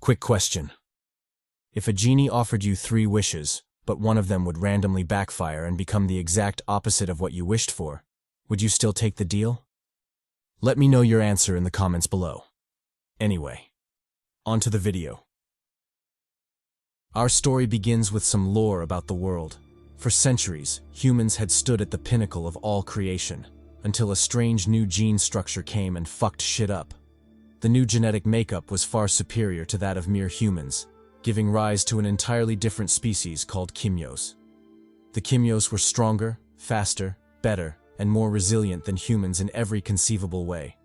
Quick question. If a genie offered you 3 wishes, but one of them would randomly backfire and become the exact opposite of what you wished for, would you still take the deal? Let me know your answer in the comments below. Anyway, on to the video. Our story begins with some lore about the world. For centuries, humans had stood at the pinnacle of all creation, until a strange new gene structure came and fucked shit up. The new genetic makeup was far superior to that of mere humans, giving rise to an entirely different species called Kimyos. The Kimyos were stronger, faster, better, and more resilient than humans in every conceivable way.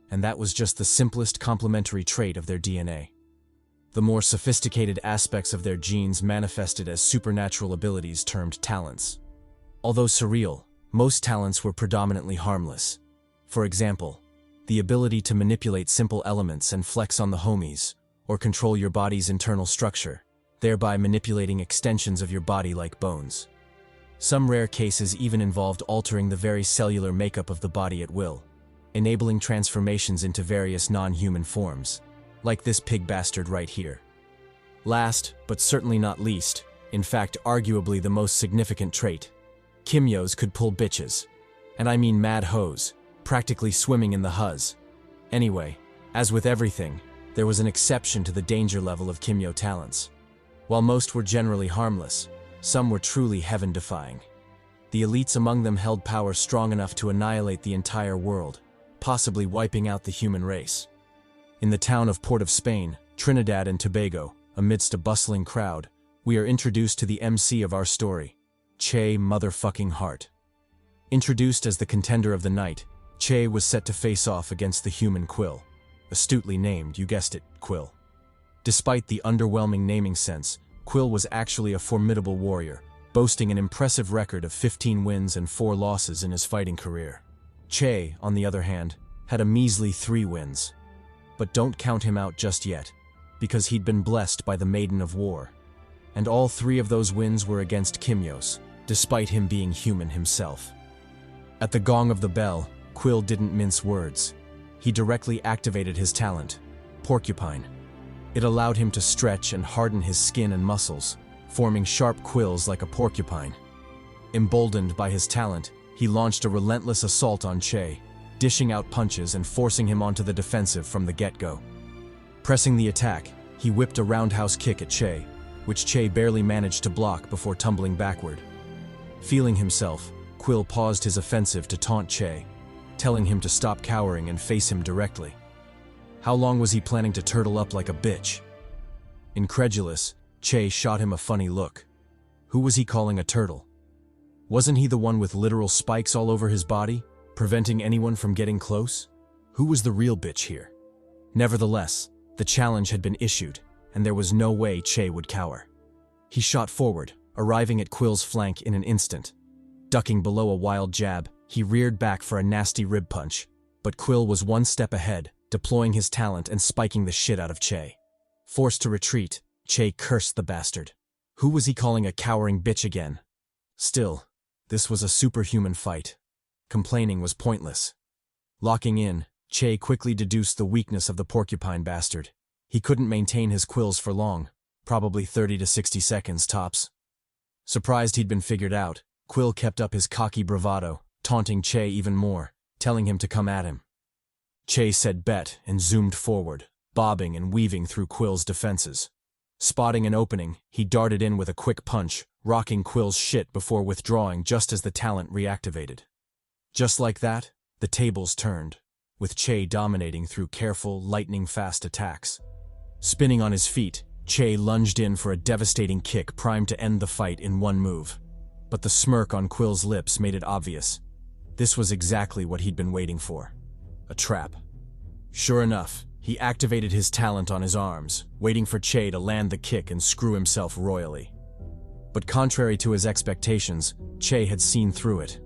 And that was just the simplest complementary trait of their DNA. The more sophisticated aspects of their genes manifested as supernatural abilities termed talents. Although surreal, most talents were predominantly harmless. For example, the ability to manipulate simple elements and flex on the homies, or control your body's internal structure, thereby manipulating extensions of your body like bones. Some rare cases even involved altering the very cellular makeup of the body at will, enabling transformations into various non-human forms, like this pig bastard right here. Last, but certainly not least, in fact arguably the most significant trait, Kimyos could pull bitches. And I mean mad hoes, practically swimming in the huzz. Anyway, as with everything, there was an exception to the danger level of Kimyo talents. While most were generally harmless, some were truly heaven-defying. The elites among them held power strong enough to annihilate the entire world, possibly wiping out the human race. In the town of Port of Spain, Trinidad and Tobago, amidst a bustling crowd, we are introduced to the MC of our story, Che motherfucking Hart. Introduced as the contender of the night, Che was set to face off against the human Quill. Astutely named, you guessed it, Quill. Despite the underwhelming naming sense, Quill was actually a formidable warrior, boasting an impressive record of 15 wins and 4 losses in his fighting career. Che, on the other hand, had a measly 3 wins. But don't count him out just yet, because he'd been blessed by the Maiden of War. And all 3 of those wins were against Kimyos, despite him being human himself. At the gong of the bell, Quill didn't mince words. He directly activated his talent, Porcupine. It allowed him to stretch and harden his skin and muscles, forming sharp quills like a porcupine. Emboldened by his talent, he launched a relentless assault on Che, dishing out punches and forcing him onto the defensive from the get-go. Pressing the attack, he whipped a roundhouse kick at Che, which Che barely managed to block before tumbling backward. Feeling himself, Quill paused his offensive to taunt Che, telling him to stop cowering and face him directly. How long was he planning to turtle up like a bitch? Incredulous, Che shot him a funny look. Who was he calling a turtle? Wasn't he the one with literal spikes all over his body, preventing anyone from getting close? Who was the real bitch here? Nevertheless, the challenge had been issued, and there was no way Che would cower. He shot forward, arriving at Quill's flank in an instant. Ducking below a wild jab, he reared back for a nasty rib punch, but Quill was one step ahead, deploying his talent and spiking the shit out of Che. Forced to retreat, Che cursed the bastard. Who was he calling a cowering bitch again? Still, this was a superhuman fight. Complaining was pointless. Locking in, Che quickly deduced the weakness of the porcupine bastard. He couldn't maintain his quills for long, probably 30 to 60 seconds tops. Surprised he'd been figured out, Quill kept up his cocky bravado, taunting Che even more, telling him to come at him. Che said bet and zoomed forward, bobbing and weaving through Quill's defenses. Spotting an opening, he darted in with a quick punch, rocking Quill's shit before withdrawing just as the talent reactivated. Just like that, the tables turned, with Che dominating through careful, lightning-fast attacks. Spinning on his feet, Che lunged in for a devastating kick primed to end the fight in one move. But the smirk on Quill's lips made it obvious. This was exactly what he'd been waiting for. A trap. Sure enough, he activated his talent on his arms, waiting for Che to land the kick and screw himself royally. But contrary to his expectations, Che had seen through it.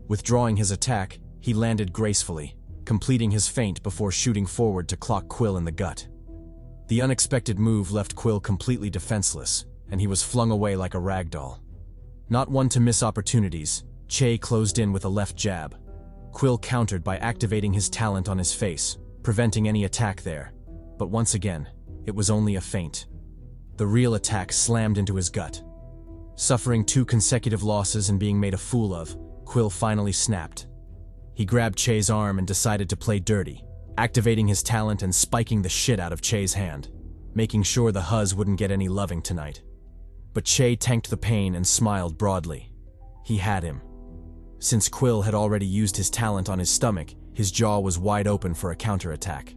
Withdrawing his attack, he landed gracefully, completing his feint before shooting forward to clock Quill in the gut. The unexpected move left Quill completely defenseless, and he was flung away like a ragdoll. Not one to miss opportunities, Che closed in with a left jab. Quill countered by activating his talent on his face, preventing any attack there. But once again, it was only a feint. The real attack slammed into his gut. Suffering 2 consecutive losses and being made a fool of, Quill finally snapped. He grabbed Che's arm and decided to play dirty, activating his talent and spiking the shit out of Che's hand, making sure the Huz wouldn't get any loving tonight. But Che tanked the pain and smiled broadly. He had him. Since Quill had already used his talent on his stomach, his jaw was wide open for a counterattack.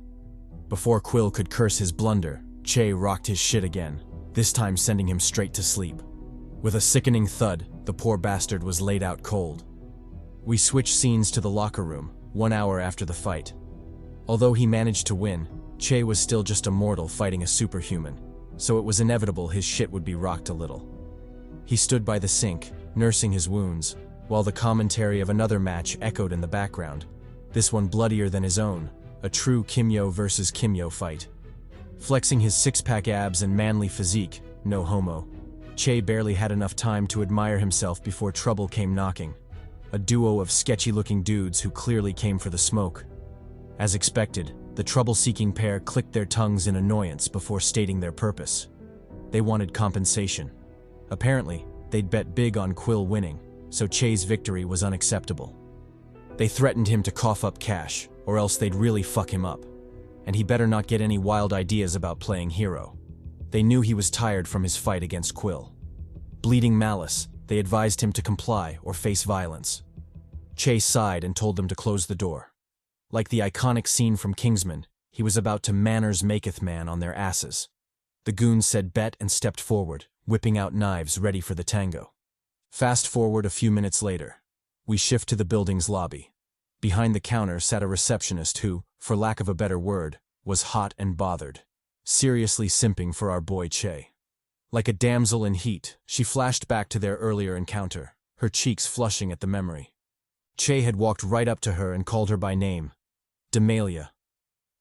Before Quill could curse his blunder, Che rocked his shit again, this time sending him straight to sleep. With a sickening thud, the poor bastard was laid out cold. We switched scenes to the locker room, 1 hour after the fight. Although he managed to win, Che was still just a mortal fighting a superhuman, so it was inevitable his shit would be rocked a little. He stood by the sink, nursing his wounds, while the commentary of another match echoed in the background, this one bloodier than his own, a true Kimyo versus Kimyo fight. Flexing his six-pack abs and manly physique, no homo, Che barely had enough time to admire himself before trouble came knocking. A duo of sketchy-looking dudes who clearly came for the smoke. As expected, the trouble-seeking pair clicked their tongues in annoyance before stating their purpose. They wanted compensation. Apparently, they'd bet big on Quill winning, so Che's victory was unacceptable. They threatened him to cough up cash, or else they'd really fuck him up. And he better not get any wild ideas about playing hero. They knew he was tired from his fight against Quill. Bleeding malice, they advised him to comply or face violence. Che sighed and told them to close the door. Like the iconic scene from Kingsman, he was about to manners maketh man on their asses. The goons said bet and stepped forward, whipping out knives ready for the tango. Fast forward a few minutes later. We shift to the building's lobby. Behind the counter sat a receptionist who, for lack of a better word, was hot and bothered. Seriously simping for our boy Che. Like a damsel in heat, she flashed back to their earlier encounter, her cheeks flushing at the memory. Che had walked right up to her and called her by name. Demalia.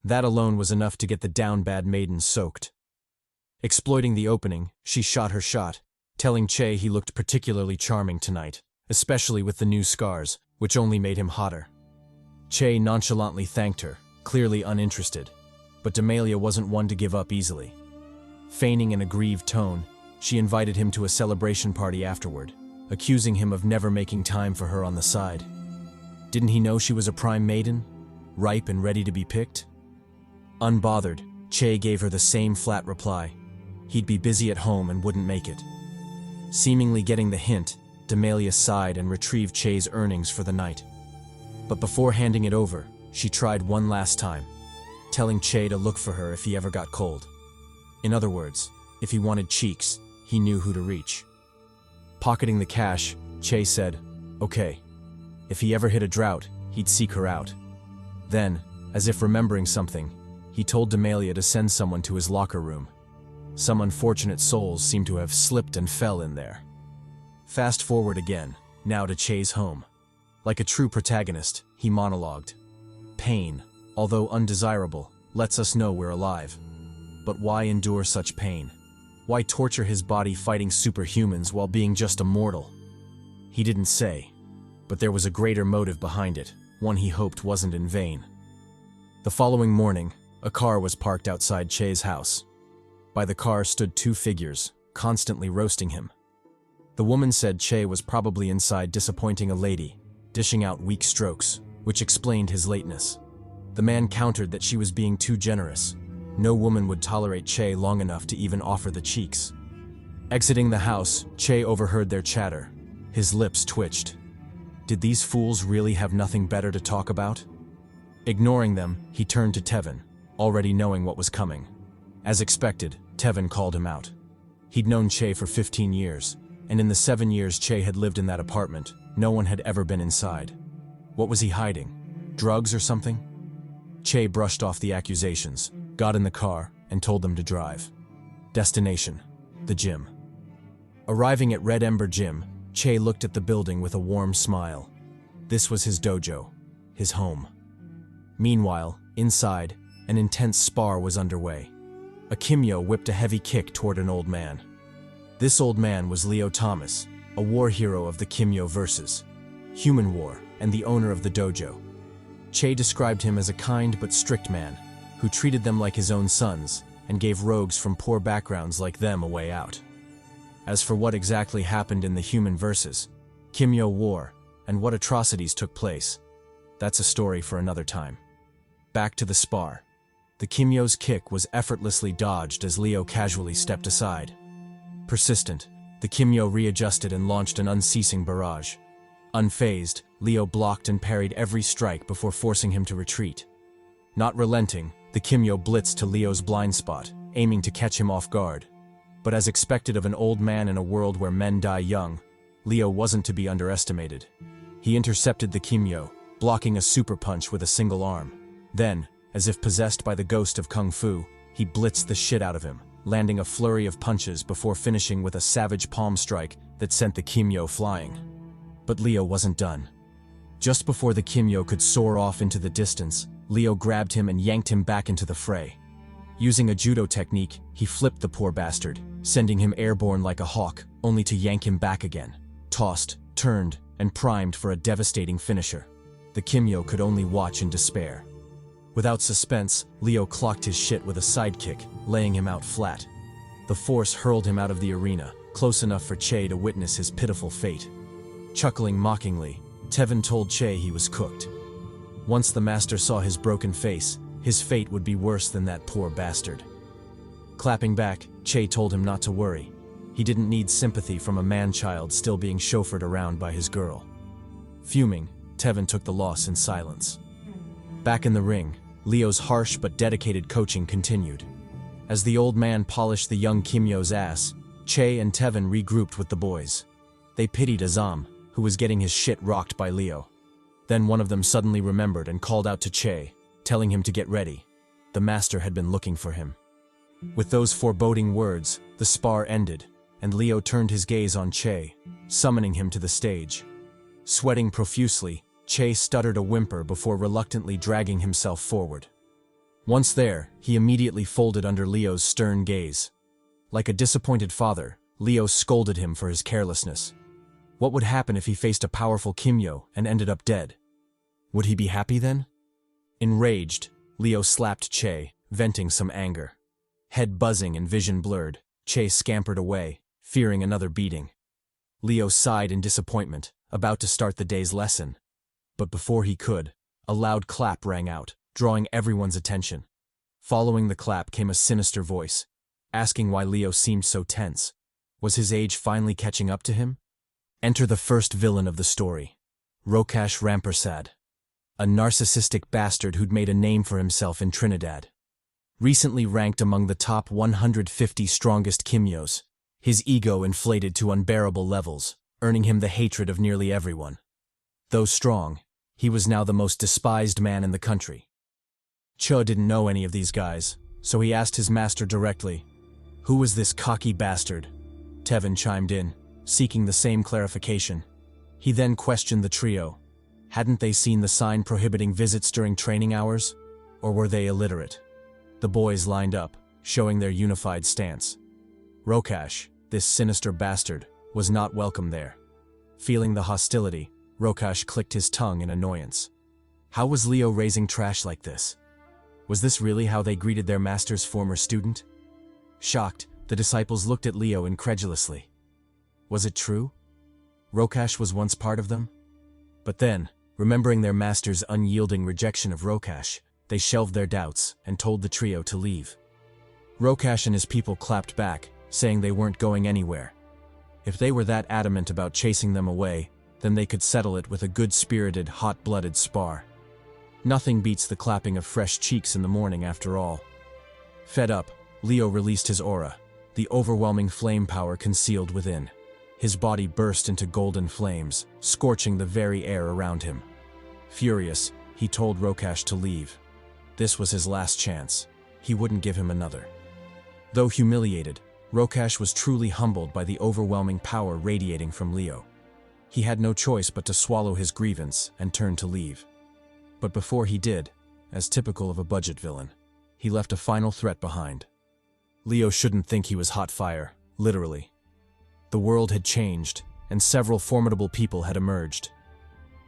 That alone was enough to get the down-bad maiden soaked. Exploiting the opening, she shot her shot, telling Che he looked particularly charming tonight, especially with the new scars, which only made him hotter. Che nonchalantly thanked her, clearly uninterested, but Demalia wasn't one to give up easily. Feigning an aggrieved tone, she invited him to a celebration party afterward, accusing him of never making time for her on the side. Didn't he know she was a prime maiden, ripe and ready to be picked? Unbothered, Che gave her the same flat reply. He'd be busy at home and wouldn't make it. Seemingly getting the hint, Demalia sighed and retrieved Che's earnings for the night. But before handing it over, she tried one last time, telling Che to look for her if he ever got cold. In other words, if he wanted cheeks, he knew who to reach. Pocketing the cash, Che said, okay. If he ever hit a drought, he'd seek her out. Then, as if remembering something, he told Demalia to send someone to his locker room. Some unfortunate souls seemed to have slipped and fell in there. Fast forward again, now to Che's home. Like a true protagonist, he monologued. Pain, although undesirable, lets us know we're alive. But why endure such pain? Why torture his body fighting superhumans while being just a mortal? He didn't say, but there was a greater motive behind it, one he hoped wasn't in vain. The following morning, a car was parked outside Che's house. By the car stood 2 figures, constantly roasting him. The woman said Che was probably inside disappointing a lady, dishing out weak strokes, which explained his lateness. The man countered that she was being too generous. No woman would tolerate Che long enough to even offer the cheeks. Exiting the house, Che overheard their chatter. His lips twitched. Did these fools really have nothing better to talk about? Ignoring them, he turned to Tevin, already knowing what was coming. As expected, Tevin called him out. He'd known Che for 15 years, and in the 7 years Che had lived in that apartment, no one had ever been inside. What was he hiding? Drugs or something? Che brushed off the accusations, got in the car, and told them to drive. Destination: the gym. Arriving at Red Ember Gym, Che looked at the building with a warm smile. This was his dojo, his home. Meanwhile, inside, an intense spar was underway. A Kimyo whipped a heavy kick toward an old man. This old man was Leo Thomas, a war hero of the Kimyo versus Human War, and the owner of the dojo. Che described him as a kind but strict man, who treated them like his own sons, and gave rogues from poor backgrounds like them a way out. As for what exactly happened in the human versus Kimyo war, and what atrocities took place, that's a story for another time. Back to the spar. The Kimyo's kick was effortlessly dodged as Leo casually stepped aside. Persistent, the Kimyo readjusted and launched an unceasing barrage. Unfazed, Leo blocked and parried every strike before forcing him to retreat. Not relenting, the Kimyo blitzed to Leo's blind spot, aiming to catch him off guard. But as expected of an old man in a world where men die young, Leo wasn't to be underestimated. He intercepted the Kimyo, blocking a super punch with a single arm. Then, as if possessed by the ghost of Kung Fu, he blitzed the shit out of him, landing a flurry of punches before finishing with a savage palm strike that sent the Kimyo flying. But Leo wasn't done. Just before the Kimyo could soar off into the distance, Leo grabbed him and yanked him back into the fray. Using a judo technique, he flipped the poor bastard, sending him airborne like a hawk, only to yank him back again. Tossed, turned, and primed for a devastating finisher. The Kimyo could only watch in despair. Without suspense, Leo clocked his shit with a sidekick, laying him out flat. The force hurled him out of the arena, close enough for Che to witness his pitiful fate. Chuckling mockingly, Tevin told Che he was cooked. Once the master saw his broken face, his fate would be worse than that poor bastard. Clapping back, Che told him not to worry. He didn't need sympathy from a man-child still being chauffeured around by his girl. Fuming, Tevin took the loss in silence. Back in the ring, Leo's harsh but dedicated coaching continued. As the old man polished the young Kimyo's ass, Che and Tevin regrouped with the boys. They pitied Azam, who was getting his shit rocked by Leo. Then one of them suddenly remembered and called out to Che, telling him to get ready. The master had been looking for him. With those foreboding words, the spar ended, and Leo turned his gaze on Che, summoning him to the stage. Sweating profusely, Che stuttered a whimper before reluctantly dragging himself forward. Once there, he immediately folded under Leo's stern gaze. Like a disappointed father, Leo scolded him for his carelessness. What would happen if he faced a powerful Kimyo and ended up dead? Would he be happy then? Enraged, Leo slapped Che, venting some anger. Head buzzing and vision blurred, Che scampered away, fearing another beating. Leo sighed in disappointment, about to start the day's lesson. But before he could, a loud clap rang out, drawing everyone's attention. Following the clap came a sinister voice, asking why Leo seemed so tense. Was his age finally catching up to him? Enter the first villain of the story, Rokash Rampersad, a narcissistic bastard who'd made a name for himself in Trinidad. Recently ranked among the top 150 strongest Kimyos, his ego inflated to unbearable levels, earning him the hatred of nearly everyone. Though strong, he was now the most despised man in the country. Cho didn't know any of these guys, so he asked his master directly, "Who was this cocky bastard?" Tevin chimed in, seeking the same clarification. He then questioned the trio. Hadn't they seen the sign prohibiting visits during training hours? Or were they illiterate? The boys lined up, showing their unified stance. Rokash, this sinister bastard, was not welcome there. Feeling the hostility, Rokash clicked his tongue in annoyance. How was Leo raising trash like this? Was this really how they greeted their master's former student? Shocked, the disciples looked at Leo incredulously. Was it true? Rokash was once part of them? But then, remembering their master's unyielding rejection of Rokash, they shelved their doubts and told the trio to leave. Rokash and his people clapped back, saying they weren't going anywhere. If they were that adamant about chasing them away, then they could settle it with a good-spirited, hot-blooded spar. Nothing beats the clapping of fresh cheeks in the morning after all. Fed up, Leo released his aura, the overwhelming flame power concealed within. His body burst into golden flames, scorching the very air around him. Furious, he told Rokash to leave. This was his last chance. He wouldn't give him another. Though humiliated, Rokash was truly humbled by the overwhelming power radiating from Leo. He had no choice but to swallow his grievance and turn to leave. But before he did, as typical of a budget villain, he left a final threat behind. Leo shouldn't think he was hot fire, literally. The world had changed, and several formidable people had emerged.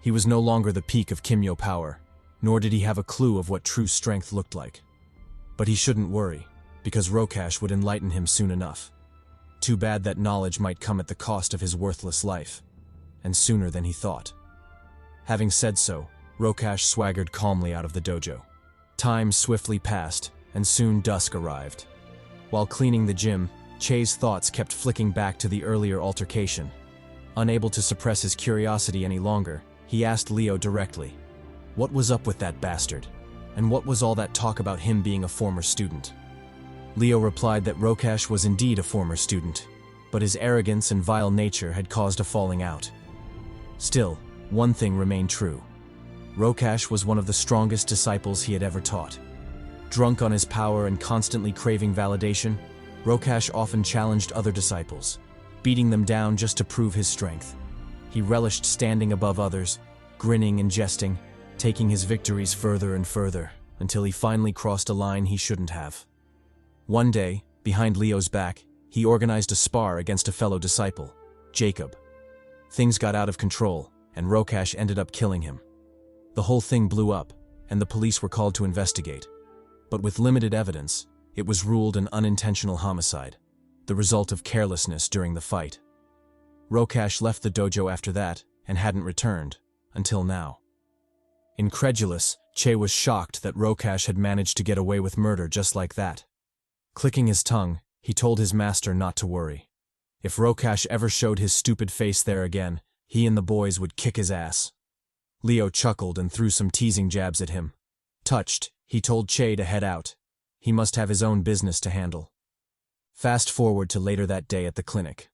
He was no longer the peak of Kimyo power, nor did he have a clue of what true strength looked like. But he shouldn't worry. because Rokash would enlighten him soon enough. Too bad that knowledge might come at the cost of his worthless life, and sooner than he thought. Having said so, Rokash swaggered calmly out of the dojo. Time swiftly passed, and soon dusk arrived. While cleaning the gym, Che's thoughts kept flicking back to the earlier altercation. Unable to suppress his curiosity any longer, he asked Leo directly, what was up with that bastard? And what was all that talk about him being a former student? Leo replied that Rokash was indeed a former student, but his arrogance and vile nature had caused a falling out. Still, one thing remained true. Rokash was one of the strongest disciples he had ever taught. Drunk on his power and constantly craving validation, Rokash often challenged other disciples, beating them down just to prove his strength. He relished standing above others, grinning and jesting, taking his victories further and further, until he finally crossed a line he shouldn't have. One day, behind Leo's back, he organized a spar against a fellow disciple, Jacob. Things got out of control, and Rokash ended up killing him. The whole thing blew up, and the police were called to investigate. But with limited evidence, it was ruled an unintentional homicide, the result of carelessness during the fight. Rokash left the dojo after that, and hadn't returned, until now. Incredulous, Che was shocked that Rokash had managed to get away with murder just like that. Clicking his tongue, he told his master not to worry. If Rokash ever showed his stupid face there again, he and the boys would kick his ass. Leo chuckled and threw some teasing jabs at him. Touched, he told Che to head out. He must have his own business to handle. Fast forward to later that day at the clinic.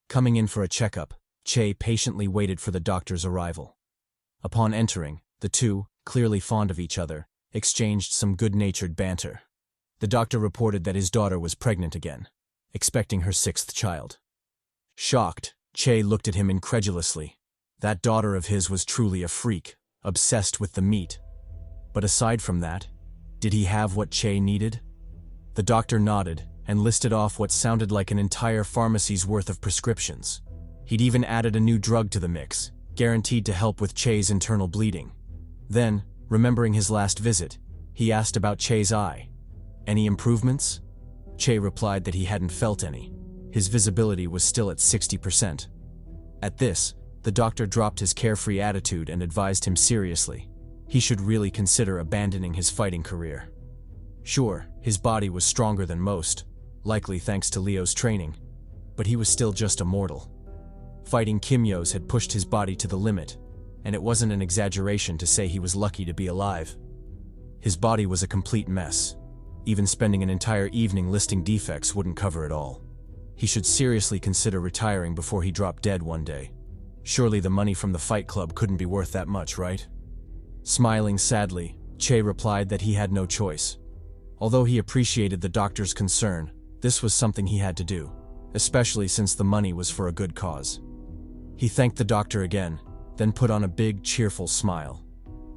Coming in for a checkup, Che patiently waited for the doctor's arrival. Upon entering, the two, clearly fond of each other, exchanged some good-natured banter. The doctor reported that his daughter was pregnant again, expecting her 6th child. Shocked, Che looked at him incredulously. That daughter of his was truly a freak, obsessed with the meat. But aside from that, did he have what Che needed? The doctor nodded and listed off what sounded like an entire pharmacy's worth of prescriptions. He'd even added a new drug to the mix, guaranteed to help with Che's internal bleeding. Then, remembering his last visit, he asked about Che's eye. Any improvements? Che replied that he hadn't felt any. His visibility was still at 60%. At this, the doctor dropped his carefree attitude and advised him seriously. He should really consider abandoning his fighting career. Sure, his body was stronger than most, likely thanks to Leo's training, but he was still just a mortal. Fighting Kimyos had pushed his body to the limit, and it wasn't an exaggeration to say he was lucky to be alive. His body was a complete mess. Even spending an entire evening listing defects wouldn't cover it all. He should seriously consider retiring before he dropped dead one day. Surely the money from the fight club couldn't be worth that much, right? Smiling sadly, Che replied that he had no choice. Although he appreciated the doctor's concern, this was something he had to do, especially since the money was for a good cause. He thanked the doctor again, then put on a big, cheerful smile.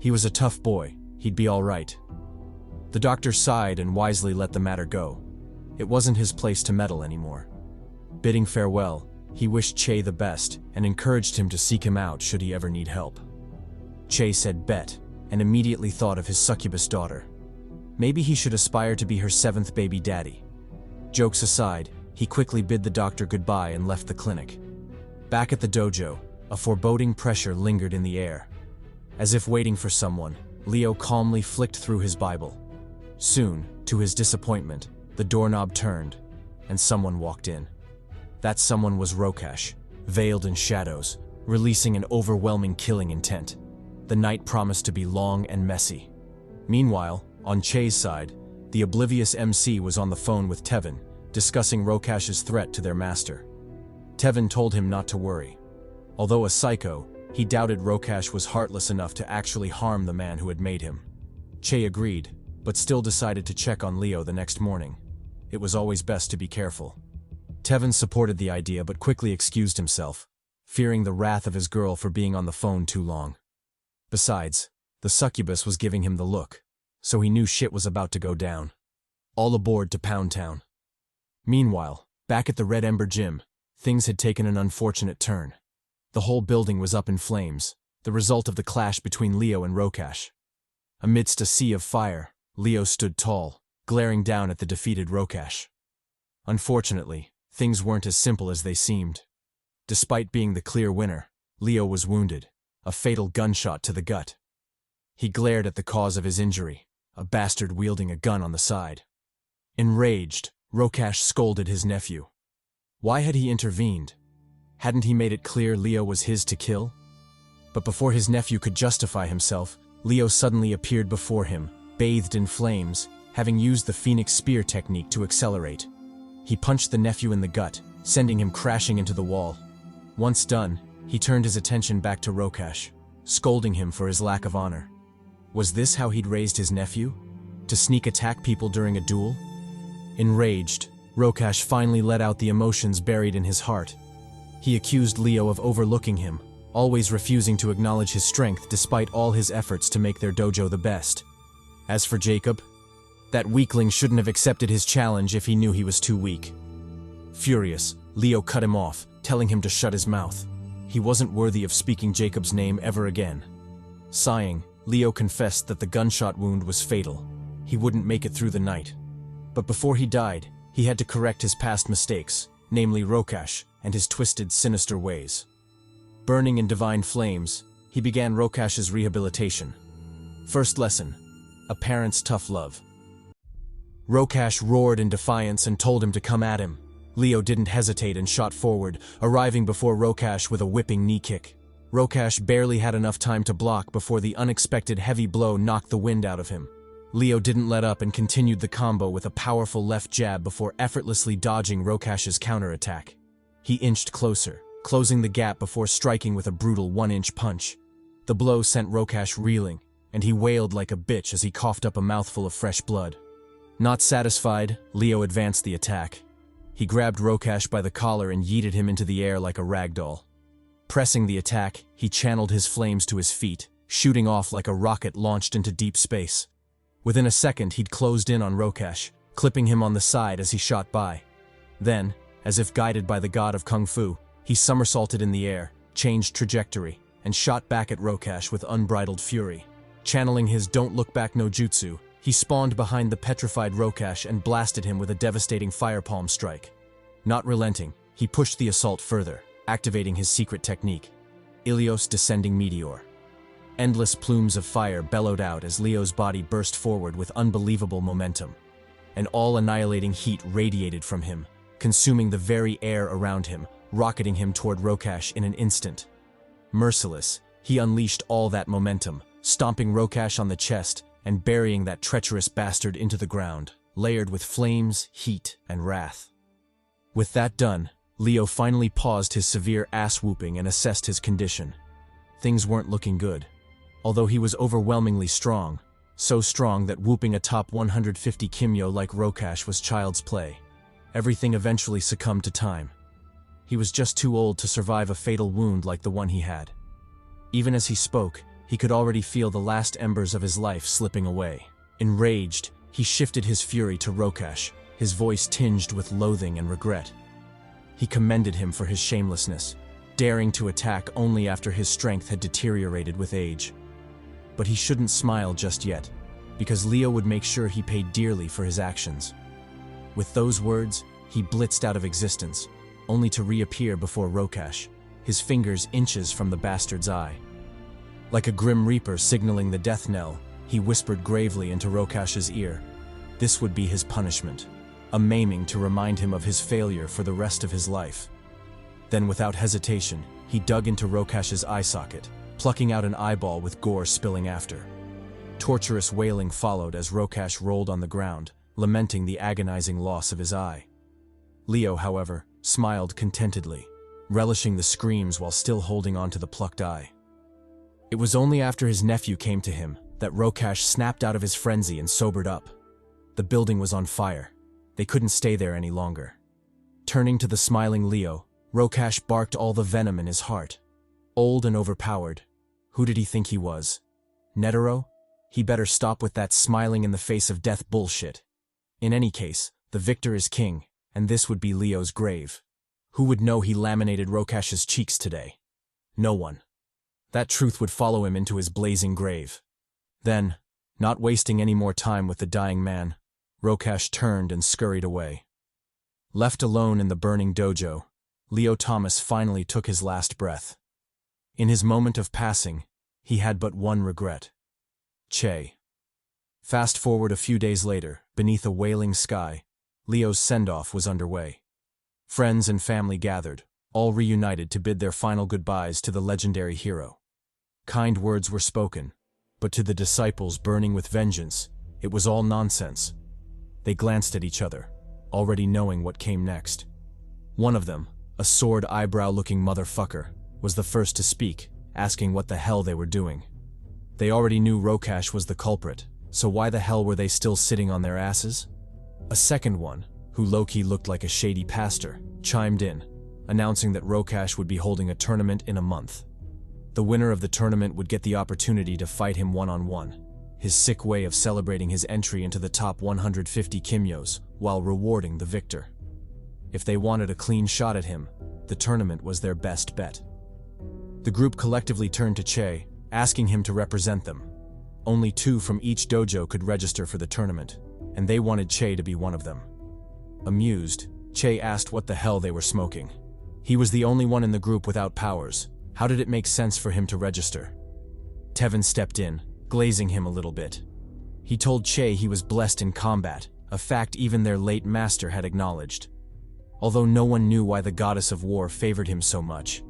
He was a tough boy, he'd be all right. The doctor sighed and wisely let the matter go. It wasn't his place to meddle anymore. Bidding farewell, he wished Che the best and encouraged him to seek him out should he ever need help. Che said bet, and immediately thought of his succubus daughter. Maybe he should aspire to be her 7th baby daddy. Jokes aside, he quickly bid the doctor goodbye and left the clinic. Back at the dojo, a foreboding pressure lingered in the air. As if waiting for someone, Leo calmly flicked through his Bible. Soon, to his disappointment, the doorknob turned, and someone walked in. That someone was Rokash, veiled in shadows, releasing an overwhelming killing intent. The night promised to be long and messy. Meanwhile, on Che's side, the oblivious MC was on the phone with Tevin, discussing Rokash's threat to their master. Tevin told him not to worry. Although a psycho, he doubted Rokash was heartless enough to actually harm the man who had made him. Che agreed, but still decided to check on Leo the next morning. It was always best to be careful. Tevin supported the idea but quickly excused himself, fearing the wrath of his girl for being on the phone too long. Besides, the succubus was giving him the look, so he knew shit was about to go down. All aboard to Pound Town. Meanwhile, back at the Red Ember Gym, things had taken an unfortunate turn. The whole building was up in flames, the result of the clash between Leo and Rokash. Amidst a sea of fire, Leo stood tall, glaring down at the defeated Rokash. Unfortunately, things weren't as simple as they seemed. Despite being the clear winner, Leo was wounded, a fatal gunshot to the gut. He glared at the cause of his injury, a bastard wielding a gun on the side. Enraged, Rokash scolded his nephew. Why had he intervened? Hadn't he made it clear Leo was his to kill? But before his nephew could justify himself, Leo suddenly appeared before him, bathed in flames, having used the Phoenix Spear technique to accelerate. He punched the nephew in the gut, sending him crashing into the wall. Once done, he turned his attention back to Rokash, scolding him for his lack of honor. Was this how he'd raised his nephew? To sneak attack people during a duel? Enraged, Rokash finally let out the emotions buried in his heart. He accused Leo of overlooking him, always refusing to acknowledge his strength despite all his efforts to make their dojo the best. As for Jacob, that weakling shouldn't have accepted his challenge if he knew he was too weak. Furious, Leo cut him off, telling him to shut his mouth. He wasn't worthy of speaking Jacob's name ever again. Sighing, Leo confessed that the gunshot wound was fatal. He wouldn't make it through the night. But before he died, he had to correct his past mistakes, namely Rokash and his twisted, sinister ways. Burning in divine flames, he began Rokash's rehabilitation. First lesson: a parent's tough love. Rokash roared in defiance and told him to come at him. Leo didn't hesitate and shot forward, arriving before Rokash with a whipping knee kick. Rokash barely had enough time to block before the unexpected heavy blow knocked the wind out of him. Leo didn't let up and continued the combo with a powerful left jab before effortlessly dodging Rokash's counterattack. He inched closer, closing the gap before striking with a brutal 1-inch punch. The blow sent Rokash reeling, and he wailed like a bitch as he coughed up a mouthful of fresh blood. Not satisfied, Leo advanced the attack. He grabbed Rokash by the collar and yeeted him into the air like a rag doll. Pressing the attack, he channeled his flames to his feet, shooting off like a rocket launched into deep space. Within a second, he'd closed in on Rokash, clipping him on the side as he shot by. Then, as if guided by the god of Kung Fu, he somersaulted in the air, changed trajectory, and shot back at Rokash with unbridled fury. Channeling his don't look back no jutsu, he spawned behind the petrified Rokash and blasted him with a devastating firepalm strike. Not relenting, he pushed the assault further, activating his secret technique, Ilios Descending Meteor. Endless plumes of fire bellowed out as Leo's body burst forward with unbelievable momentum. An all-annihilating heat radiated from him, consuming the very air around him, rocketing him toward Rokash in an instant. Merciless, he unleashed all that momentum, stomping Rokash on the chest and burying that treacherous bastard into the ground, layered with flames, heat, and wrath. With that done, Leo finally paused his severe ass-whooping and assessed his condition. Things weren't looking good. Although he was overwhelmingly strong, so strong that whooping a top 150 Kimyo like Rokash was child's play. Everything eventually succumbed to time. He was just too old to survive a fatal wound like the one he had. Even as he spoke, he could already feel the last embers of his life slipping away. Enraged, he shifted his fury to Rokash, his voice tinged with loathing and regret. He commended him for his shamelessness, daring to attack only after his strength had deteriorated with age. But he shouldn't smile just yet, because Leo would make sure he paid dearly for his actions. With those words, he blitzed out of existence, only to reappear before Rokash, his fingers inches from the bastard's eye. Like a grim reaper signaling the death knell, he whispered gravely into Rokash's ear. This would be his punishment, a maiming to remind him of his failure for the rest of his life. Then without hesitation, he dug into Rokash's eye socket, plucking out an eyeball with gore spilling after. Torturous wailing followed as Rokash rolled on the ground, lamenting the agonizing loss of his eye. Leo, however, smiled contentedly, relishing the screams while still holding on to the plucked eye. It was only after his nephew came to him that Rokash snapped out of his frenzy and sobered up. The building was on fire. They couldn't stay there any longer. Turning to the smiling Leo, Rokash barked all the venom in his heart. Old and overpowered. Who did he think he was? Netero? He better stop with that smiling in the face of death bullshit. In any case, the victor is king, and this would be Leo's grave. Who would know he laminated Rokash's cheeks today? No one. That truth would follow him into his blazing grave. Then, not wasting any more time with the dying man, Rokash turned and scurried away. Left alone in the burning dojo, Leo Thomas finally took his last breath. In his moment of passing, he had but one regret. Che. Fast forward a few days later, beneath a wailing sky, Leo's send-off was underway. Friends and family gathered, all reunited to bid their final goodbyes to the legendary hero. Kind words were spoken, but to the disciples burning with vengeance, it was all nonsense. They glanced at each other, already knowing what came next. One of them, a sword eyebrow-looking motherfucker, was the first to speak, asking what the hell they were doing. They already knew Rokash was the culprit, so why the hell were they still sitting on their asses? A second one, who low-key looked like a shady pastor, chimed in, announcing that Rokash would be holding a tournament in a month. The winner of the tournament would get the opportunity to fight him one-on-one, his sick way of celebrating his entry into the top 150 Kimyos while rewarding the victor. If they wanted a clean shot at him, the tournament was their best bet. The group collectively turned to Che, asking him to represent them. Only 2 from each dojo could register for the tournament, and they wanted Che to be one of them. Amused, Che asked what the hell they were smoking. He was the only one in the group without powers. How did it make sense for him to register? Tevin stepped in, glazing him a little bit. He told Che he was blessed in combat, a fact even their late master had acknowledged. Although no one knew why the goddess of war favored him so much,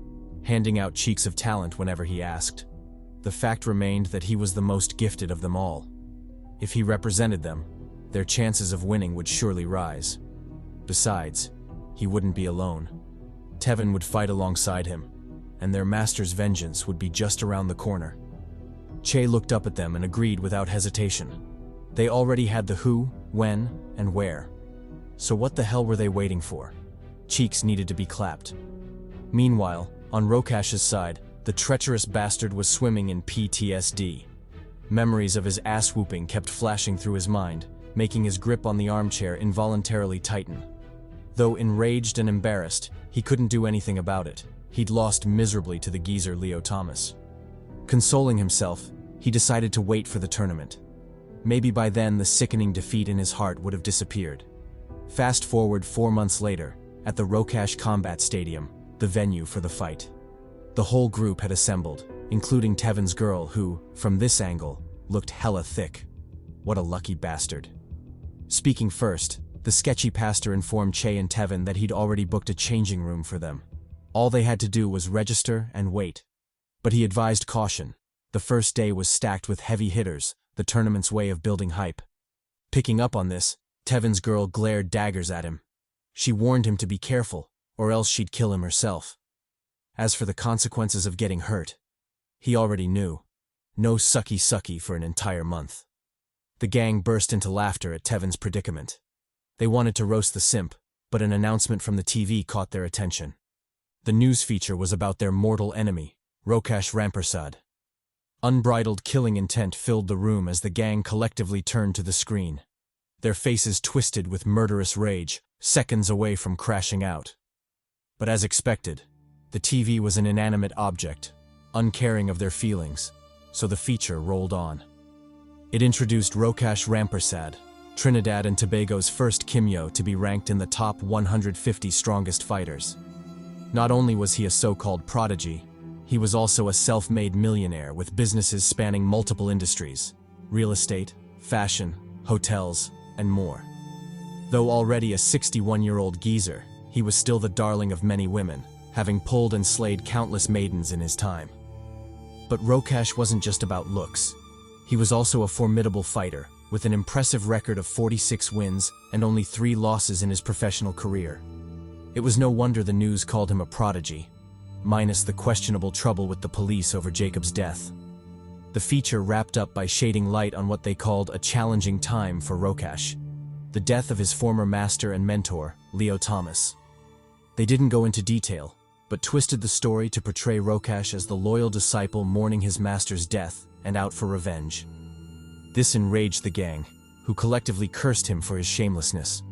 handing out cheeks of talent whenever he asked, the fact remained that he was the most gifted of them all. If he represented them, their chances of winning would surely rise. Besides, he wouldn't be alone. Tevin would fight alongside him, and their master's vengeance would be just around the corner. Che looked up at them and agreed without hesitation. They already had the who, when, and where. So what the hell were they waiting for? Cheeks needed to be clapped. Meanwhile, on Rokash's side, the treacherous bastard was swimming in PTSD. Memories of his ass-whooping kept flashing through his mind, making his grip on the armchair involuntarily tighten. Though enraged and embarrassed, he couldn't do anything about it. He'd lost miserably to the geezer Leo Thomas. Consoling himself, he decided to wait for the tournament. Maybe by then the sickening defeat in his heart would have disappeared. Fast forward 4 months later, at the Rokash Combat Stadium, the venue for the fight. The whole group had assembled, including Tevin's girl who, from this angle, looked hella thick. What a lucky bastard. Speaking first, the sketchy pastor informed Che and Tevin that he'd already booked a changing room for them. All they had to do was register and wait. But he advised caution. The first day was stacked with heavy hitters, the tournament's way of building hype. Picking up on this, Tevin's girl glared daggers at him. She warned him to be careful, or else she'd kill him herself. As for the consequences of getting hurt, he already knew. No sucky for an entire month. The gang burst into laughter at Tevin's predicament. They wanted to roast the simp, but an announcement from the TV caught their attention. The news feature was about their mortal enemy, Rokash Rampersad. Unbridled killing intent filled the room as the gang collectively turned to the screen. Their faces twisted with murderous rage, seconds away from crashing out. But as expected, the TV was an inanimate object, uncaring of their feelings, so the feature rolled on. It introduced Rokash Rampersad, Trinidad and Tobago's first Kimyo to be ranked in the top 150 strongest fighters. Not only was he a so-called prodigy, he was also a self-made millionaire with businesses spanning multiple industries: real estate, fashion, hotels, and more. Though already a 61-year-old geezer, he was still the darling of many women, having pulled and slayed countless maidens in his time. But Rokash wasn't just about looks. He was also a formidable fighter, with an impressive record of 46 wins and only 3 losses in his professional career. It was no wonder the news called him a prodigy, minus the questionable trouble with the police over Jacob's death. The feature wrapped up by shading light on what they called a challenging time for Rokash, the death of his former master and mentor, Leo Thomas. They didn't go into detail, but twisted the story to portray Rokash as the loyal disciple mourning his master's death and out for revenge. This enraged the gang, who collectively cursed him for his shamelessness.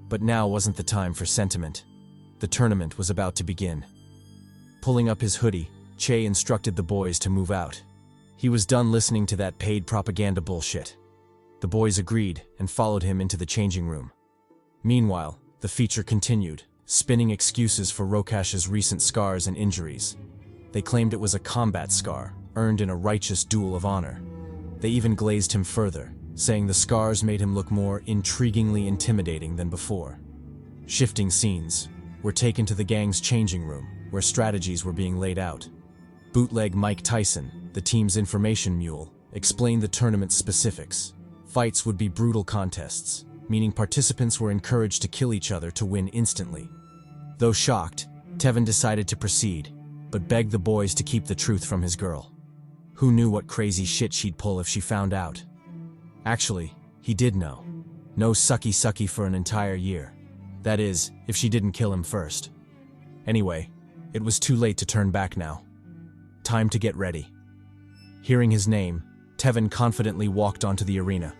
But now wasn't the time for sentiment. The tournament was about to begin. Pulling up his hoodie, Che instructed the boys to move out. He was done listening to that paid propaganda bullshit. The boys agreed and followed him into the changing room. Meanwhile, the feature continued, spinning excuses for Rokash's recent scars and injuries. They claimed it was a combat scar, earned in a righteous duel of honor. They even glazed him further, saying the scars made him look more intriguingly intimidating than before. Shifting scenes, were taken to the gang's changing room, where strategies were being laid out. Bootleg Mike Tyson, the team's information mule, explained the tournament's specifics. Fights would be brutal contests, meaning participants were encouraged to kill each other to win instantly. Though shocked, Tevin decided to proceed, but begged the boys to keep the truth from his girl. Who knew what crazy shit she'd pull if she found out? Actually, he did know. No sucky for an entire year. That is, if she didn't kill him first. Anyway, it was too late to turn back now. Time to get ready. Hearing his name, Tevin confidently walked onto the arena.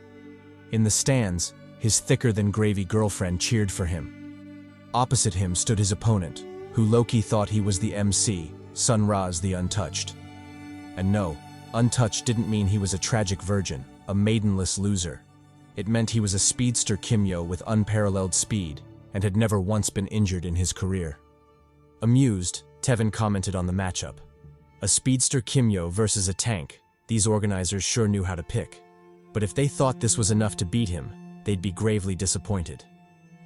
In the stands, his thicker-than-gravy girlfriend cheered for him. Opposite him stood his opponent, who Loki thought he was the MC, Sun-Raz the Untouched. And no, untouched didn't mean he was a tragic virgin, a maidenless loser. It meant he was a speedster Kimyo with unparalleled speed, and had never once been injured in his career. Amused, Tevin commented on the matchup. A speedster Kimyo versus a tank, these organizers sure knew how to pick. But if they thought this was enough to beat him, they'd be gravely disappointed.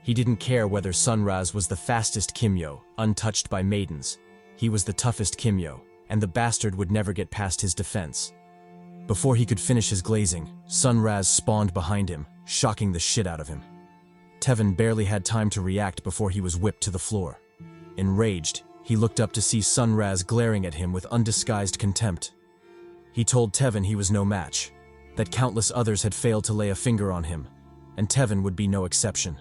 He didn't care whether Sun-Raz was the fastest Kimyo, untouched by maidens. He was the toughest Kimyo, and the bastard would never get past his defense. Before he could finish his glazing, Sun-Raz spawned behind him, shocking the shit out of him. Tevin barely had time to react before he was whipped to the floor. Enraged, he looked up to see Sun-Raz glaring at him with undisguised contempt. He told Tevin he was no match, that countless others had failed to lay a finger on him, and Tevin would be no exception.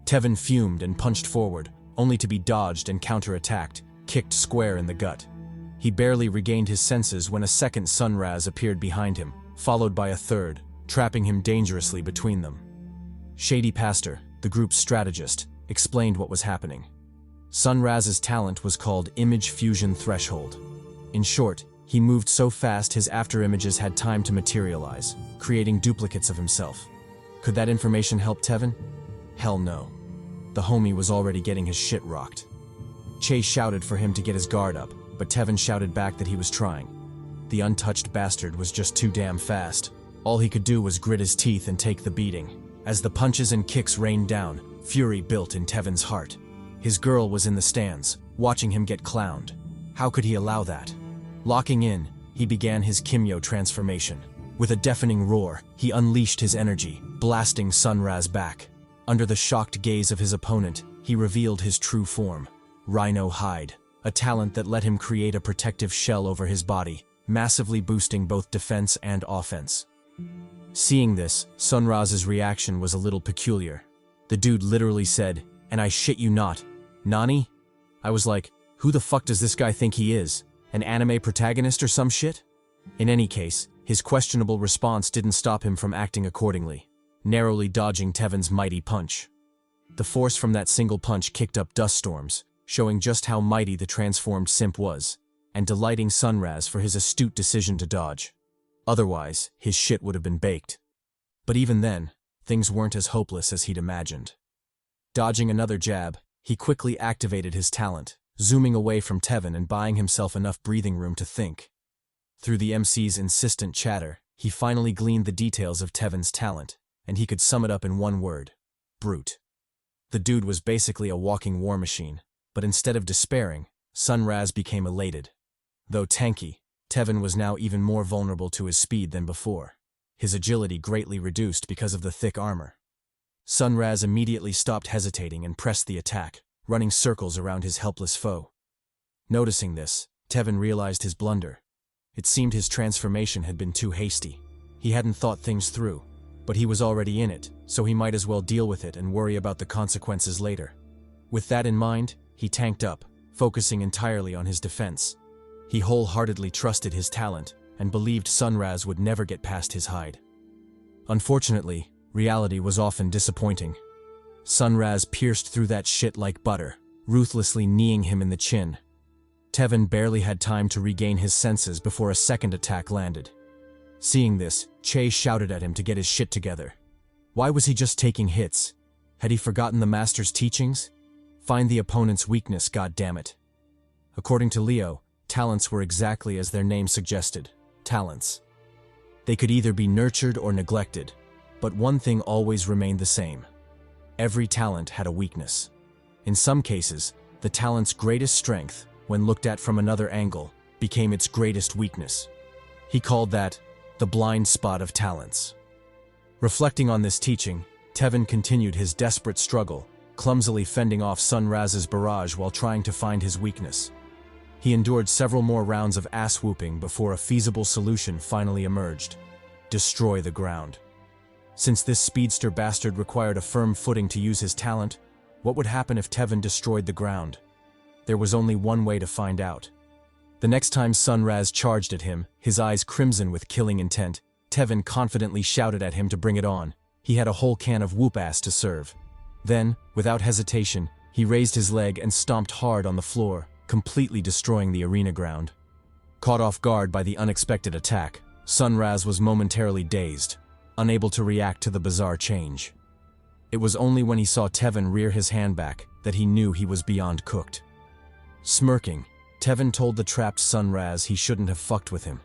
Tevin fumed and punched forward, only to be dodged and counterattacked, kicked square in the gut. He barely regained his senses when a second Sun-Raz appeared behind him, followed by a third, trapping him dangerously between them. CHADY Pastor, the group's strategist, explained what was happening. Sun-Raz's talent was called Image Fusion Threshold. In short, he moved so fast his afterimages had time to materialize, creating duplicates of himself. Could that information help Tevin? Hell no. The homie was already getting his shit rocked. Chase shouted for him to get his guard up, but Tevin shouted back that he was trying. The untouched bastard was just too damn fast. All he could do was grit his teeth and take the beating. As the punches and kicks rained down, fury built in Tevin's heart. His girl was in the stands, watching him get clowned. How could he allow that? Locking in, he began his Kimyo transformation. With a deafening roar, he unleashed his energy, blasting Sun-Raz back. Under the shocked gaze of his opponent, he revealed his true form, Rhino Hide, a talent that let him create a protective shell over his body, massively boosting both defense and offense. Seeing this, Sun-Raz's reaction was a little peculiar. The dude literally said, "And I shit you not, Nani?" I was like, who the fuck does this guy think he is? An anime protagonist or some shit? In any case, his questionable response didn't stop him from acting accordingly, narrowly dodging Tevin's mighty punch. The force from that single punch kicked up dust storms, showing just how mighty the transformed simp was, and delighting Sun-Raz for his astute decision to dodge. Otherwise, his shit would have been baked. But even then, things weren't as hopeless as he'd imagined. Dodging another jab, he quickly activated his talent, zooming away from Tevin and buying himself enough breathing room to think. Through the MC's insistent chatter, he finally gleaned the details of Tevin's talent, and he could sum it up in one word: brute. The dude was basically a walking war machine, but instead of despairing, Sun-Raz became elated. Though tanky, Tevin was now even more vulnerable to his speed than before, his agility greatly reduced because of the thick armor. Sun-Raz immediately stopped hesitating and pressed the attack, running circles around his helpless foe. Noticing this, Tevin realized his blunder. It seemed his transformation had been too hasty. He hadn't thought things through, but he was already in it, so he might as well deal with it and worry about the consequences later. With that in mind, he tanked up, focusing entirely on his defense. He wholeheartedly trusted his talent and believed Sun-Raz would never get past his hide. Unfortunately, reality was often disappointing. Sun-Raz pierced through that shit like butter, ruthlessly kneeing him in the chin. Tevin barely had time to regain his senses before a second attack landed. Seeing this, Che shouted at him to get his shit together. Why was he just taking hits? Had he forgotten the master's teachings? Find the opponent's weakness, goddammit. According to Leo, talents were exactly as their name suggested, talents. They could either be nurtured or neglected, but one thing always remained the same. Every talent had a weakness. In some cases, the talent's greatest strength, when looked at from another angle, became its greatest weakness. He called that the blind spot of talents. Reflecting on this teaching, Tevin continued his desperate struggle, clumsily fending off Sunraz's barrage while trying to find his weakness. He endured several more rounds of ass-whooping before a feasible solution finally emerged: destroy the ground. Since this speedster bastard required a firm footing to use his talent, what would happen if Tevin destroyed the ground? There was only one way to find out. The next time Sunraz charged at him, his eyes crimson with killing intent, Tevin confidently shouted at him to bring it on. He had a whole can of whoop-ass to serve. Then, without hesitation, he raised his leg and stomped hard on the floor, completely destroying the arena ground. Caught off guard by the unexpected attack, Sunraz was momentarily dazed, unable to react to the bizarre change. It was only when he saw Tevin rear his hand back that he knew he was beyond cooked. Smirking, Tevin told the trapped Sunraz he shouldn't have fucked with him.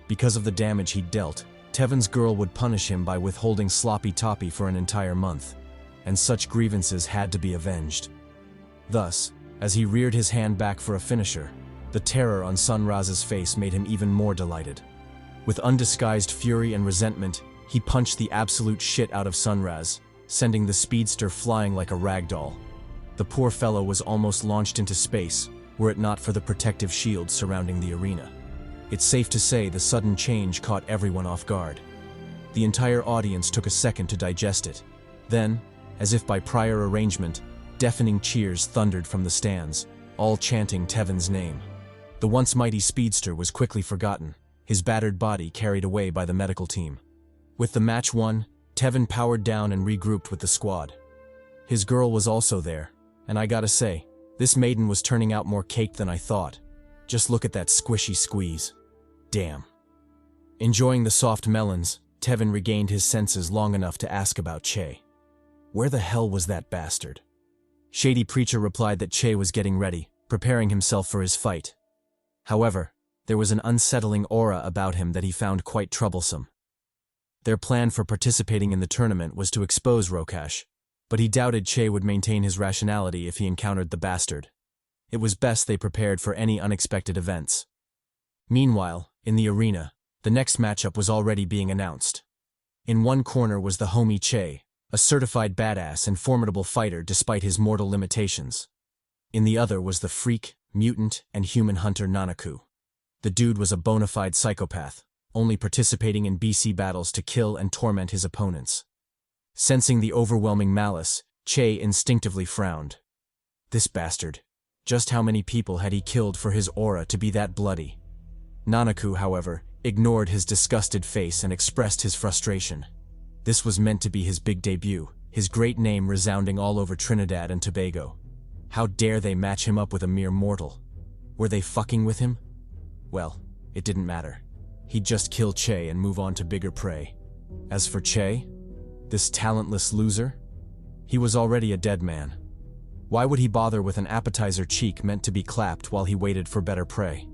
Because of the damage he'd dealt, Tevin's girl would punish him by withholding sloppy toppy for an entire month, and such grievances had to be avenged. Thus, as he reared his hand back for a finisher, the terror on Sunraz's face made him even more delighted. With undisguised fury and resentment, he punched the absolute shit out of Sunraz, sending the speedster flying like a rag doll. The poor fellow was almost launched into space, were it not for the protective shield surrounding the arena. It's safe to say the sudden change caught everyone off guard. The entire audience took a second to digest it. Then, as if by prior arrangement, deafening cheers thundered from the stands, all chanting Tevin's name. The once mighty speedster was quickly forgotten, his battered body carried away by the medical team. With the match won, Tevin powered down and regrouped with the squad. His girl was also there, and I gotta say, this maiden was turning out more cake than I thought. Just look at that squishy squeeze. Damn. Enjoying the soft melons, Tevin regained his senses long enough to ask about Che. Where the hell was that bastard? Shady Preacher replied that Che was getting ready, preparing himself for his fight. However, there was an unsettling aura about him that he found quite troublesome. Their plan for participating in the tournament was to expose Rokash, but he doubted Che would maintain his rationality if he encountered the bastard. It was best they prepared for any unexpected events. Meanwhile, in the arena, the next matchup was already being announced. In one corner was the homie Che, a certified badass and formidable fighter despite his mortal limitations. In the other was the freak, mutant, and human hunter Nanaku. The dude was a bona fide psychopath, only participating in BC battles to kill and torment his opponents. Sensing the overwhelming malice, Che instinctively frowned. This bastard. Just how many people had he killed for his aura to be that bloody? Nanaku, however, ignored his disgusted face and expressed his frustration. This was meant to be his big debut, his great name resounding all over Trinidad and Tobago. How dare they match him up with a mere mortal? Were they fucking with him? Well, it didn't matter. He'd just kill Che and move on to bigger prey. As for Che, this talentless loser, he was already a dead man. Why would he bother with an appetizer cheek meant to be clapped while he waited for better prey?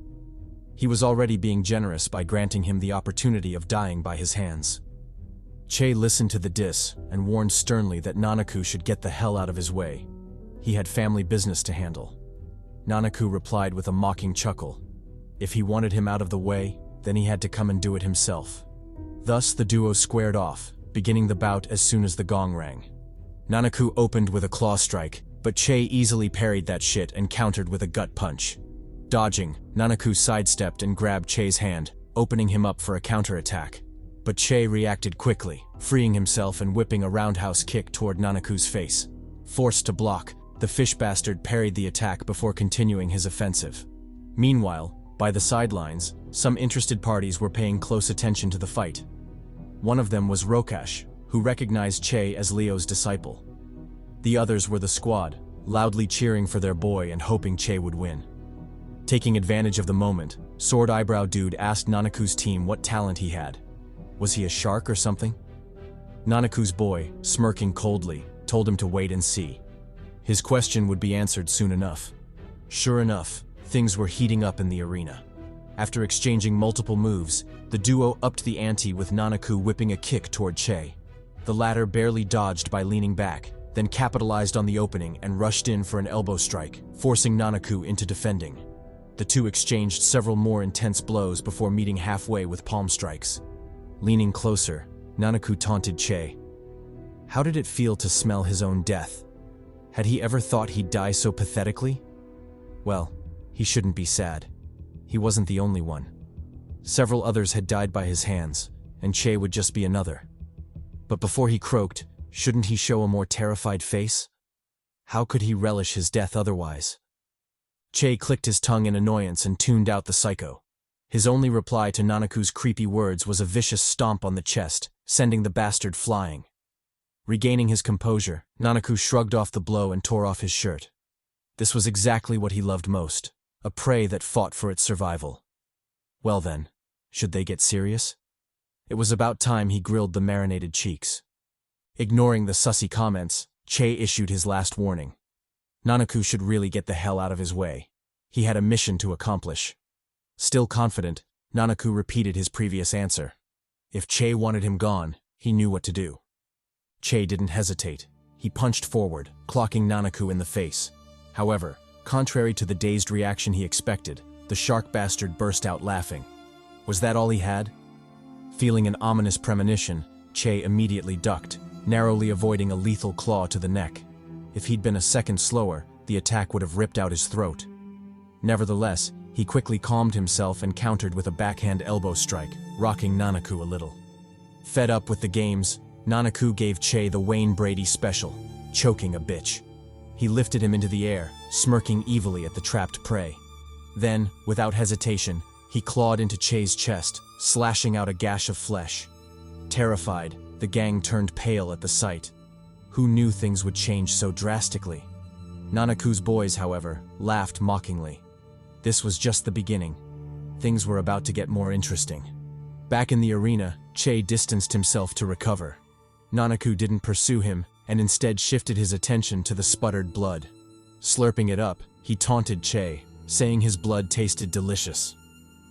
He was already being generous by granting him the opportunity of dying by his hands. Che listened to the diss and warned sternly that Nanaku should get the hell out of his way. He had family business to handle. Nanaku replied with a mocking chuckle. If he wanted him out of the way, then he had to come and do it himself. Thus the duo squared off, beginning the bout as soon as the gong rang. Nanaku opened with a claw strike, but Che easily parried that shit and countered with a gut punch. Dodging, Nanaku sidestepped and grabbed Che's hand, opening him up for a counterattack. But Che reacted quickly, freeing himself and whipping a roundhouse kick toward Nanaku's face. Forced to block, the fish bastard parried the attack before continuing his offensive. Meanwhile, by the sidelines, some interested parties were paying close attention to the fight. One of them was Rokash, who recognized Che as Leo's disciple. The others were the squad, loudly cheering for their boy and hoping Che would win. Taking advantage of the moment, Sword Eyebrow Dude asked Nanaku's team what talent he had. Was he a shark or something? Nanaku's boy, smirking coldly, told him to wait and see. His question would be answered soon enough. Sure enough, things were heating up in the arena. After exchanging multiple moves, the duo upped the ante with Nanaku whipping a kick toward Che. The latter barely dodged by leaning back, then capitalized on the opening and rushed in for an elbow strike, forcing Nanaku into defending. The two exchanged several more intense blows before meeting halfway with palm strikes. Leaning closer, Nanaku taunted Che. How did it feel to smell his own death? Had he ever thought he'd die so pathetically? Well, he shouldn't be sad. He wasn't the only one. Several others had died by his hands, and Che would just be another. But before he croaked, shouldn't he show a more terrified face? How could he relish his death otherwise? Che clicked his tongue in annoyance and tuned out the psycho. His only reply to Nanaku's creepy words was a vicious stomp on the chest, sending the bastard flying. Regaining his composure, Nanaku shrugged off the blow and tore off his shirt. This was exactly what he loved most, a prey that fought for its survival. Well then, should they get serious? It was about time he grilled the marinated cheeks. Ignoring the sussy comments, Che issued his last warning. Nanaku should really get the hell out of his way. He had a mission to accomplish. Still confident, Nanaku repeated his previous answer. If Che wanted him gone, he knew what to do. Che didn't hesitate. He punched forward, clocking Nanaku in the face. However, contrary to the dazed reaction he expected, the shark bastard burst out laughing. Was that all he had? Feeling an ominous premonition, Che immediately ducked, narrowly avoiding a lethal claw to the neck. If he'd been a second slower, the attack would have ripped out his throat. Nevertheless, he quickly calmed himself and countered with a backhand elbow strike, rocking Nanaku a little. Fed up with the games, Nanaku gave Che the Wayne Brady special, choking a bitch. He lifted him into the air, smirking evilly at the trapped prey. Then, without hesitation, he clawed into Che's chest, slashing out a gash of flesh. Terrified, the gang turned pale at the sight. Who knew things would change so drastically? Nanaku's boys, however, laughed mockingly. This was just the beginning. Things were about to get more interesting. Back in the arena, Che distanced himself to recover. Nanaku didn't pursue him, and instead shifted his attention to the sputtered blood. Slurping it up, he taunted Che, saying his blood tasted delicious.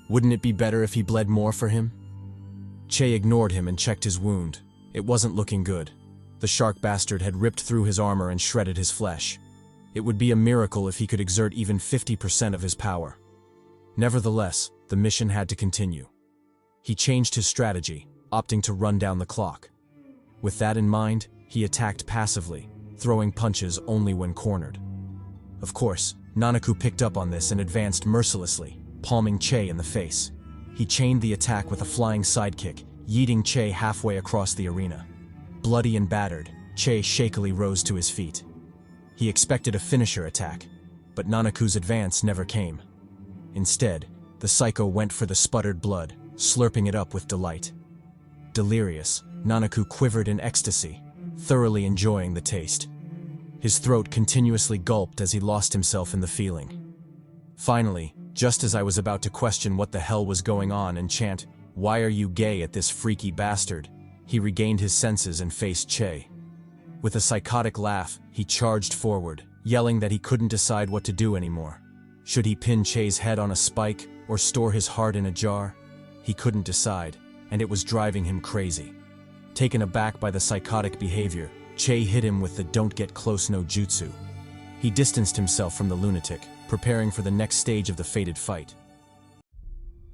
Wouldn't it be better if he bled more for him? Che ignored him and checked his wound. It wasn't looking good. The shark bastard had ripped through his armor and shredded his flesh. It would be a miracle if he could exert even 50% of his power. Nevertheless, the mission had to continue. He changed his strategy, opting to run down the clock. With that in mind, he attacked passively, throwing punches only when cornered. Of course, Nanaku picked up on this and advanced mercilessly, palming Che in the face. He chained the attack with a flying sidekick, yeeting Che halfway across the arena. Bloody and battered, Che shakily rose to his feet. He expected a finisher attack, but Nanaku's advance never came. Instead, the psycho went for the sputtered blood, slurping it up with delight. Delirious, Nanaku quivered in ecstasy, thoroughly enjoying the taste. His throat continuously gulped as he lost himself in the feeling. Finally, just as I was about to question what the hell was going on and chant, "Why are you gay at this freaky bastard?" he regained his senses and faced Che. With a psychotic laugh, he charged forward, yelling that he couldn't decide what to do anymore. Should he pin Che's head on a spike or store his heart in a jar? He couldn't decide, and it was driving him crazy. Taken aback by the psychotic behavior, Che hit him with the "don't get close no jutsu." He distanced himself from the lunatic, preparing for the next stage of the fated fight.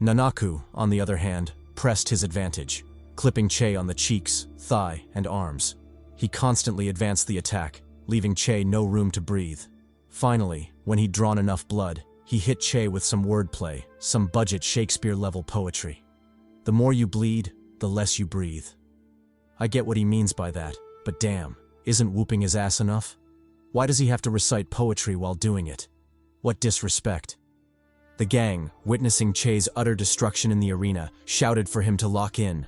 Nanaku, on the other hand, pressed his advantage, clipping Che on the cheeks, thigh, and arms. He constantly advanced the attack, leaving Che no room to breathe. Finally, when he'd drawn enough blood, he hit Che with some wordplay, some budget Shakespeare-level poetry. The more you bleed, the less you breathe. I get what he means by that, but damn, isn't whooping his ass enough? Why does he have to recite poetry while doing it? What disrespect. The gang, witnessing Che's utter destruction in the arena, shouted for him to lock in.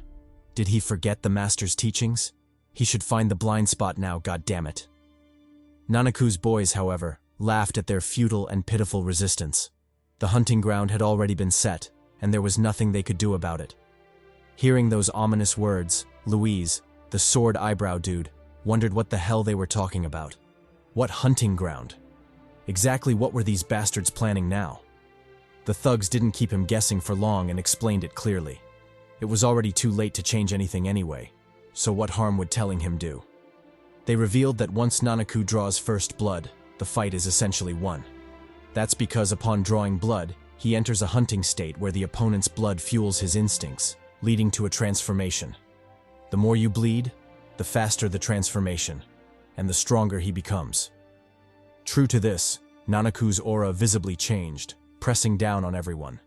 Did he forget the master's teachings? He should find the blind spot now, goddammit. Nanaku's boys, however, laughed at their futile and pitiful resistance. The hunting ground had already been set, and there was nothing they could do about it. Hearing those ominous words, Louise, the sword eyebrow dude, wondered what the hell they were talking about. What hunting ground? Exactly what were these bastards planning now? The thugs didn't keep him guessing for long and explained it clearly. It was already too late to change anything anyway, so what harm would telling him do? They revealed that once Nanaku draws first blood, the fight is essentially won. That's because upon drawing blood, he enters a hunting state where the opponent's blood fuels his instincts, leading to a transformation. The more you bleed, the faster the transformation, and the stronger he becomes. True to this, Nanaku's aura visibly changed, pressing down on everyone.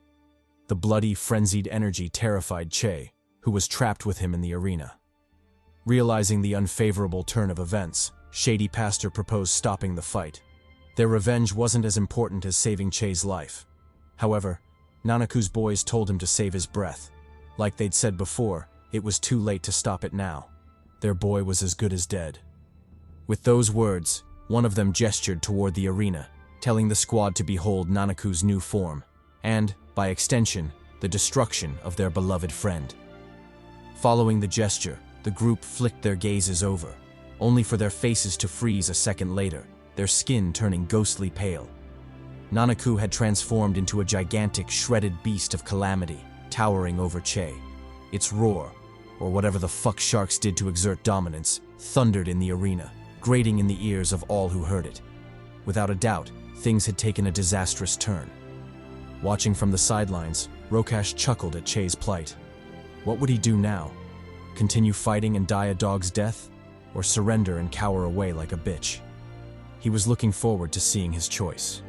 The bloody, frenzied energy terrified Che, who was trapped with him in the arena. Realizing the unfavorable turn of events, Shady Pastor proposed stopping the fight. Their revenge wasn't as important as saving Che's life. However, Nanaku's boys told him to save his breath. Like they'd said before, it was too late to stop it now. Their boy was as good as dead. With those words, one of them gestured toward the arena, telling the squad to behold Nanaku's new form, and, by extension, the destruction of their beloved friend. Following the gesture, the group flicked their gazes over, only for their faces to freeze a second later, their skin turning ghostly pale. Nanaku had transformed into a gigantic, shredded beast of calamity, towering over Che. Its roar, or whatever the fuck sharks did to exert dominance, thundered in the arena, grating in the ears of all who heard it. Without a doubt, things had taken a disastrous turn. Watching from the sidelines, Rokash chuckled at Che's plight. What would he do now? Continue fighting and die a dog's death? Or surrender and cower away like a bitch? He was looking forward to seeing his choice.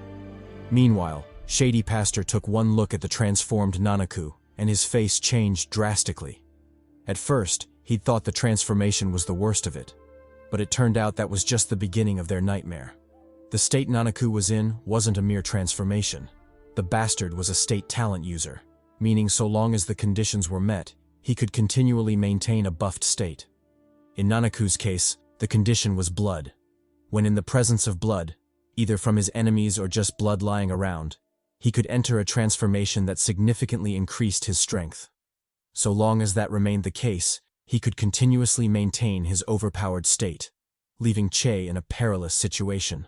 Meanwhile, Shady Pastor took one look at the transformed Nanaku, and his face changed drastically. At first, he'd thought the transformation was the worst of it, but it turned out that was just the beginning of their nightmare. The state Nanaku was in wasn't a mere transformation. The bastard was a state talent user, meaning so long as the conditions were met, he could continually maintain a buffed state. In Nanaku's case, the condition was blood. When in the presence of blood, either from his enemies or just blood lying around, he could enter a transformation that significantly increased his strength. So long as that remained the case, he could continuously maintain his overpowered state, leaving Che in a perilous situation.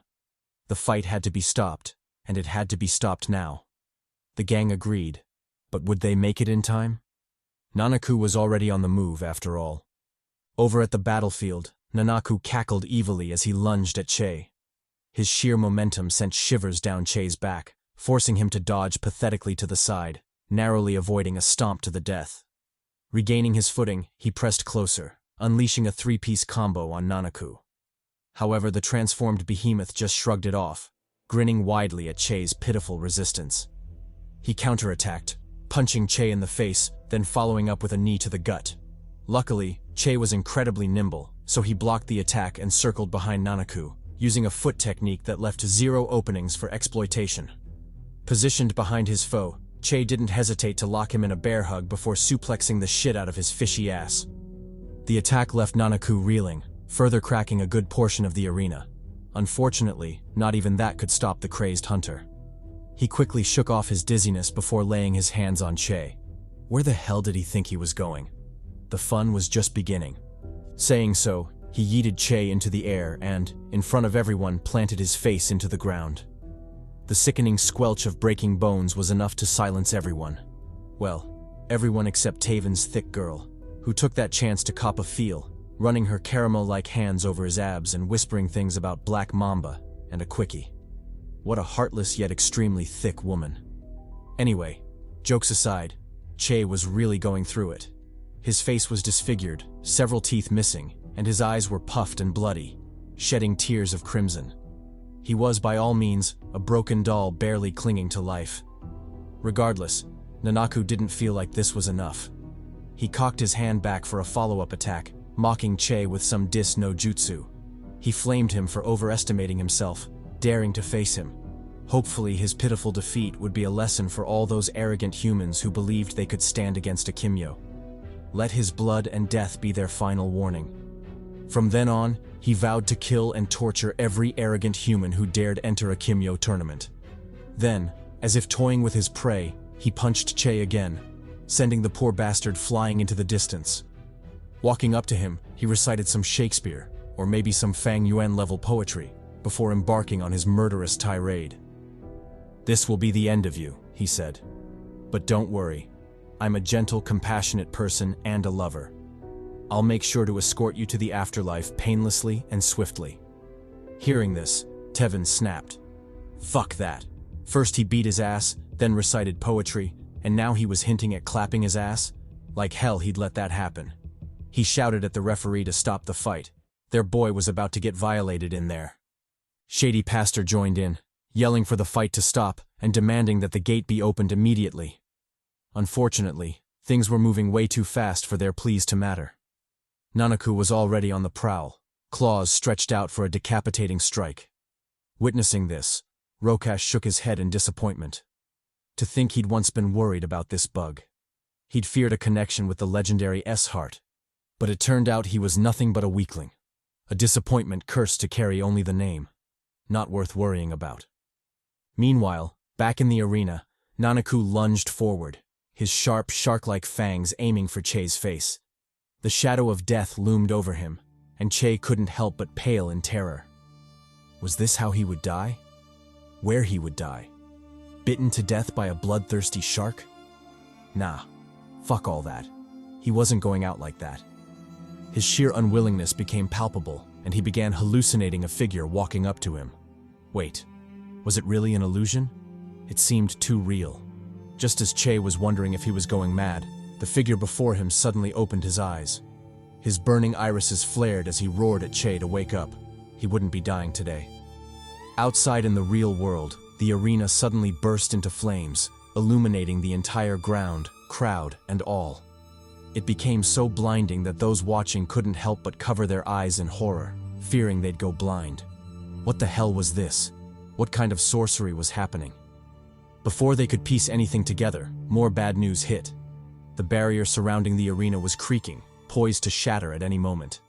The fight had to be stopped, and it had to be stopped now. The gang agreed, but would they make it in time? Nanaku was already on the move, after all. Over at the battlefield, Nanaku cackled evilly as he lunged at Che. His sheer momentum sent shivers down Che's back, forcing him to dodge pathetically to the side, narrowly avoiding a stomp to the death. Regaining his footing, he pressed closer, unleashing a three-piece combo on Nanaku. However, the transformed behemoth just shrugged it off, grinning widely at Che's pitiful resistance. He counterattacked, punching Che in the face, then following up with a knee to the gut. Luckily, Che was incredibly nimble, so he blocked the attack and circled behind Nanaku, using a foot technique that left zero openings for exploitation. Positioned behind his foe, Che didn't hesitate to lock him in a bear hug before suplexing the shit out of his fishy ass. The attack left Nanaku reeling, further cracking a good portion of the arena. Unfortunately, not even that could stop the crazed hunter. He quickly shook off his dizziness before laying his hands on Che. Where the hell did he think he was going? The fun was just beginning. Saying so, he yeeted Che into the air and, in front of everyone, planted his face into the ground. The sickening squelch of breaking bones was enough to silence everyone. Well, everyone except Taven's thick girl, who took that chance to cop a feel, running her caramel-like hands over his abs and whispering things about Black Mamba and a quickie. What a heartless yet extremely thick woman. Anyway, jokes aside, Che was really going through it. His face was disfigured, several teeth missing, and his eyes were puffed and bloody, shedding tears of crimson. He was, by all means, a broken doll barely clinging to life. Regardless, Nanaku didn't feel like this was enough. He cocked his hand back for a follow-up attack, mocking Che with some dis no jutsu. He flamed him for overestimating himself, daring to face him. Hopefully his pitiful defeat would be a lesson for all those arrogant humans who believed they could stand against a Kimyo. Let his blood and death be their final warning. From then on, he vowed to kill and torture every arrogant human who dared enter a Kimyo tournament. Then, As if toying with his prey, he punched Che again, sending the poor bastard flying into the distance. Walking up to him, he recited some Shakespeare, or maybe some Fang Yuan-level poetry, before embarking on his murderous tirade. "This will be the end of you," he said. "But don't worry. I'm a gentle, compassionate person and a lover. I'll make sure to escort you to the afterlife painlessly and swiftly." Hearing this, Tevin snapped. Fuck that. First he beat his ass, then recited poetry, and now he was hinting at clapping his ass? Like hell he'd let that happen. He shouted at the referee to stop the fight. Their boy was about to get violated in there. Shady Pastor joined in, yelling for the fight to stop and demanding that the gate be opened immediately. Unfortunately, things were moving way too fast for their pleas to matter. Nanaku was already on the prowl, claws stretched out for a decapitating strike. Witnessing this, Rokash shook his head in disappointment. To think he'd once been worried about this bug. He'd feared a connection with the legendary S-Heart. But it turned out he was nothing but a weakling. A disappointment cursed to carry only the name. Not worth worrying about. Meanwhile, back in the arena, Nanaku lunged forward, his sharp, shark-like fangs aiming for Che's face. The shadow of death loomed over him, and Che couldn't help but pale in terror. Was this how he would die? Where he would die? Bitten to death by a bloodthirsty shark? Nah, fuck all that. He wasn't going out like that. His sheer unwillingness became palpable, and he began hallucinating a figure walking up to him. Wait, was it really an illusion? It seemed too real. Just as Che was wondering if he was going mad, the figure before him suddenly opened his eyes. His burning irises flared as he roared at Che to wake up. He wouldn't be dying today. Outside in the real world, the arena suddenly burst into flames, illuminating the entire ground, crowd, and all. It became so blinding that those watching couldn't help but cover their eyes in horror, fearing they'd go blind. What the hell was this? What kind of sorcery was happening? Before they could piece anything together, more bad news hit. The barrier surrounding the arena was creaking, poised to shatter at any moment.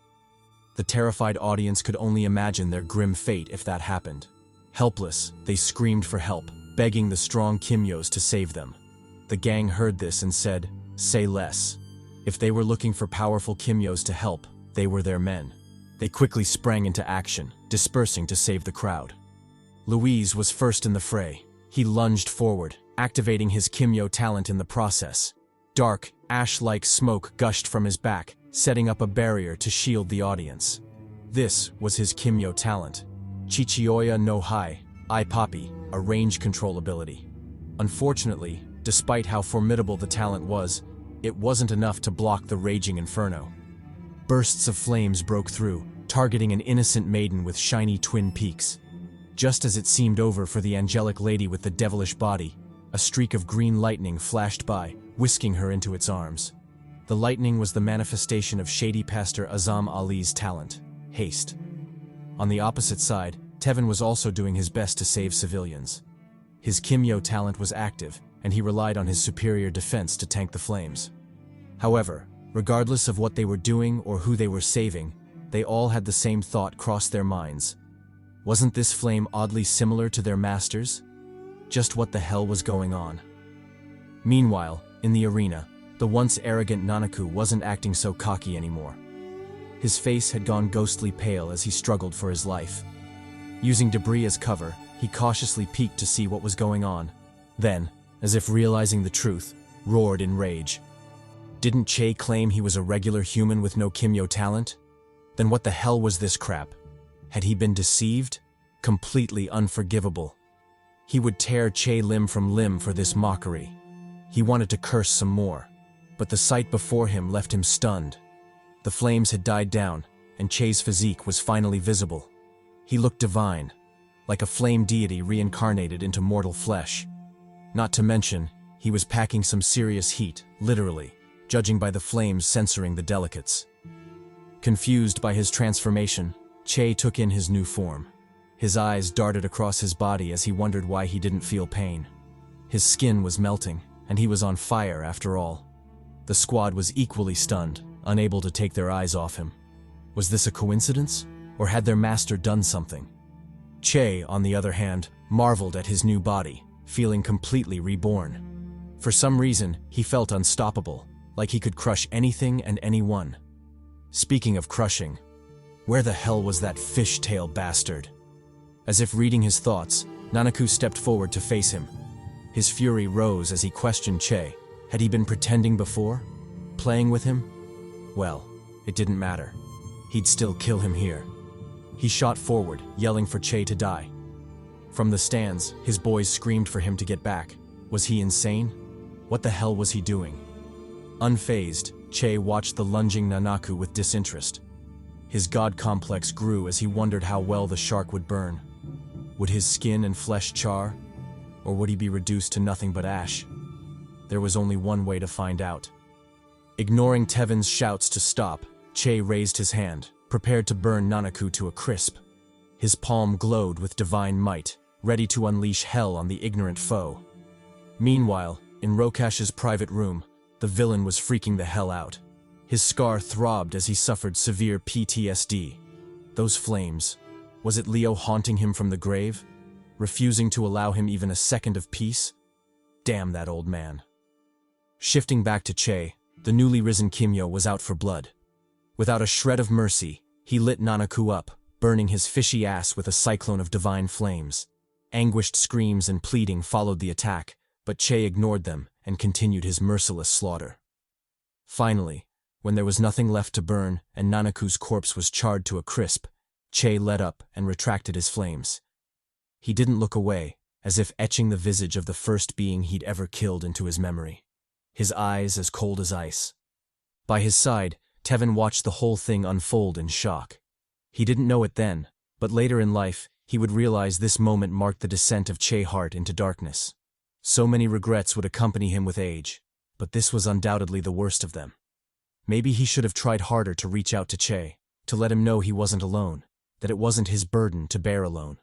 The terrified audience could only imagine their grim fate if that happened. Helpless, they screamed for help, begging the strong Kimyos to save them. The gang heard this and said, "Say less." If they were looking for powerful Kimyos to help, they were their men. They quickly sprang into action, dispersing to save the crowd. Louise was first in the fray. He lunged forward, activating his Kimyo talent in the process. Dark, ash-like smoke gushed from his back, setting up a barrier to shield the audience. This was his Kimyo talent. Chichioya no Hai, I Papi, a range control ability. Unfortunately, despite how formidable the talent was, it wasn't enough to block the raging inferno. Bursts of flames broke through, targeting an innocent maiden with shiny twin peaks. Just as it seemed over for the angelic lady with the devilish body, a streak of green lightning flashed by, whisking her into its arms. The lightning was the manifestation of Shady Pastor Azam Ali's talent, haste. On the opposite side, Tevin was also doing his best to save civilians. His Kimyo talent was active, and he relied on his superior defense to tank the flames. However, regardless of what they were doing or who they were saving, they all had the same thought cross their minds. Wasn't this flame oddly similar to their masters? Just what the hell was going on? Meanwhile, in the arena, the once arrogant Nanaku wasn't acting so cocky anymore. His face had gone ghostly pale as he struggled for his life. Using debris as cover, he cautiously peeked to see what was going on. Then, as if realizing the truth, roared in rage. Didn't Che claim he was a regular human with no Kimyo talent? Then what the hell was this crap? Had he been deceived? Completely unforgivable. He would tear Che limb from limb for this mockery. He wanted to curse some more, but the sight before him left him stunned. The flames had died down, and Che's physique was finally visible. He looked divine, like a flame deity reincarnated into mortal flesh. Not to mention, he was packing some serious heat, literally, judging by the flames censoring the delicates. Confused by his transformation, Che took in his new form. His eyes darted across his body as he wondered why he didn't feel pain. His skin was melting, and he was on fire after all. The squad was equally stunned, unable to take their eyes off him. Was this a coincidence, or had their master done something? Che, on the other hand, marveled at his new body, feeling completely reborn. For some reason, he felt unstoppable, like he could crush anything and anyone. Speaking of crushing, where the hell was that fishtail bastard? As if reading his thoughts, Nanaku stepped forward to face him. His fury rose as he questioned Che. Had he been pretending before? Playing with him? Well, it didn't matter. He'd still kill him here. He shot forward, yelling for Che to die. From the stands, his boys screamed for him to get back. Was he insane? What the hell was he doing? Unfazed, Che watched the lunging Nanaku with disinterest. His god complex grew as he wondered how well the shark would burn. Would his skin and flesh char? Or would he be reduced to nothing but ash? There was only one way to find out. Ignoring Tevin's shouts to stop, Che raised his hand, prepared to burn Nanaku to a crisp. His palm glowed with divine might, ready to unleash hell on the ignorant foe. Meanwhile, in Rokash's private room, the villain was freaking the hell out. His scar throbbed as he suffered severe PTSD. Those flames. Was it Leo haunting him from the grave? Refusing to allow him even a second of peace? Damn that old man. Shifting back to Che, the newly risen Kimyo was out for blood. Without a shred of mercy, he lit Nanaku up, burning his fishy ass with a cyclone of divine flames. Anguished screams and pleading followed the attack, but Che ignored them and continued his merciless slaughter. Finally, when there was nothing left to burn and Nanaku's corpse was charred to a crisp, Che let up and retracted his flames. He didn't look away, as if etching the visage of the first being he'd ever killed into his memory. His eyes as cold as ice. By his side, Tevin watched the whole thing unfold in shock. He didn't know it then, but later in life, he would realize this moment marked the descent of Che Hart into darkness. So many regrets would accompany him with age, but this was undoubtedly the worst of them. Maybe he should have tried harder to reach out to Che, to let him know he wasn't alone, that it wasn't his burden to bear alone.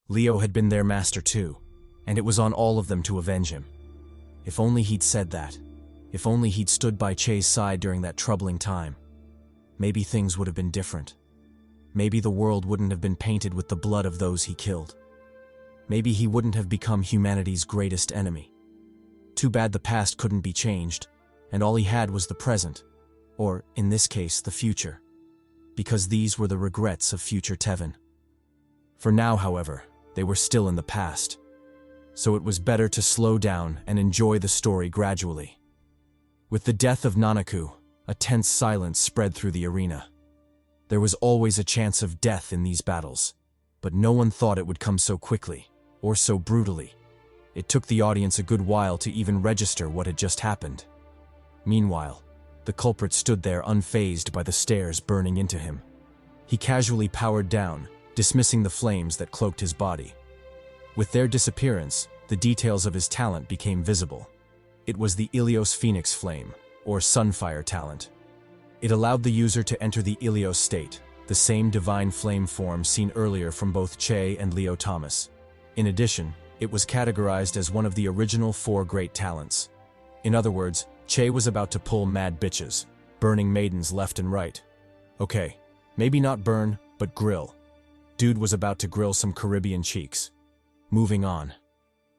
Leo had been their master too, and it was on all of them to avenge him. If only he'd said that. If only he'd stood by Che's side during that troubling time. Maybe things would have been different. Maybe the world wouldn't have been painted with the blood of those he killed. Maybe he wouldn't have become humanity's greatest enemy. Too bad the past couldn't be changed, and all he had was the present, or, in this case, the future. Because these were the regrets of future Tevin. For now, however, they were still in the past. So it was better to slow down and enjoy the story gradually. With the death of Nanaku, a tense silence spread through the arena. There was always a chance of death in these battles, but no one thought it would come so quickly, or so brutally. It took the audience a good while to even register what had just happened. Meanwhile, the culprit stood there unfazed by the stares burning into him. He casually powered down, dismissing the flames that cloaked his body. With their disappearance, the details of his talent became visible. It was the Ilios Phoenix Flame, or Sunfire talent. It allowed the user to enter the Ilios state, the same divine flame form seen earlier from both Che and Leo Thomas. In addition, it was categorized as one of the original 4 great talents. In other words, Che was about to pull mad bitches, burning maidens left and right. Okay, maybe not burn, but grill. Dude was about to grill some Caribbean cheeks. Moving on.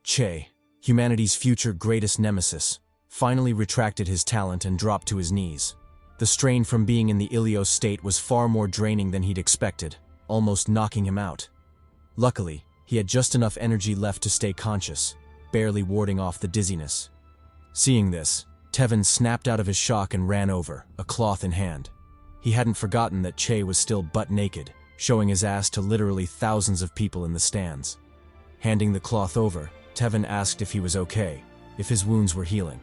Che, humanity's future greatest nemesis, finally retracted his talent and dropped to his knees. The strain from being in the Ilios state was far more draining than he'd expected, almost knocking him out. Luckily, he had just enough energy left to stay conscious, barely warding off the dizziness. Seeing this, Tevin snapped out of his shock and ran over, a cloth in hand. He hadn't forgotten that Che was still butt naked, showing his ass to literally thousands of people in the stands. Handing the cloth over, Tevin asked if he was okay, if his wounds were healing.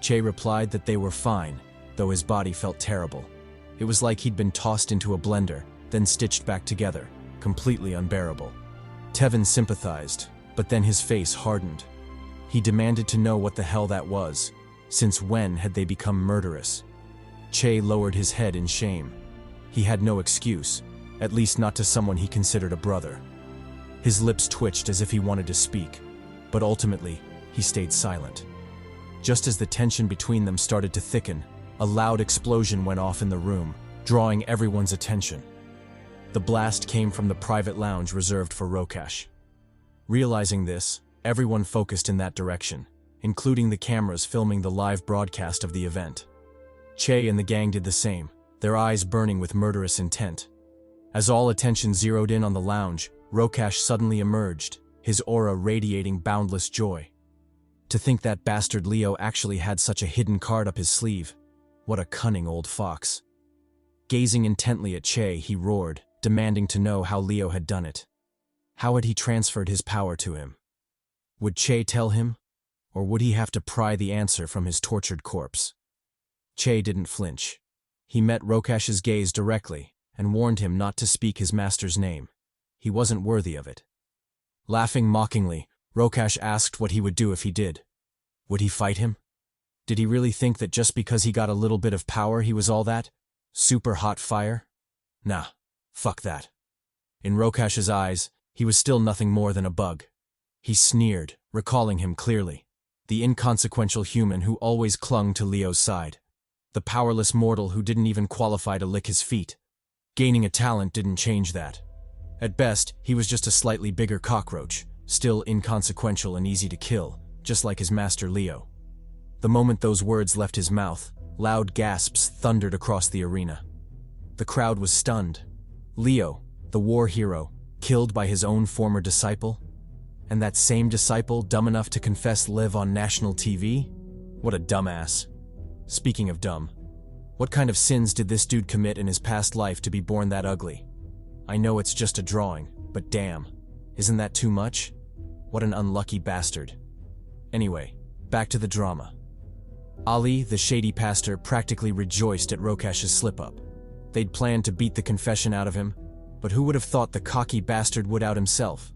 Che replied that they were fine, though his body felt terrible. It was like he'd been tossed into a blender, then stitched back together, completely unbearable. Tevin sympathized, but then his face hardened. He demanded to know what the hell that was. Since when had they become murderous? Che lowered his head in shame. He had no excuse, at least not to someone he considered a brother. His lips twitched as if he wanted to speak, but ultimately, he stayed silent. Just as the tension between them started to thicken, a loud explosion went off in the room, drawing everyone's attention. The blast came from the private lounge reserved for Rokash. Realizing this, Everyone focused in that direction, including the cameras filming the live broadcast of the event. Che and the gang did the same, their eyes burning with murderous intent. As all attention zeroed in on the lounge, Rokash suddenly emerged, his aura radiating boundless joy. To think that bastard Leo actually had such a hidden card up his sleeve. What a cunning old fox. Gazing intently at Che, he roared, demanding to know how Leo had done it. How had he transferred his power to him? Would Che tell him, or would he have to pry the answer from his tortured corpse? Che didn't flinch. He met Rokash's gaze directly and warned him not to speak his master's name. He wasn't worthy of it. Laughing mockingly, Rokash asked what he would do if he did. Would he fight him? Did he really think that just because he got a little bit of power he was all that? Super hot fire? Nah, fuck that. In Rokash's eyes, he was still nothing more than a bug. He sneered, recalling him clearly. The inconsequential human who always clung to Leo's side. The powerless mortal who didn't even qualify to lick his feet. Gaining a talent didn't change that. At best, he was just a slightly bigger cockroach, still inconsequential and easy to kill, just like his master Leo. The moment those words left his mouth, loud gasps thundered across the arena. The crowd was stunned. Leo, the war hero, killed by his own former disciple? And that same disciple dumb enough to confess live on national TV? What a dumbass. Speaking of dumb, what kind of sins did this dude commit in his past life to be born that ugly? I know it's just a drawing, but damn, isn't that too much? What an unlucky bastard. Anyway, back to the drama. Ali, the shady pastor, practically rejoiced at Rokash's slip-up. They'd planned to beat the confession out of him, but who would have thought the cocky bastard would out himself?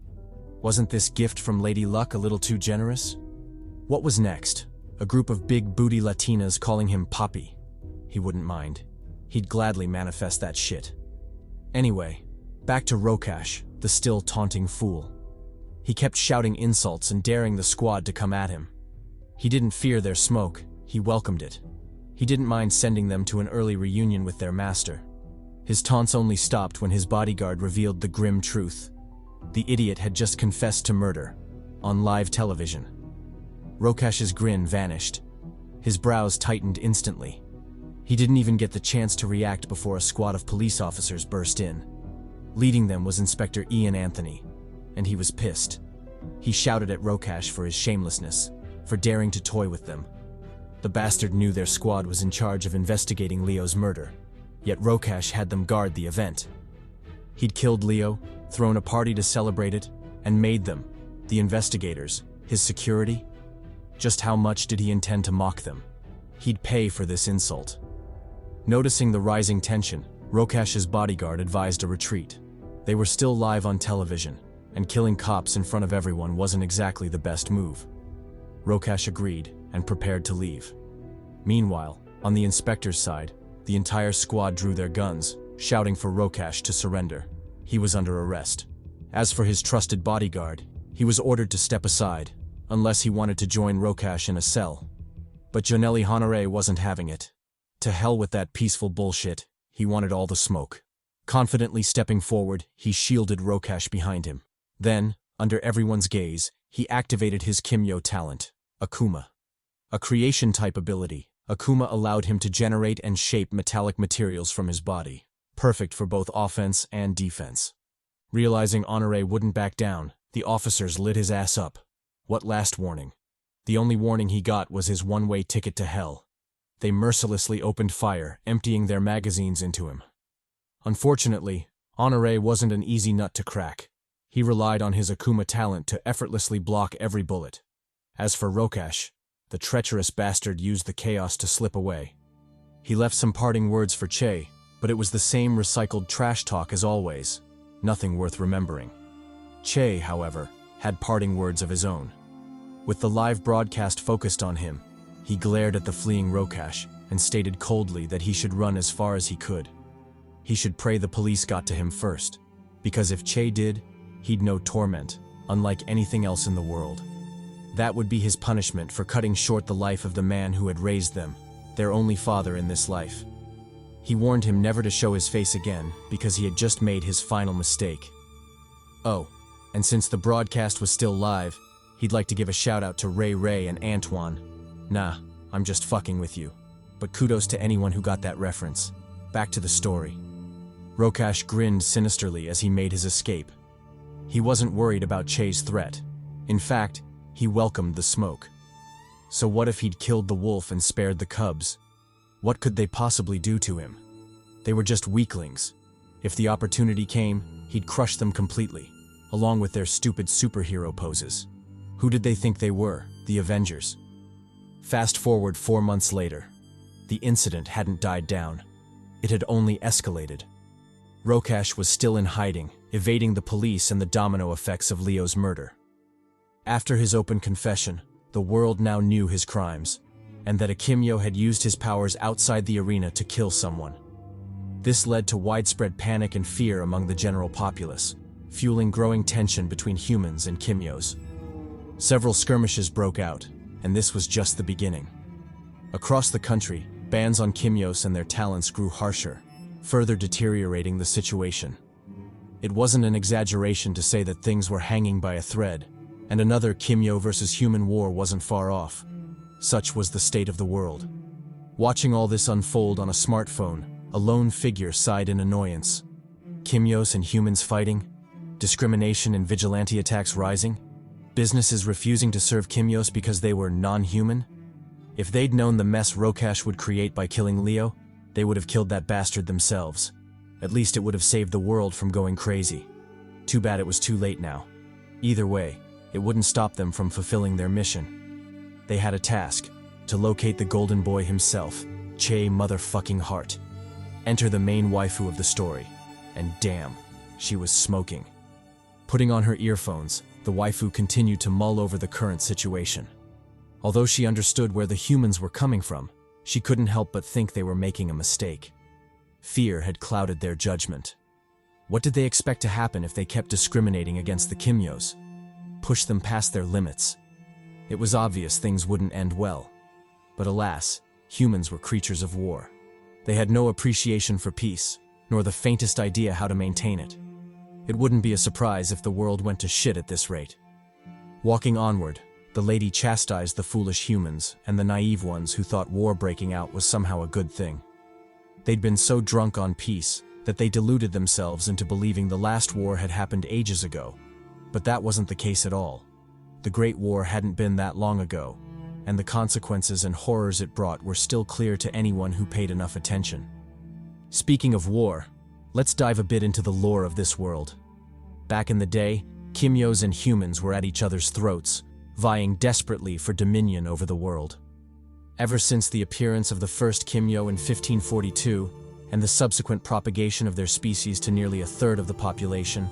Wasn't this gift from Lady Luck a little too generous? What was next? A group of big booty Latinas calling him Papi. He wouldn't mind. He'd gladly manifest that shit. Anyway, back to Rokash, the still taunting fool. He kept shouting insults and daring the squad to come at him. He didn't fear their smoke, he welcomed it. He didn't mind sending them to an early reunion with their master. His taunts only stopped when his bodyguard revealed the grim truth. The idiot had just confessed to murder, on live television. Rokash's grin vanished. His brows tightened instantly. He didn't even get the chance to react before a squad of police officers burst in. Leading them was Inspector Ian Anthony, and he was pissed. He shouted at Rokash for his shamelessness, for daring to toy with them. The bastard knew their squad was in charge of investigating Leo's murder, yet Rokash had them guard the event. He'd killed Leo, thrown a party to celebrate it, and made them, the investigators, his security. Just how much did he intend to mock them? He'd pay for this insult. Noticing the rising tension, Rokash's bodyguard advised a retreat. They were still live on television, and killing cops in front of everyone wasn't exactly the best move. Rokash agreed and prepared to leave. Meanwhile, on the inspector's side, the entire squad drew their guns, shouting for Rokash to surrender. He was under arrest. As for his trusted bodyguard, he was ordered to step aside, unless he wanted to join Rokash in a cell. But Janelli Honore wasn't having it. To hell with that peaceful bullshit, he wanted all the smoke. Confidently stepping forward, he shielded Rokash behind him. Then, under everyone's gaze, he activated his Kimyo talent, Akuma. A creation-type ability, Akuma allowed him to generate and shape metallic materials from his body, perfect for both offense and defense. Realizing Honore wouldn't back down, the officers lit his ass up. What last warning? The only warning he got was his one-way ticket to hell. They mercilessly opened fire, emptying their magazines into him. Unfortunately, Honore wasn't an easy nut to crack. He relied on his Akuma talent to effortlessly block every bullet. As for Rokash, the treacherous bastard used the chaos to slip away. He left some parting words for Che, but it was the same recycled trash talk as always. Nothing worth remembering. Che, however, had parting words of his own. With the live broadcast focused on him, he glared at the fleeing Rokash and stated coldly that he should run as far as he could. He should pray the police got to him first, because if Che did, he'd know torment, unlike anything else in the world. That would be his punishment for cutting short the life of the man who had raised them, their only father in this life. He warned him never to show his face again because he had just made his final mistake. Oh, and since the broadcast was still live, He'd like to give a shout out to Ray and Antoine. Nah, I'm just fucking with you. But kudos to anyone who got that reference. Back to the story. Rokash grinned sinisterly as he made his escape. He wasn't worried about Che's threat. In fact, he welcomed the smoke. So what if he'd killed the wolf and spared the cubs? What could they possibly do to him? They were just weaklings. If the opportunity came, he'd crush them completely, along with their stupid superhero poses. Who did they think they were? The Avengers. Fast forward 4 months later. The incident hadn't died down. It had only escalated. Rokash was still in hiding, evading the police and the domino effects of Leo's murder. After his open confession, the world now knew his crimes, and that a Kimyo had used his powers outside the arena to kill someone. This led to widespread panic and fear among the general populace, fueling growing tension between humans and Kimyos. Several skirmishes broke out, and this was just the beginning. Across the country, bans on Kimyos and their talents grew harsher, further deteriorating the situation. It wasn't an exaggeration to say that things were hanging by a thread, and another Kimyo versus human war wasn't far off. Such was the state of the world. Watching all this unfold on a smartphone, a lone figure sighed in annoyance. Kimyos and humans fighting? Discrimination and vigilante attacks rising? Businesses refusing to serve Kimyos because they were non-human? If they'd known the mess Rokash would create by killing Leo, they would have killed that bastard themselves. At least it would have saved the world from going crazy. Too bad it was too late now. Either way, it wouldn't stop them from fulfilling their mission. They had a task, to locate the golden boy himself, Che motherfucking Hart. Enter the main waifu of the story, and damn, she was smoking. Putting on her earphones, the waifu continued to mull over the current situation. Although she understood where the humans were coming from, she couldn't help but think they were making a mistake. Fear had clouded their judgment. What did they expect to happen if they kept discriminating against the Kimyos? Push them past their limits? It was obvious things wouldn't end well. But alas, humans were creatures of war. They had no appreciation for peace, nor the faintest idea how to maintain it. It wouldn't be a surprise if the world went to shit at this rate. Walking onward, the lady chastised the foolish humans and the naive ones who thought war breaking out was somehow a good thing. They'd been so drunk on peace that they deluded themselves into believing the last war had happened ages ago. But that wasn't the case at all. The Great War hadn't been that long ago, and the consequences and horrors it brought were still clear to anyone who paid enough attention. Speaking of war, let's dive a bit into the lore of this world. Back in the day, Kimyos and humans were at each other's throats, vying desperately for dominion over the world. Ever since the appearance of the first Kimyo in 1542, and the subsequent propagation of their species to nearly a third of the population,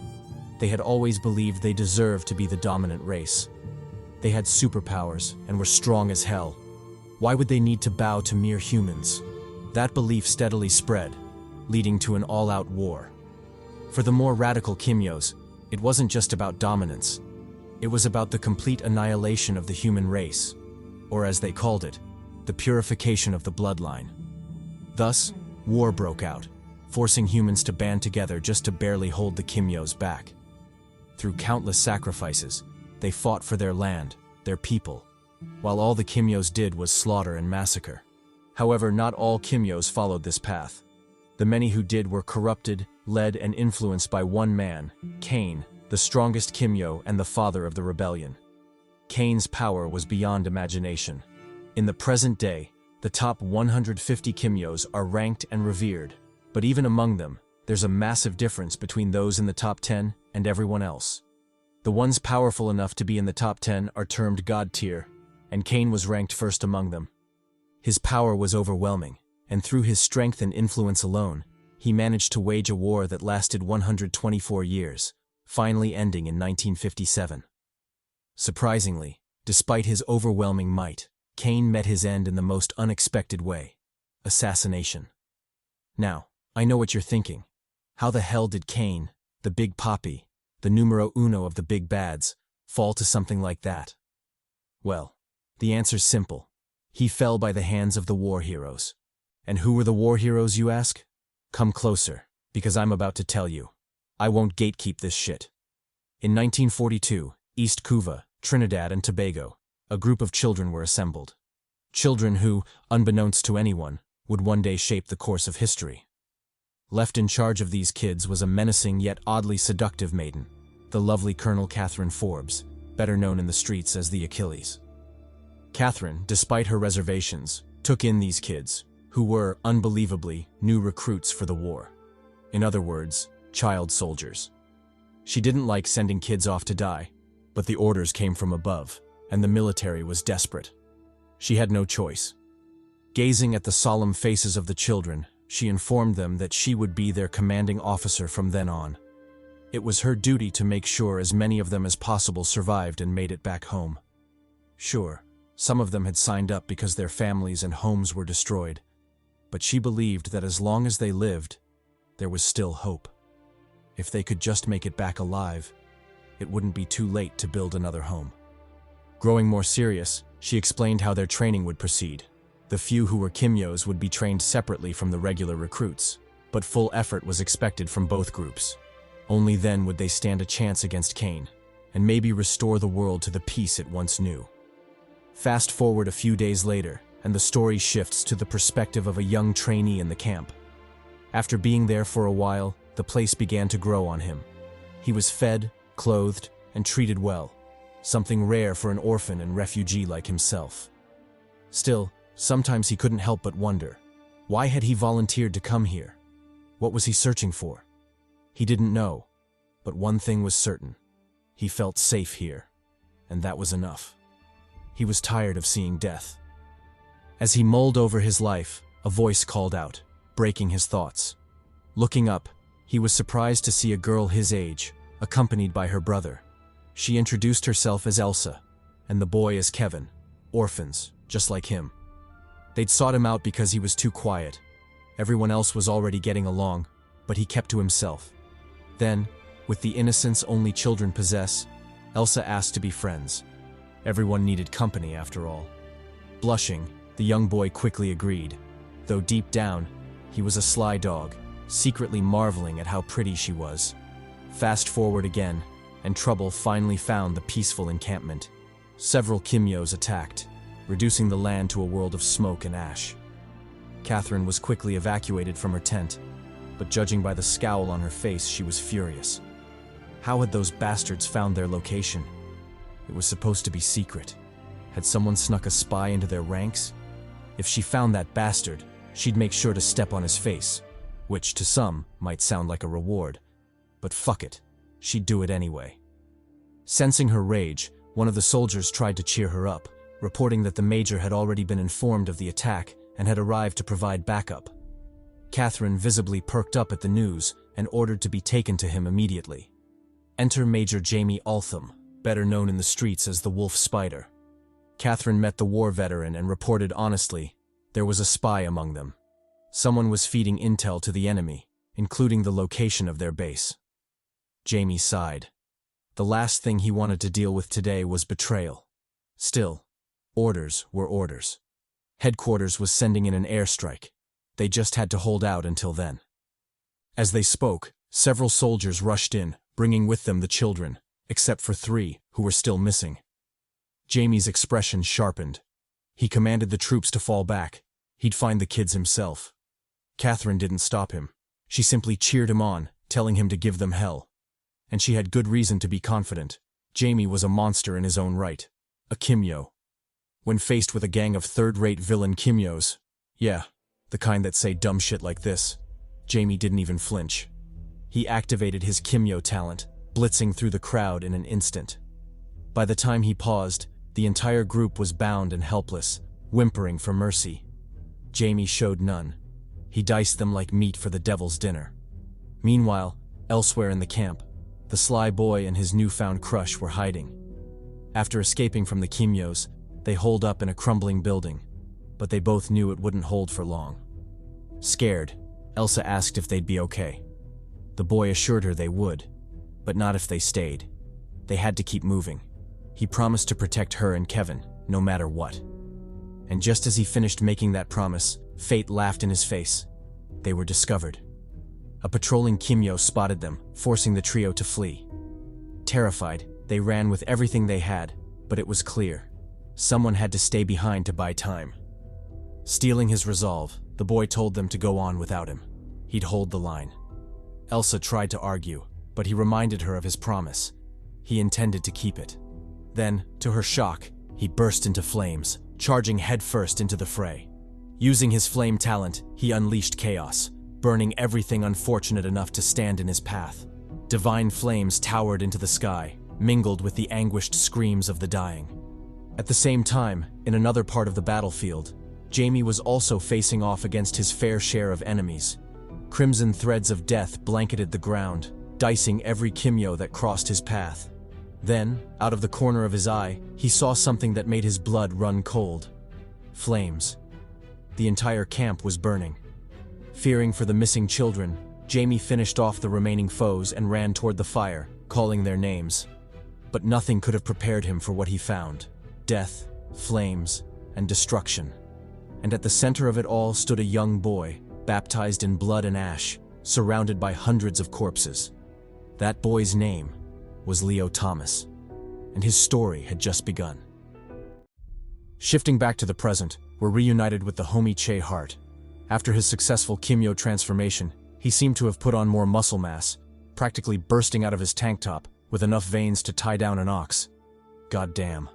they had always believed they deserved to be the dominant race. They had superpowers and were strong as hell. Why would they need to bow to mere humans? That belief steadily spread, leading to an all-out war. For the more radical Kimyos, it wasn't just about dominance. It was about the complete annihilation of the human race, or as they called it, the purification of the bloodline. Thus, war broke out, forcing humans to band together just to barely hold the Kimyos back. Through countless sacrifices, they fought for their land, their people, while all the Kimyos did was slaughter and massacre. However, not all Kimyos followed this path. The many who did were corrupted, led, and influenced by one man, Cain, the strongest Kimyo and the father of the rebellion. Cain's power was beyond imagination. In the present day, the top 150 Kimyos are ranked and revered, but even among them, there's a massive difference between those in the top 10 and everyone else. The ones powerful enough to be in the top 10 are termed God tier, and Cain was ranked first among them. His power was overwhelming, and through his strength and influence alone, he managed to wage a war that lasted 124 years, finally ending in 1957. Surprisingly, despite his overwhelming might, Cain met his end in the most unexpected way: assassination. Now, I know what you're thinking. How the hell did Cain, the Big Papi, the numero uno of the big bads, fall to something like that? Well, the answer's simple. He fell by the hands of the war heroes. And who were the war heroes, you ask? Come closer, because I'm about to tell you. I won't gatekeep this shit. In 1942, East Kuva, Trinidad and Tobago, a group of children were assembled. Children who, unbeknownst to anyone, would one day shape the course of history. Left in charge of these kids was a menacing yet oddly seductive maiden, the lovely Colonel Catherine Forbes, better known in the streets as the Achilles. Catherine, despite her reservations, took in these kids, who were, unbelievably, new recruits for the war. In other words, child soldiers. She didn't like sending kids off to die, but the orders came from above, and the military was desperate. She had no choice. Gazing at the solemn faces of the children, she informed them that she would be their commanding officer from then on. It was her duty to make sure as many of them as possible survived and made it back home. Sure, some of them had signed up because their families and homes were destroyed, but she believed that as long as they lived, there was still hope. If they could just make it back alive, it wouldn't be too late to build another home. Growing more serious, she explained how their training would proceed. The few who were Kimyos would be trained separately from the regular recruits, but full effort was expected from both groups. Only then would they stand a chance against Cain, and maybe restore the world to the peace it once knew. Fast forward a few days later, and the story shifts to the perspective of a young trainee in the camp. After being there for a while, the place began to grow on him. He was fed, clothed, and treated well, something rare for an orphan and refugee like himself. Still, sometimes he couldn't help but wonder, why had he volunteered to come here? What was he searching for? He didn't know, but one thing was certain. He felt safe here, and that was enough. He was tired of seeing death. As he mulled over his life, a voice called out, breaking his thoughts. Looking up, he was surprised to see a girl his age, accompanied by her brother. She introduced herself as Elsa, and the boy as Kevin, orphans, just like him. They'd sought him out because he was too quiet. Everyone else was already getting along, but he kept to himself. Then, with the innocence only children possess, Elsa asked to be friends. Everyone needed company, after all. Blushing, the young boy quickly agreed, though deep down, he was a sly dog, secretly marveling at how pretty she was. Fast forward again, and trouble finally found the peaceful encampment. Several Kimyos attacked, reducing the land to a world of smoke and ash. Catherine was quickly evacuated from her tent, but judging by the scowl on her face, she was furious. How had those bastards found their location? It was supposed to be secret. Had someone snuck a spy into their ranks? If she found that bastard, she'd make sure to step on his face, which to some might sound like a reward. But fuck it, she'd do it anyway. Sensing her rage, one of the soldiers tried to cheer her up, reporting that the major had already been informed of the attack and had arrived to provide backup. Catherine visibly perked up at the news and ordered to be taken to him immediately. Enter Major Jamie Altham, better known in the streets as the Wolf Spider. Catherine met the war veteran and reported honestly, there was a spy among them. Someone was feeding intel to the enemy, including the location of their base. Jamie sighed. The last thing he wanted to deal with today was betrayal. Still, orders were orders. Headquarters was sending in an airstrike. They just had to hold out until then. As they spoke, several soldiers rushed in, bringing with them the children, except for 3, who were still missing. Jamie's expression sharpened. He commanded the troops to fall back. He'd find the kids himself. Catherine didn't stop him. She simply cheered him on, telling him to give them hell. And she had good reason to be confident. Jamie was a monster in his own right. A Kimyo. When faced with a gang of third-rate villain Kimyos, yeah, the kind that say dumb shit like this, Jamie didn't even flinch. He activated his Kimyo talent, blitzing through the crowd in an instant. By the time he paused, the entire group was bound and helpless, whimpering for mercy. Jamie showed none. He diced them like meat for the devil's dinner. Meanwhile, elsewhere in the camp, the sly boy and his newfound crush were hiding. After escaping from the Kimyos, they holed up in a crumbling building, but they both knew it wouldn't hold for long. Scared, Elsa asked if they'd be okay. The boy assured her they would, but not if they stayed. They had to keep moving. He promised to protect her and Kevin, no matter what. And just as he finished making that promise, fate laughed in his face. They were discovered. A patrolling Kimyo spotted them, forcing the trio to flee. Terrified, they ran with everything they had, But it was clear. Someone had to stay behind to buy time. Stealing his resolve, the boy told them to go on without him. He'd hold the line. Elsa tried to argue, but he reminded her of his promise. He intended to keep it. Then, to her shock, he burst into flames, charging headfirst into the fray. Using his flame talent, he unleashed chaos, burning everything unfortunate enough to stand in his path. Divine flames towered into the sky, mingled with the anguished screams of the dying. At the same time, in another part of the battlefield, Jamie was also facing off against his fair share of enemies. Crimson threads of death blanketed the ground, dicing every Kimyo that crossed his path. Then, out of the corner of his eye, he saw something that made his blood run cold. Flames. The entire camp was burning. Fearing for the missing children, Jamie finished off the remaining foes and ran toward the fire, calling their names. But nothing could have prepared him for what he found. Death, flames, and destruction. And at the center of it all stood a young boy, baptized in blood and ash, surrounded by hundreds of corpses. That boy's name was Leo Thomas, and his story had just begun. Shifting back to the present, we're reunited with the homie Che Hart. After his successful Kimyo transformation, he seemed to have put on more muscle mass, practically bursting out of his tank top, with enough veins to tie down an ox. Goddamn.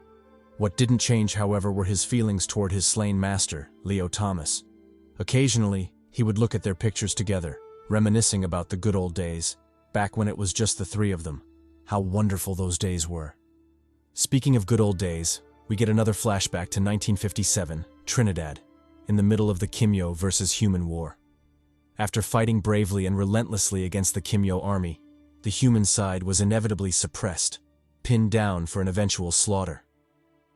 What didn't change, however, were his feelings toward his slain master, Leo Thomas. Occasionally, he would look at their pictures together, reminiscing about the good old days, back when it was just the three of them. How wonderful those days were. Speaking of good old days, we get another flashback to 1957, Trinidad, in the middle of the Kimyo versus human war. After fighting bravely and relentlessly against the Kimyo army, the human side was inevitably suppressed, pinned down for an eventual slaughter.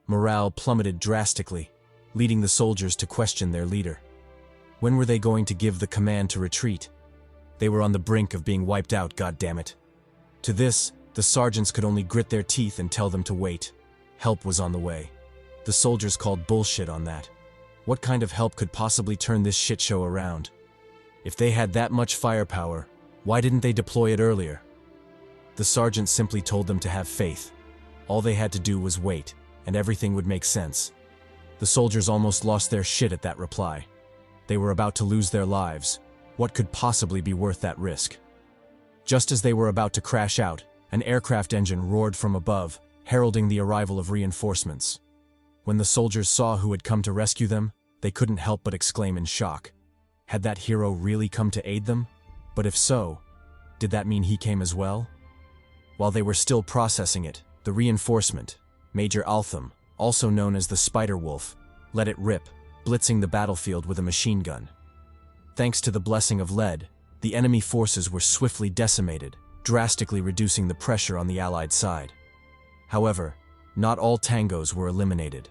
Morale plummeted drastically, leading the soldiers to question their leader. When were they going to give the command to retreat? They were on the brink of being wiped out, goddammit. To this, the sergeants could only grit their teeth and tell them to wait. Help was on the way. The soldiers called bullshit on that. What kind of help could possibly turn this shitshow around? If they had that much firepower, why didn't they deploy it earlier? The sergeant simply told them to have faith. All they had to do was wait, and everything would make sense. The soldiers almost lost their shit at that reply. They were about to lose their lives. What could possibly be worth that risk? Just as they were about to crash out, an aircraft engine roared from above, heralding the arrival of reinforcements. When the soldiers saw who had come to rescue them, they couldn't help but exclaim in shock. Had that hero really come to aid them? But if so, did that mean he came as well? While they were still processing it, the reinforcement, Major Altham, also known as the Spider Wolf, let it rip, blitzing the battlefield with a machine gun. Thanks to the blessing of lead, the enemy forces were swiftly decimated, drastically reducing the pressure on the Allied side. However, not all tangos were eliminated.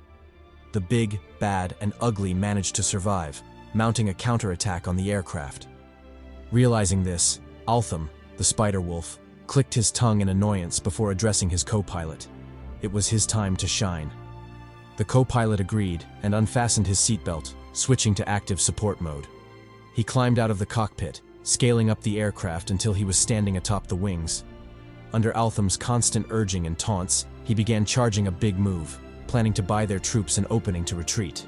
The big, bad, and ugly managed to survive, mounting a counterattack on the aircraft. Realizing this, Altham, the Spider Wolf, clicked his tongue in annoyance before addressing his co-pilot. It was his time to shine. The co-pilot agreed and unfastened his seatbelt, switching to active support mode. He climbed out of the cockpit, scaling up the aircraft until he was standing atop the wings. Under Altham's constant urging and taunts, he began charging a big move, planning to buy their troops an opening to retreat.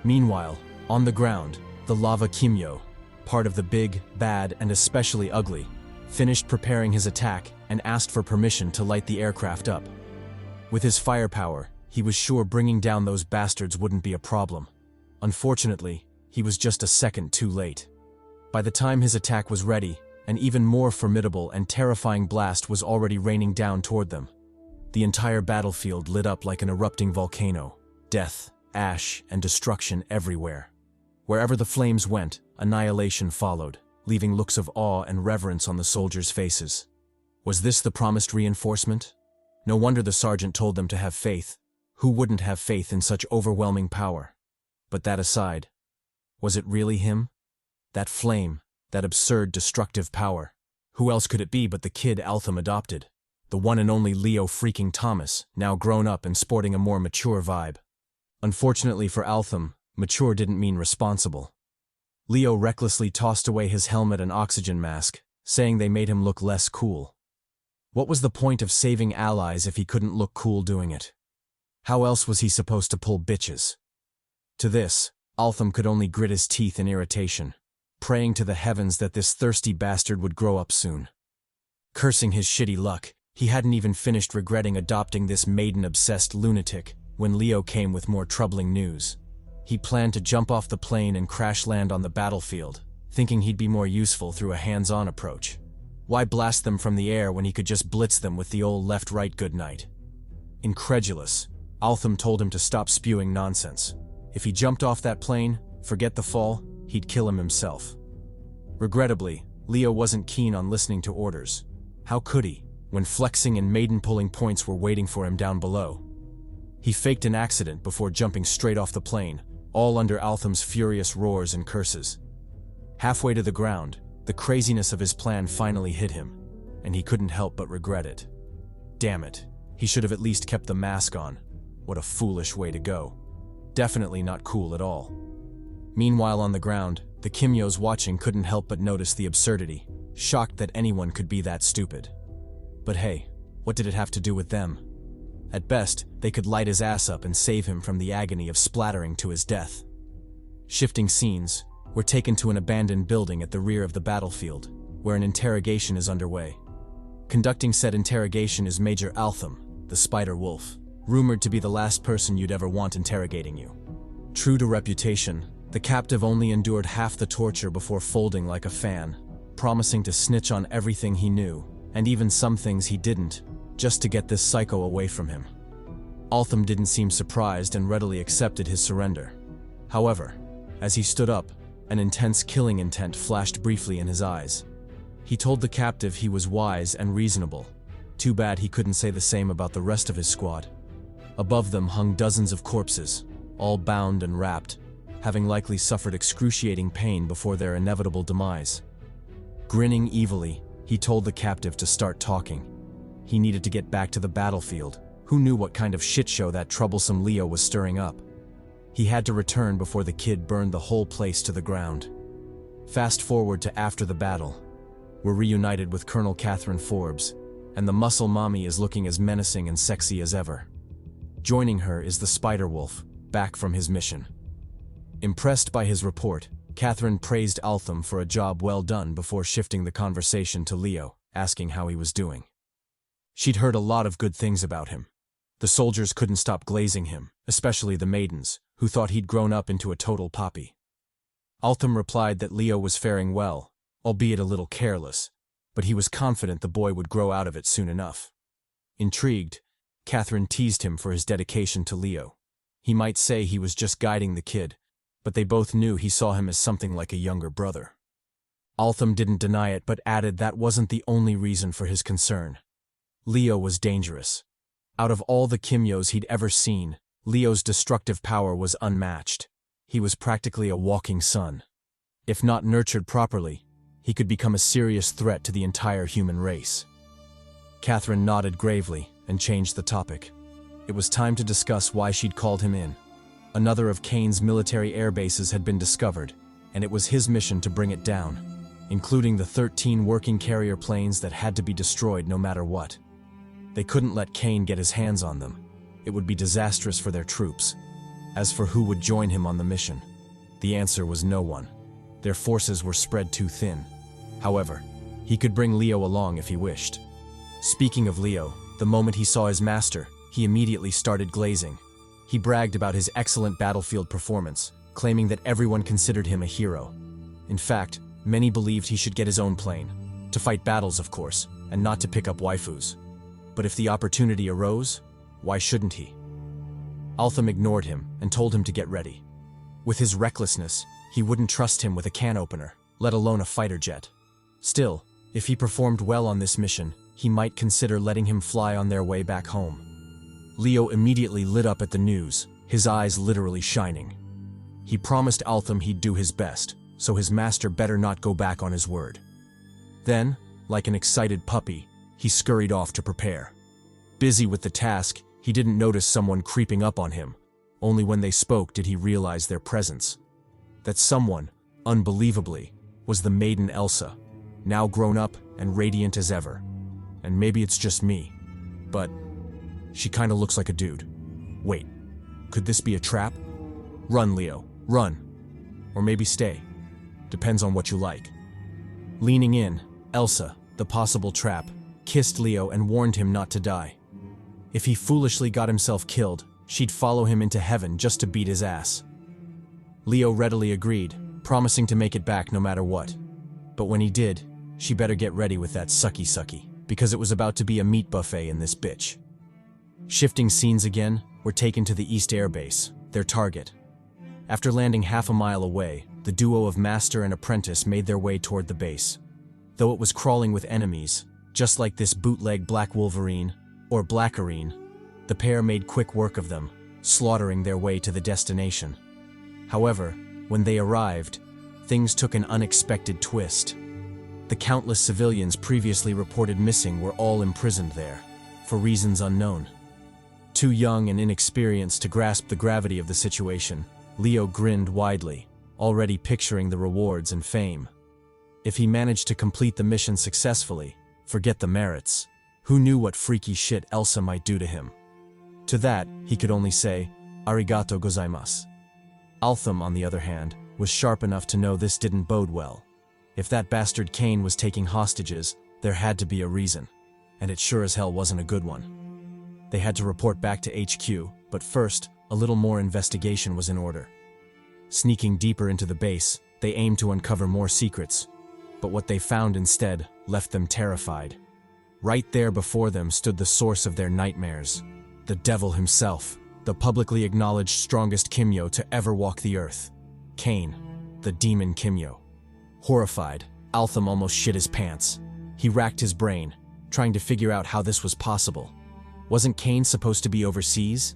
Meanwhile, on the ground, the Lava Kimyo, part of the big, bad, and especially ugly, finished preparing his attack and asked for permission to light the aircraft up. With his firepower, he was sure bringing down those bastards wouldn't be a problem. Unfortunately, he was just a second too late. By the time his attack was ready, an even more formidable and terrifying blast was already raining down toward them. The entire battlefield lit up like an erupting volcano, death, ash, and destruction everywhere. Wherever the flames went, annihilation followed, leaving looks of awe and reverence on the soldiers' faces. Was this the promised reinforcement? No wonder the sergeant told them to have faith. Who wouldn't have faith in such overwhelming power? But that aside, was it really him? That flame, that absurd destructive power. Who else could it be but the kid Altham adopted? The one and only Leo freaking Thomas, now grown up and sporting a more mature vibe. Unfortunately for Altham, mature didn't mean responsible. Leo recklessly tossed away his helmet and oxygen mask, saying they made him look less cool. What was the point of saving allies if he couldn't look cool doing it? How else was he supposed to pull bitches? To this, Altham could only grit his teeth in irritation, praying to the heavens that this thirsty bastard would grow up soon. Cursing his shitty luck, he hadn't even finished regretting adopting this maiden-obsessed lunatic when Leo came with more troubling news. He planned to jump off the plane and crash land on the battlefield, thinking he'd be more useful through a hands-on approach. Why blast them from the air when he could just blitz them with the old left-right goodnight? Incredulous, Altham told him to stop spewing nonsense. If he jumped off that plane, forget the fall, he'd kill him himself. Regrettably, Leo wasn't keen on listening to orders. How could he, when flexing and maiden-pulling points were waiting for him down below? He faked an accident before jumping straight off the plane, all under Altham's furious roars and curses. Halfway to the ground, the craziness of his plan finally hit him, and he couldn't help but regret it. Damn it, he should have at least kept the mask on. What a foolish way to go. Definitely not cool at all. Meanwhile on the ground, the Kimyos watching couldn't help but notice the absurdity, shocked that anyone could be that stupid. But hey, what did it have to do with them? At best, they could light his ass up and save him from the agony of splattering to his death. Shifting scenes, we're taken to an abandoned building at the rear of the battlefield, where an interrogation is underway. Conducting said interrogation is Major Altham, the Spider Wolf, rumored to be the last person you'd ever want interrogating you. True to reputation, the captive only endured half the torture before folding like a fan, promising to snitch on everything he knew, and even some things he didn't, just to get this psycho away from him. Altham didn't seem surprised and readily accepted his surrender. However, as he stood up, an intense killing intent flashed briefly in his eyes. He told the captive he was wise and reasonable. Too bad he couldn't say the same about the rest of his squad. Above them hung dozens of corpses, all bound and wrapped, having likely suffered excruciating pain before their inevitable demise. Grinning evilly, he told the captive to start talking. He needed to get back to the battlefield. Who knew what kind of shit show that troublesome Leo was stirring up? He had to return before the kid burned the whole place to the ground. Fast forward to after the battle. We're reunited with Colonel Catherine Forbes, and the muscle mommy is looking as menacing and sexy as ever. Joining her is the Spider Wolf, back from his mission. Impressed by his report, Catherine praised Altham for a job well done before shifting the conversation to Leo, asking how he was doing. She'd heard a lot of good things about him. The soldiers couldn't stop glazing him, especially the maidens, who thought he'd grown up into a total poppy. Altham replied that Leo was faring well, albeit a little careless, but he was confident the boy would grow out of it soon enough. Intrigued, Catherine teased him for his dedication to Leo. He might say he was just guiding the kid, but they both knew he saw him as something like a younger brother. Altham didn't deny it but added that wasn't the only reason for his concern. Leo was dangerous. Out of all the Kimyos he'd ever seen, Leo's destructive power was unmatched. He was practically a walking sun. If not nurtured properly, he could become a serious threat to the entire human race. Catherine nodded gravely and changed the topic. It was time to discuss why she'd called him in. Another of Kane's military air bases had been discovered, and it was his mission to bring it down, including the 13 working carrier planes that had to be destroyed no matter what. They couldn't let Kane get his hands on them. It would be disastrous for their troops. As for who would join him on the mission, the answer was no one. Their forces were spread too thin. However, he could bring Leo along if he wished. Speaking of Leo, the moment he saw his master, he immediately started glazing. He bragged about his excellent battlefield performance, claiming that everyone considered him a hero. In fact, many believed he should get his own plane. To fight battles, of course, and not to pick up waifus. But if the opportunity arose, why shouldn't he? Altham ignored him and told him to get ready. With his recklessness, he wouldn't trust him with a can opener, let alone a fighter jet. Still, if he performed well on this mission, he might consider letting him fly on their way back home. Leo immediately lit up at the news, his eyes literally shining. He promised Altham he'd do his best, so his master better not go back on his word. Then, like an excited puppy, he scurried off to prepare. Busy with the task, he didn't notice someone creeping up on him. Only when they spoke did he realize their presence. That someone, unbelievably, was the maiden Elsa, now grown up and radiant as ever. And maybe it's just me, but she kinda looks like a dude. Wait, could this be a trap? Run, Leo, run. Or maybe stay. Depends on what you like. Leaning in, Elsa, the possible trap, kissed Leo and warned him not to die. If he foolishly got himself killed, she'd follow him into heaven just to beat his ass. Leo readily agreed, promising to make it back no matter what. But when he did, she better get ready with that sucky, because it was about to be a meat buffet in this bitch. Shifting scenes again, we're taken to the East Air Base, their target. After landing half a mile away, the duo of master and apprentice made their way toward the base. Though it was crawling with enemies, just like this bootleg Black Wolverine, or Blackarine, the pair made quick work of them, slaughtering their way to the destination. However, when they arrived, things took an unexpected twist. The countless civilians previously reported missing were all imprisoned there, for reasons unknown. Too young and inexperienced to grasp the gravity of the situation, Leo grinned widely, already picturing the rewards and fame. If he managed to complete the mission successfully, forget the merits. Who knew what freaky shit Elsa might do to him? To that, he could only say, "Arigato gozaimasu." Altham, on the other hand, was sharp enough to know this didn't bode well. If that bastard Kane was taking hostages, there had to be a reason, and it sure as hell wasn't a good one. They had to report back to HQ, but first, a little more investigation was in order. Sneaking deeper into the base, they aimed to uncover more secrets, but what they found instead left them terrified. Right there before them stood the source of their nightmares, the devil himself, the publicly acknowledged strongest Kimyo to ever walk the earth. Kane, the demon Kimyo. Horrified, Altham almost shit his pants. He racked his brain, trying to figure out how this was possible. Wasn't Kane supposed to be overseas?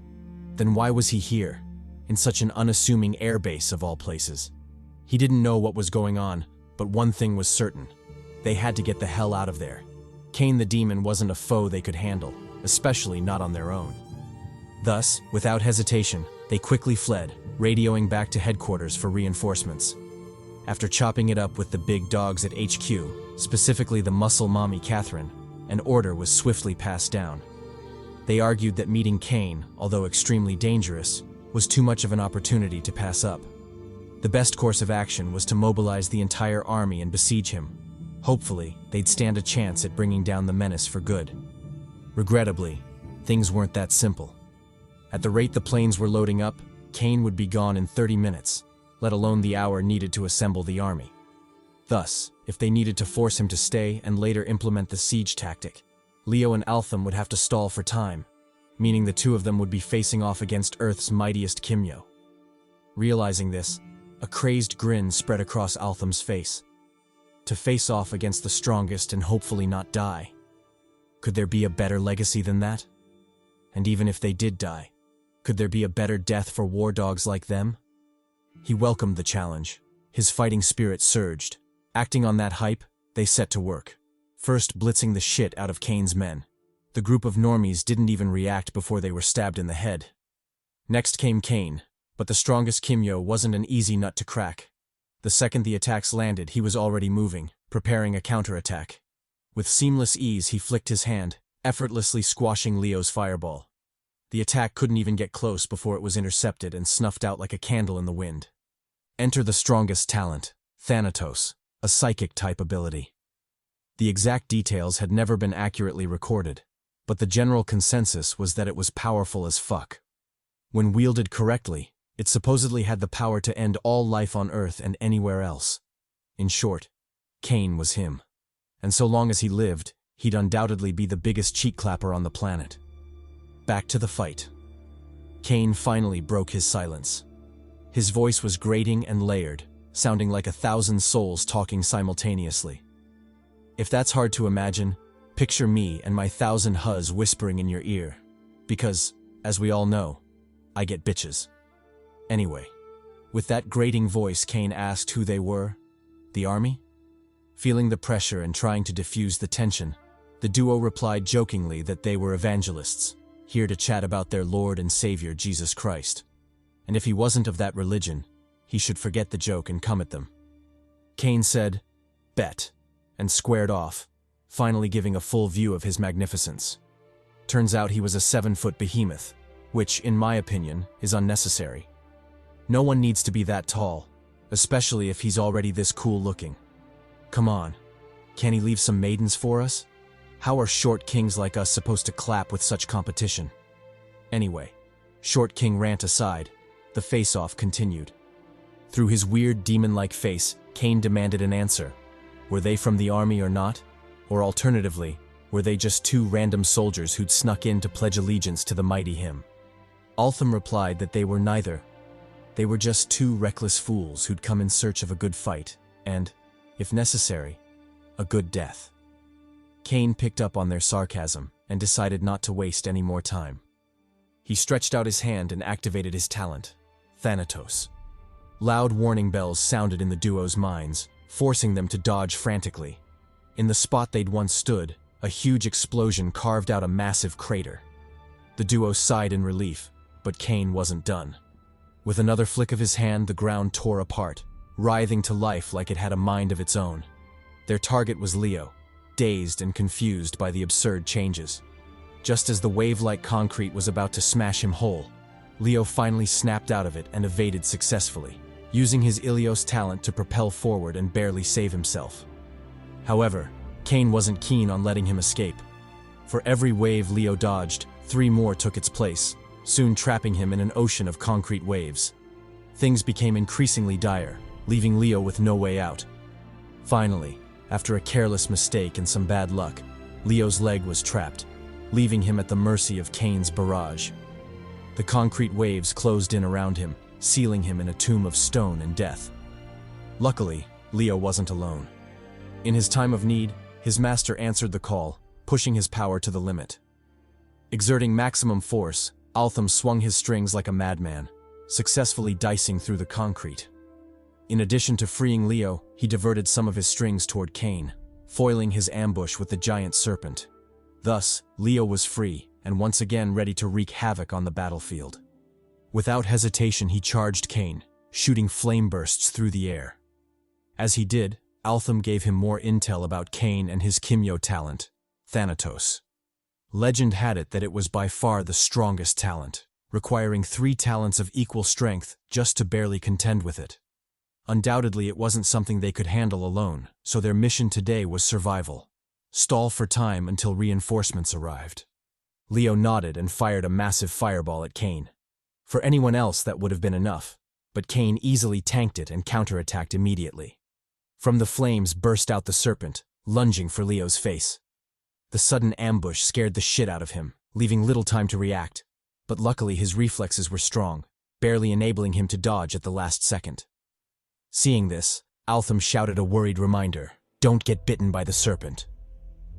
Then why was he here, in such an unassuming airbase of all places? He didn't know what was going on, but one thing was certain. They had to get the hell out of there. Kane the demon wasn't a foe they could handle, especially not on their own. Thus, without hesitation, they quickly fled, radioing back to headquarters for reinforcements. After chopping it up with the big dogs at HQ, specifically the muscle mommy Catherine, an order was swiftly passed down. They argued that meeting Kane, although extremely dangerous, was too much of an opportunity to pass up. The best course of action was to mobilize the entire army and besiege him. Hopefully, they'd stand a chance at bringing down the menace for good. Regrettably, things weren't that simple. At the rate the planes were loading up, Kane would be gone in 30 minutes, let alone the hour needed to assemble the army. Thus, if they needed to force him to stay and later implement the siege tactic, Leo and Altham would have to stall for time, meaning the two of them would be facing off against Earth's mightiest Kimyo. Realizing this, a crazed grin spread across Altham's face. To face off against the strongest and hopefully not die. Could there be a better legacy than that? And even if they did die, could there be a better death for war dogs like them? He welcomed the challenge. His fighting spirit surged. Acting on that hype, they set to work. First blitzing the shit out of Kane's men. The group of normies didn't even react before they were stabbed in the head. Next came Kane, but the strongest Kimyo wasn't an easy nut to crack. The second the attacks landed, he was already moving, preparing a counterattack. With seamless ease, he flicked his hand, effortlessly squashing Leo's fireball. The attack couldn't even get close before it was intercepted and snuffed out like a candle in the wind. Enter the strongest talent, Thanatos, a psychic-type ability. The exact details had never been accurately recorded, but the general consensus was that it was powerful as fuck. When wielded correctly, it supposedly had the power to end all life on Earth and anywhere else. In short, Kane was him. And so long as he lived, he'd undoubtedly be the biggest cheek clapper on the planet. Back to the fight. Kane finally broke his silence. His voice was grating and layered, sounding like 1,000 souls talking simultaneously. If that's hard to imagine, picture me and my 1,000 huzz whispering in your ear. Because, as we all know, I get bitches. Anyway, with that grating voice, Kane asked who they were. The army? Feeling the pressure and trying to diffuse the tension, the duo replied jokingly that they were evangelists, here to chat about their Lord and Savior Jesus Christ. And if he wasn't of that religion, he should forget the joke and come at them. Kane said, "Bet," and squared off, finally giving a full view of his magnificence. Turns out he was a 7-foot behemoth, which, in my opinion, is unnecessary. No one needs to be that tall, especially if he's already this cool looking. Come on, can he leave some maidens for us? How are short kings like us supposed to clap with such competition? Anyway, Short King rant aside, the face-off continued. Through his weird demon-like face, Cain demanded an answer. Were they from the army or not? Or alternatively, were they just two random soldiers who'd snuck in to pledge allegiance to the mighty him? Altham replied that they were neither. They were just two reckless fools who'd come in search of a good fight, and, if necessary, a good death. Cain picked up on their sarcasm and decided not to waste any more time. He stretched out his hand and activated his talent, Thanatos. Loud warning bells sounded in the duo's minds, forcing them to dodge frantically. In the spot they'd once stood, a huge explosion carved out a massive crater. The duo sighed in relief, but Cain wasn't done. With another flick of his hand, the ground tore apart, writhing to life like it had a mind of its own. Their target was Leo, dazed and confused by the absurd changes. Just as the wave-like concrete was about to smash him whole, Leo finally snapped out of it and evaded successfully, using his Ilios talent to propel forward and barely save himself. However, Cain wasn't keen on letting him escape. For every wave Leo dodged, 3 more took its place, soon trapping him in an ocean of concrete waves. Things became increasingly dire, leaving Leo with no way out. Finally, after a careless mistake and some bad luck, Leo's leg was trapped, leaving him at the mercy of Cain's barrage. The concrete waves closed in around him, sealing him in a tomb of stone and death. Luckily, Leo wasn't alone. In his time of need, his master answered the call, pushing his power to the limit. Exerting maximum force, Altham swung his strings like a madman, successfully dicing through the concrete. In addition to freeing Leo, he diverted some of his strings toward Cain, foiling his ambush with the giant serpent. Thus, Leo was free, and once again ready to wreak havoc on the battlefield. Without hesitation, he charged Cain, shooting flame bursts through the air. As he did, Altham gave him more intel about Cain and his Kimyo talent, Thanatos. Legend had it that it was by far the strongest talent, requiring 3 talents of equal strength just to barely contend with it. Undoubtedly, it wasn't something they could handle alone, so their mission today was survival. Stall for time until reinforcements arrived. Leo nodded and fired a massive fireball at Cain. For anyone else, that would have been enough, but Cain easily tanked it and counterattacked immediately. From the flames burst out the serpent, lunging for Leo's face. The sudden ambush scared the shit out of him, leaving little time to react, but luckily his reflexes were strong, barely enabling him to dodge at the last second. Seeing this, Altham shouted a worried reminder, "Don't get bitten by the serpent."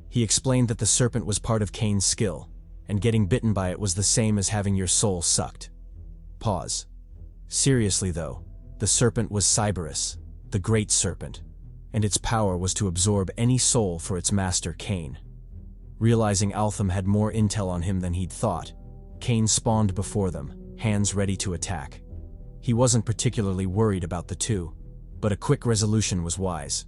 He explained that the serpent was part of Cain's skill, and getting bitten by it was the same as having your soul sucked. Pause. Seriously though, the serpent was Cyberus, the Great Serpent, and its power was to absorb any soul for its master Cain. Realizing Altham had more intel on him than he'd thought, Cain spawned before them, hands ready to attack. He wasn't particularly worried about the two, but a quick resolution was wise.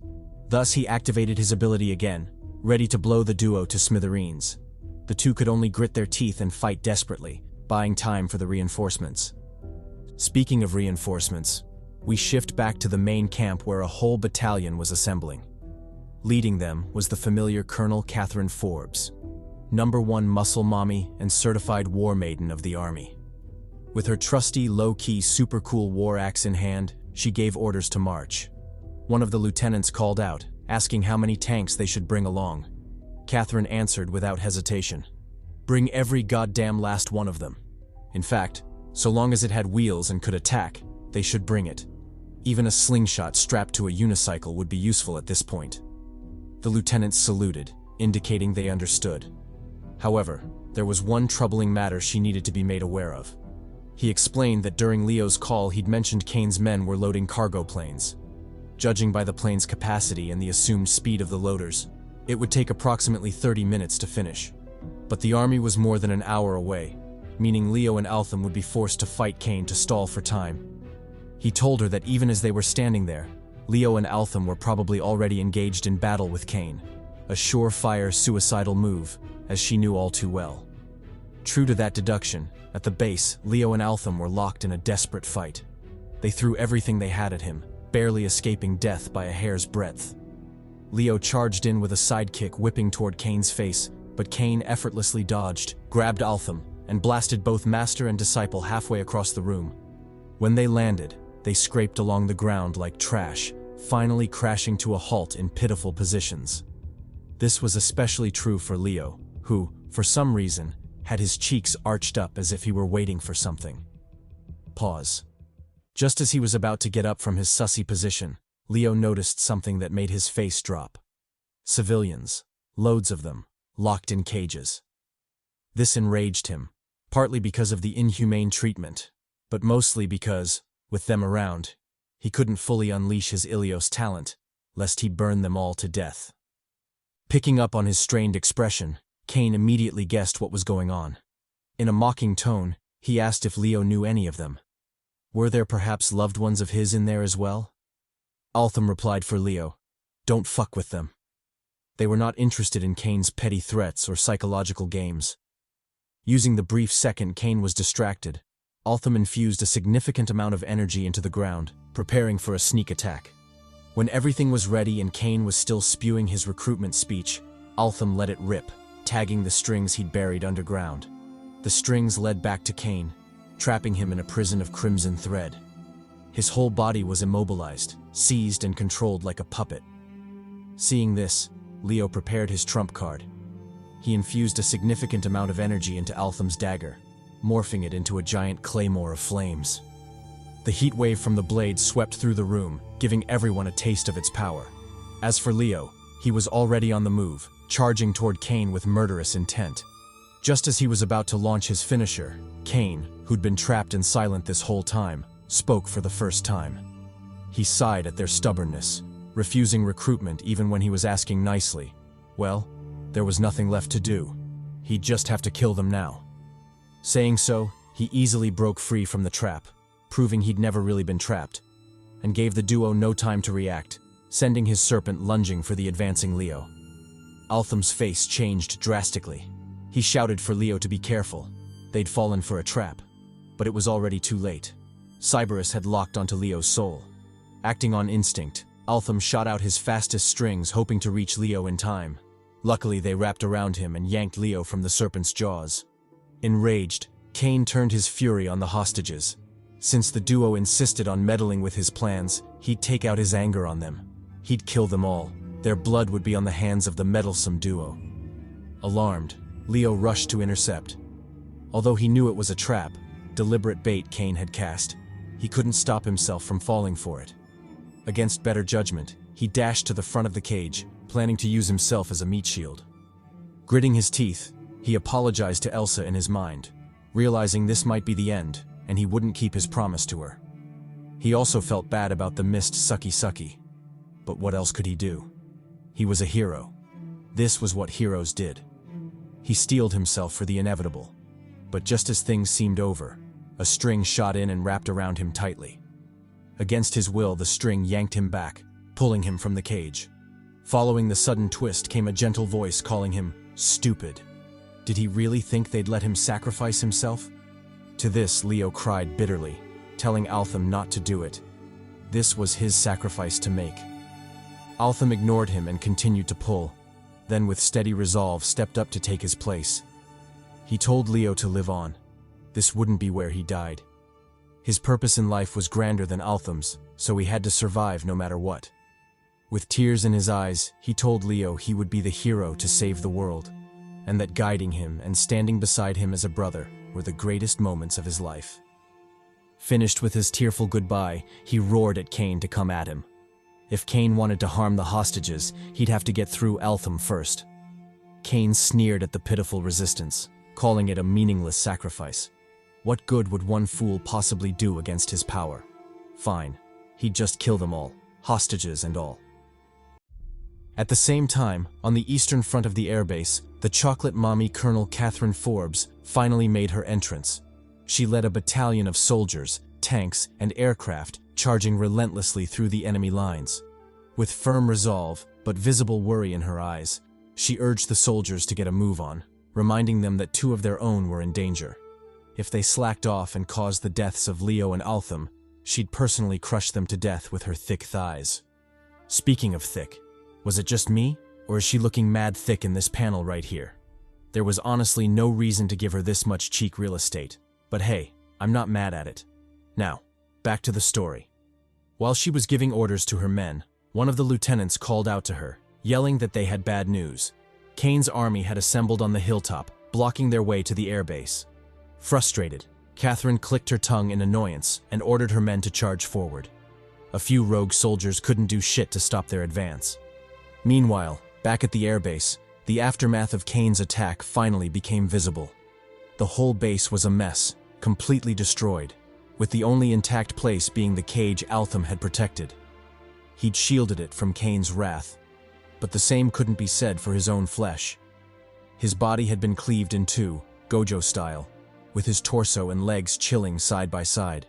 Thus he activated his ability again, ready to blow the duo to smithereens. The two could only grit their teeth and fight desperately, buying time for the reinforcements. Speaking of reinforcements, we shift back to the main camp where a whole battalion was assembling. Leading them was the familiar Colonel Catherine Forbes, #1 muscle mommy and certified war maiden of the army. With her trusty, low-key, super cool war axe in hand, she gave orders to march. One of the lieutenants called out, asking how many tanks they should bring along. Catherine answered without hesitation, "Bring every goddamn last one of them. In fact, so long as it had wheels and could attack, they should bring it. Even a slingshot strapped to a unicycle would be useful at this point." The lieutenants saluted, indicating they understood. However, there was one troubling matter she needed to be made aware of. He explained that during Leo's call he'd mentioned Cain's men were loading cargo planes. Judging by the plane's capacity and the assumed speed of the loaders, it would take approximately 30 minutes to finish. But the army was more than an hour away, meaning Leo and Altham would be forced to fight Cain to stall for time. He told her that even as they were standing there, Leo and Altham were probably already engaged in battle with Cain, a surefire suicidal move, as she knew all too well. True to that deduction, At the base, Leo and Altham were locked in a desperate fight. They threw everything they had at him, barely escaping death by a hair's breadth. Leo charged in with a sidekick whipping toward Kane's face, but Kane effortlessly dodged, grabbed Altham, and blasted both master and disciple halfway across the room. When they landed, they scraped along the ground like trash, finally crashing to a halt in pitiful positions. This was especially true for Leo, who, for some reason, had his cheeks arched up as if he were waiting for something. Pause. Just as he was about to get up from his sussy position, Leo noticed something that made his face drop. Civilians, loads of them, locked in cages. This enraged him, partly because of the inhumane treatment, but mostly because, with them around, he couldn't fully unleash his Ilios talent, lest he burn them all to death. Picking up on his strained expression, Kane immediately guessed what was going on. In a mocking tone, he asked if Leo knew any of them. Were there perhaps loved ones of his in there as well? Altham replied for Leo, "Don't fuck with them." They were not interested in Kane's petty threats or psychological games. Using the brief second Kane was distracted, Altham infused a significant amount of energy into the ground, preparing for a sneak attack. When everything was ready and Kane was still spewing his recruitment speech, Altham let it rip, tagging the strings he'd buried underground. The strings led back to Kane, trapping him in a prison of crimson thread. His whole body was immobilized, seized and controlled like a puppet. Seeing this, Leo prepared his trump card. He infused a significant amount of energy into Altham's dagger, morphing it into a giant claymore of flames. The heat wave from the blade swept through the room, giving everyone a taste of its power. As for Leo, he was already on the move, charging toward Kane with murderous intent. Just as he was about to launch his finisher, Kane, who'd been trapped and silent this whole time, spoke for the first time. He sighed at their stubbornness, refusing recruitment even when he was asking nicely. Well, there was nothing left to do. He'd just have to kill them now. Saying so, he easily broke free from the trap, proving he'd never really been trapped, and gave the duo no time to react, sending his serpent lunging for the advancing Leo. Altham's face changed drastically. He shouted for Leo to be careful. They'd fallen for a trap, but it was already too late. Cyberus had locked onto Leo's soul. Acting on instinct, Altham shot out his fastest strings, hoping to reach Leo in time. Luckily, they wrapped around him and yanked Leo from the serpent's jaws. Enraged, Kane turned his fury on the hostages. Since the duo insisted on meddling with his plans, he'd take out his anger on them. He'd kill them all. Their blood would be on the hands of the meddlesome duo. Alarmed, Leo rushed to intercept. Although he knew it was a trap, deliberate bait Kane had cast, he couldn't stop himself from falling for it. Against better judgment, he dashed to the front of the cage, planning to use himself as a meat shield. Gritting his teeth, he apologized to Elsa in his mind, realizing this might be the end, and he wouldn't keep his promise to her. He also felt bad about the missed sucky-sucky. But what else could he do? He was a hero. This was what heroes did. He steeled himself for the inevitable. But just as things seemed over, a string shot in and wrapped around him tightly. Against his will, the string yanked him back, pulling him from the cage. Following the sudden twist came a gentle voice calling him stupid. Did he really think they'd let him sacrifice himself? To this, Leo cried bitterly, telling Altham not to do it. This was his sacrifice to make. Altham ignored him and continued to pull, then with steady resolve stepped up to take his place. He told Leo to live on. This wouldn't be where he died. His purpose in life was grander than Altham's, so he had to survive no matter what. With tears in his eyes, he told Leo he would be the hero to save the world, and that guiding him and standing beside him as a brother were the greatest moments of his life. Finished with his tearful goodbye, he roared at Kane to come at him. If Kane wanted to harm the hostages, he'd have to get through Altham first. Kane sneered at the pitiful resistance, calling it a meaningless sacrifice. What good would one fool possibly do against his power? Fine, he'd just kill them all, hostages and all. At the same time, on the eastern front of the airbase, the chocolate mommy Colonel Catherine Forbes finally made her entrance. She led a battalion of soldiers, tanks, and aircraft, charging relentlessly through the enemy lines. With firm resolve, but visible worry in her eyes, she urged the soldiers to get a move on, reminding them that two of their own were in danger. If they slacked off and caused the deaths of Leo and Altham, she'd personally crush them to death with her thick thighs. Speaking of thick, was it just me, or is she looking mad thick in this panel right here? There was honestly no reason to give her this much cheek real estate, but hey, I'm not mad at it. Now, back to the story. While she was giving orders to her men, one of the lieutenants called out to her, yelling that they had bad news. Kane's army had assembled on the hilltop, blocking their way to the airbase. Frustrated, Catherine clicked her tongue in annoyance and ordered her men to charge forward. A few rogue soldiers couldn't do shit to stop their advance. Meanwhile, back at the airbase, the aftermath of Kane's attack finally became visible. The whole base was a mess, completely destroyed, with the only intact place being the cage Altham had protected. He'd shielded it from Kane's wrath, but the same couldn't be said for his own flesh. His body had been cleaved in two, Gojo style, with his torso and legs chilling side by side.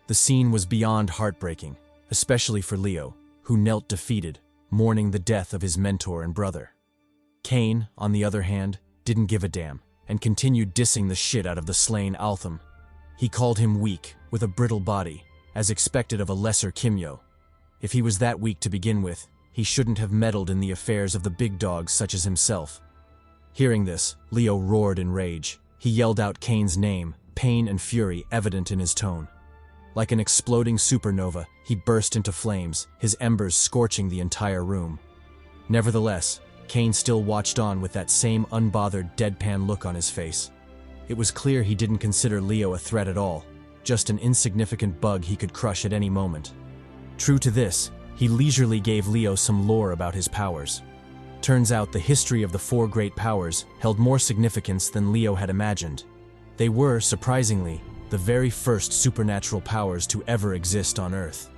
The scene was beyond heartbreaking, especially for Leo, who knelt defeated, mourning the death of his mentor and brother. Kane, on the other hand, didn't give a damn, and continued dissing the shit out of the slain Altham. He called him weak, with a brittle body, as expected of a lesser Kimyo. If he was that weak to begin with, he shouldn't have meddled in the affairs of the big dogs such as himself. Hearing this, Leo roared in rage. He yelled out Kane's name, pain and fury evident in his tone. Like an exploding supernova, he burst into flames, his embers scorching the entire room. Nevertheless, Kane still watched on with that same unbothered, deadpan look on his face. It was clear he didn't consider Leo a threat at all, just an insignificant bug he could crush at any moment. True to this, he leisurely gave Leo some lore about his powers. Turns out the history of the four great powers held more significance than Leo had imagined. They were, surprisingly, the very first supernatural powers to ever exist on Earth.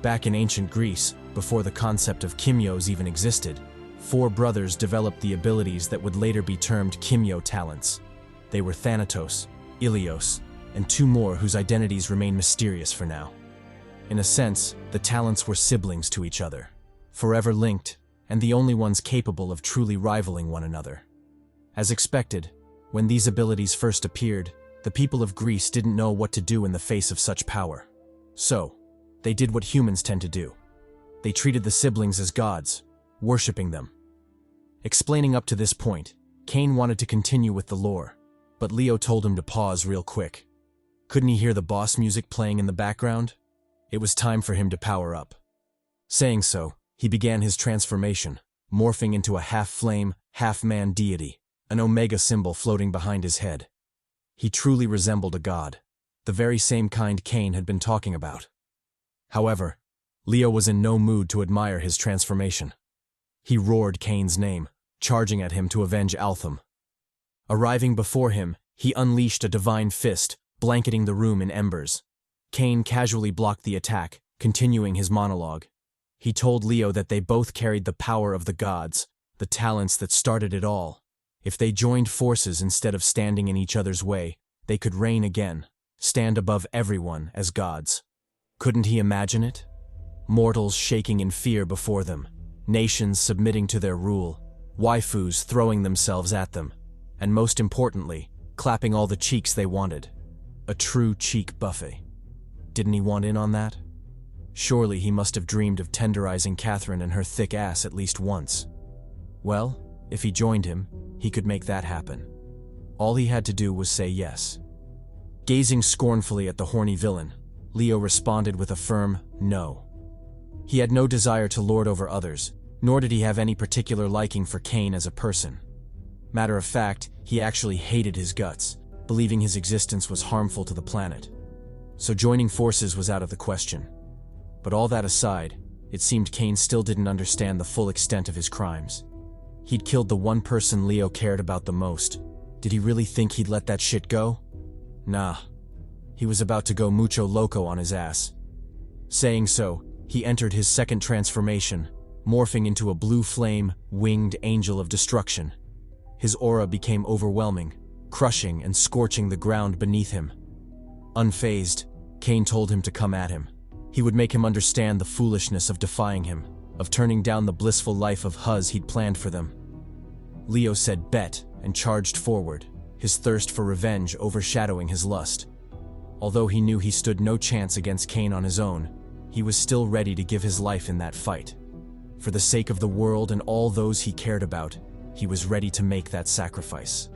Back in ancient Greece, before the concept of Kimyos even existed, four brothers developed the abilities that would later be termed Kimyo talents. They were Thanatos, Ilios, and two more whose identities remain mysterious for now. In a sense, the talents were siblings to each other, forever linked, and the only ones capable of truly rivaling one another. As expected, when these abilities first appeared, the people of Greece didn't know what to do in the face of such power. So, they did what humans tend to do. They treated the siblings as gods, worshipping them. Explaining up to this point, Kane wanted to continue with the lore, but Leo told him to pause real quick. Couldn't he hear the boss music playing in the background? It was time for him to power up. Saying so, he began his transformation, morphing into a half-flame, half-man deity, an omega symbol floating behind his head. He truly resembled a god, the very same kind Kane had been talking about. However, Leo was in no mood to admire his transformation. He roared Kane's name, charging at him to avenge Altham. Arriving before him, he unleashed a divine fist, blanketing the room in embers. Kane casually blocked the attack, continuing his monologue. He told Leo that they both carried the power of the gods, the talents that started it all. If they joined forces instead of standing in each other's way, they could reign again, stand above everyone as gods. Couldn't he imagine it? Mortals shaking in fear before them, nations submitting to their rule, waifus throwing themselves at them, and most importantly, clapping all the cheeks they wanted. A true cheek buffet. Didn't he want in on that? Surely he must have dreamed of tenderizing Catherine and her thick ass at least once. Well, if he joined him, he could make that happen. All he had to do was say yes. Gazing scornfully at the horny villain, Leo responded with a firm no. He had no desire to lord over others, nor did he have any particular liking for Kane as a person. Matter of fact, he actually hated his guts, believing his existence was harmful to the planet. So joining forces was out of the question. But all that aside, it seemed Kane still didn't understand the full extent of his crimes. He'd killed the one person Leo cared about the most. Did he really think he'd let that shit go? Nah. He was about to go mucho loco on his ass. Saying so, he entered his second transformation, morphing into a blue flame, winged angel of destruction. His aura became overwhelming, crushing and scorching the ground beneath him. Unfazed, Kane told him to come at him. He would make him understand the foolishness of defying him, of turning down the blissful life of Huz he'd planned for them. Leo said bet and charged forward, his thirst for revenge overshadowing his lust. Although he knew he stood no chance against Cain on his own, he was still ready to give his life in that fight. For the sake of the world and all those he cared about, he was ready to make that sacrifice.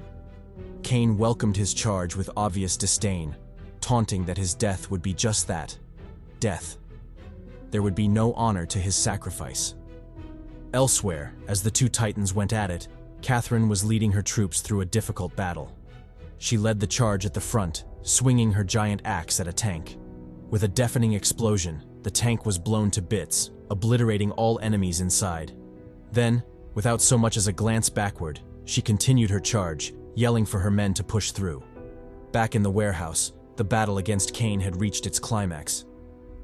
Cain welcomed his charge with obvious disdain, taunting that his death would be just that, death. There would be no honor to his sacrifice. Elsewhere, as the two titans went at it, Catherine was leading her troops through a difficult battle. She led the charge at the front, swinging her giant axe at a tank. With a deafening explosion, the tank was blown to bits, obliterating all enemies inside. Then, without so much as a glance backward, she continued her charge, yelling for her men to push through. Back in the warehouse, the battle against Cain had reached its climax.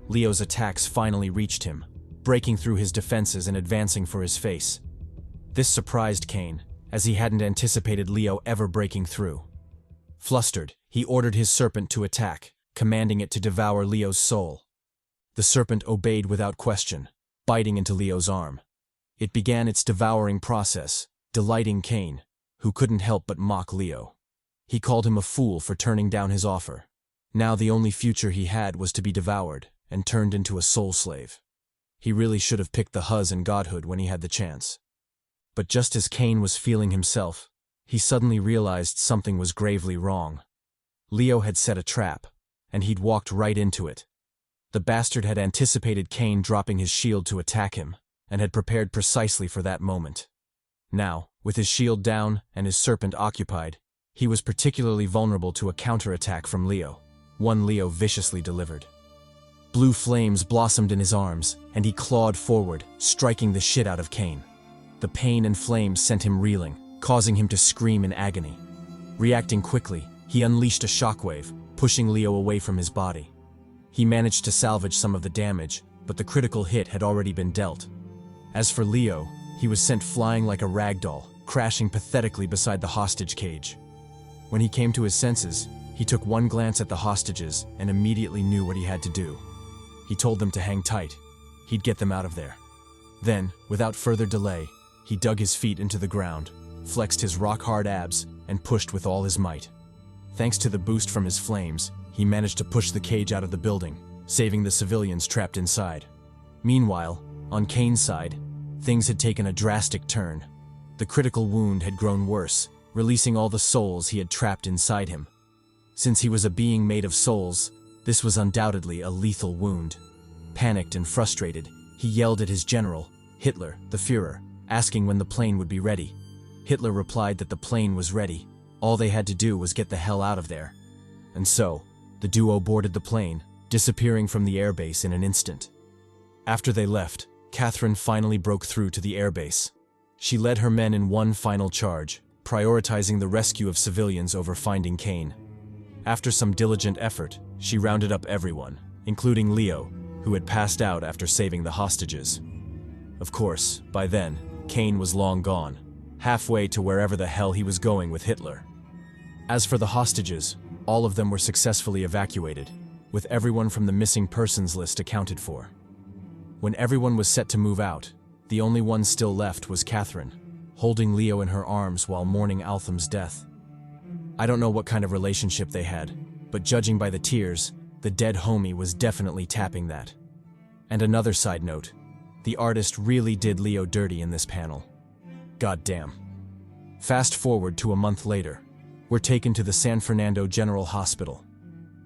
Leo's attacks finally reached him, breaking through his defenses and advancing for his face. This surprised Cain, as he hadn't anticipated Leo ever breaking through. Flustered, he ordered his serpent to attack, commanding it to devour Leo's soul. The serpent obeyed without question, biting into Leo's arm. It began its devouring process, delighting Cain, who couldn't help but mock Leo. He called him a fool for turning down his offer. Now the only future he had was to be devoured and turned into a soul slave. He really should have picked the huzz and godhood when he had the chance. But just as Cain was feeling himself, he suddenly realized something was gravely wrong. Leo had set a trap, and he'd walked right into it. The bastard had anticipated Cain dropping his shield to attack him, and had prepared precisely for that moment. Now, with his shield down and his serpent occupied, he was particularly vulnerable to a counterattack from Leo, one Leo viciously delivered. Blue flames blossomed in his arms, and he clawed forward, striking the shit out of Cain. The pain and flames sent him reeling, causing him to scream in agony. Reacting quickly, he unleashed a shockwave, pushing Leo away from his body. He managed to salvage some of the damage, but the critical hit had already been dealt. As for Leo, he was sent flying like a rag doll, crashing pathetically beside the hostage cage. When he came to his senses, he took one glance at the hostages and immediately knew what he had to do. He told them to hang tight. He'd get them out of there. Then, without further delay, he dug his feet into the ground, flexed his rock-hard abs, and pushed with all his might. Thanks to the boost from his flames, he managed to push the cage out of the building, saving the civilians trapped inside. Meanwhile, on Cain's side, things had taken a drastic turn. The critical wound had grown worse, releasing all the souls he had trapped inside him. Since he was a being made of souls, this was undoubtedly a lethal wound. Panicked and frustrated, he yelled at his general, Hitler, the Führer, asking when the plane would be ready. Hitler replied that the plane was ready. All they had to do was get the hell out of there. And so, the duo boarded the plane, disappearing from the airbase in an instant. After they left, Catherine finally broke through to the airbase. She led her men in one final charge, prioritizing the rescue of civilians over finding Cain. After some diligent effort, she rounded up everyone, including Leo, who had passed out after saving the hostages. Of course, by then, Cain was long gone, halfway to wherever the hell he was going with Hitler. As for the hostages, all of them were successfully evacuated, with everyone from the missing persons list accounted for. When everyone was set to move out, the only one still left was Catherine, holding Leo in her arms while mourning Altham's death. I don't know what kind of relationship they had, but judging by the tears, the dead homie was definitely tapping that. And another side note, the artist really did Leo dirty in this panel. Goddamn. Fast forward to a month later, we're taken to the San Fernando General Hospital.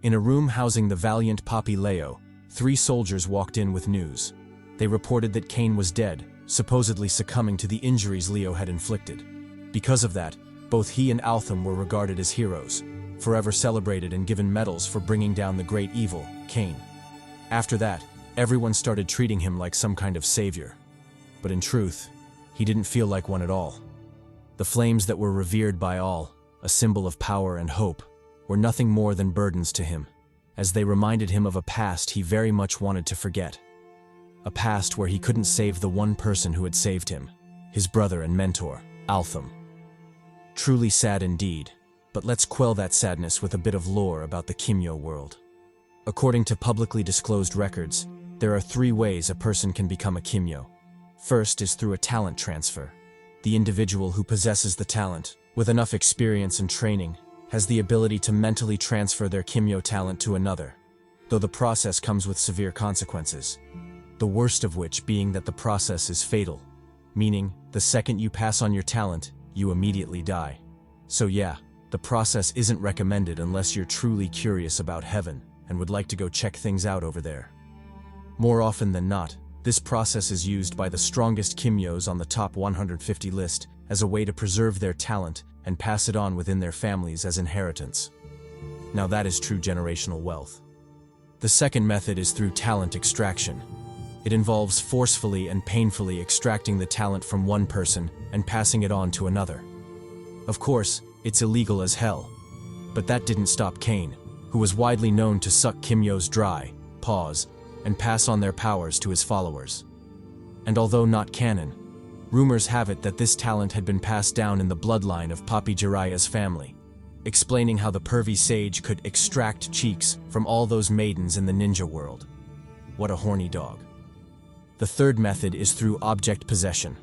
In a room housing the valiant Papi Leo, 3 soldiers walked in with news. They reported that Cain was dead, supposedly succumbing to the injuries Leo had inflicted. Because of that, both he and Altham were regarded as heroes, forever celebrated and given medals for bringing down the great evil, Cain. After that, everyone started treating him like some kind of savior. But in truth, he didn't feel like one at all. The flames that were revered by all, a symbol of power and hope, were nothing more than burdens to him, as they reminded him of a past he very much wanted to forget. A past where he couldn't save the one person who had saved him, his brother and mentor, Altham. Truly sad indeed, but let's quell that sadness with a bit of lore about the Kimyo world. According to publicly disclosed records, there are 3 ways a person can become a Kimyo. First is through a talent transfer. The individual who possesses the talent with enough experience and training, has the ability to mentally transfer their Kimyo talent to another, though the process comes with severe consequences. The worst of which being that the process is fatal, meaning the second you pass on your talent, you immediately die. So yeah, the process isn't recommended unless you're truly curious about heaven and would like to go check things out over there. More often than not, this process is used by the strongest Kimyos on the top 150 list as a way to preserve their talent and pass it on within their families as inheritance. Now that is true generational wealth. The second method is through talent extraction. It involves forcefully and painfully extracting the talent from one person and passing it on to another. Of course, it's illegal as hell. But that didn't stop Cain, who was widely known to suck Kimyos dry, pause, and pass on their powers to his followers. And although not canon, rumors have it that this talent had been passed down in the bloodline of Papi Jiraiya's family, explaining how the pervy sage could extract cheeks from all those maidens in the ninja world. What a horny dog. The third method is through object possession.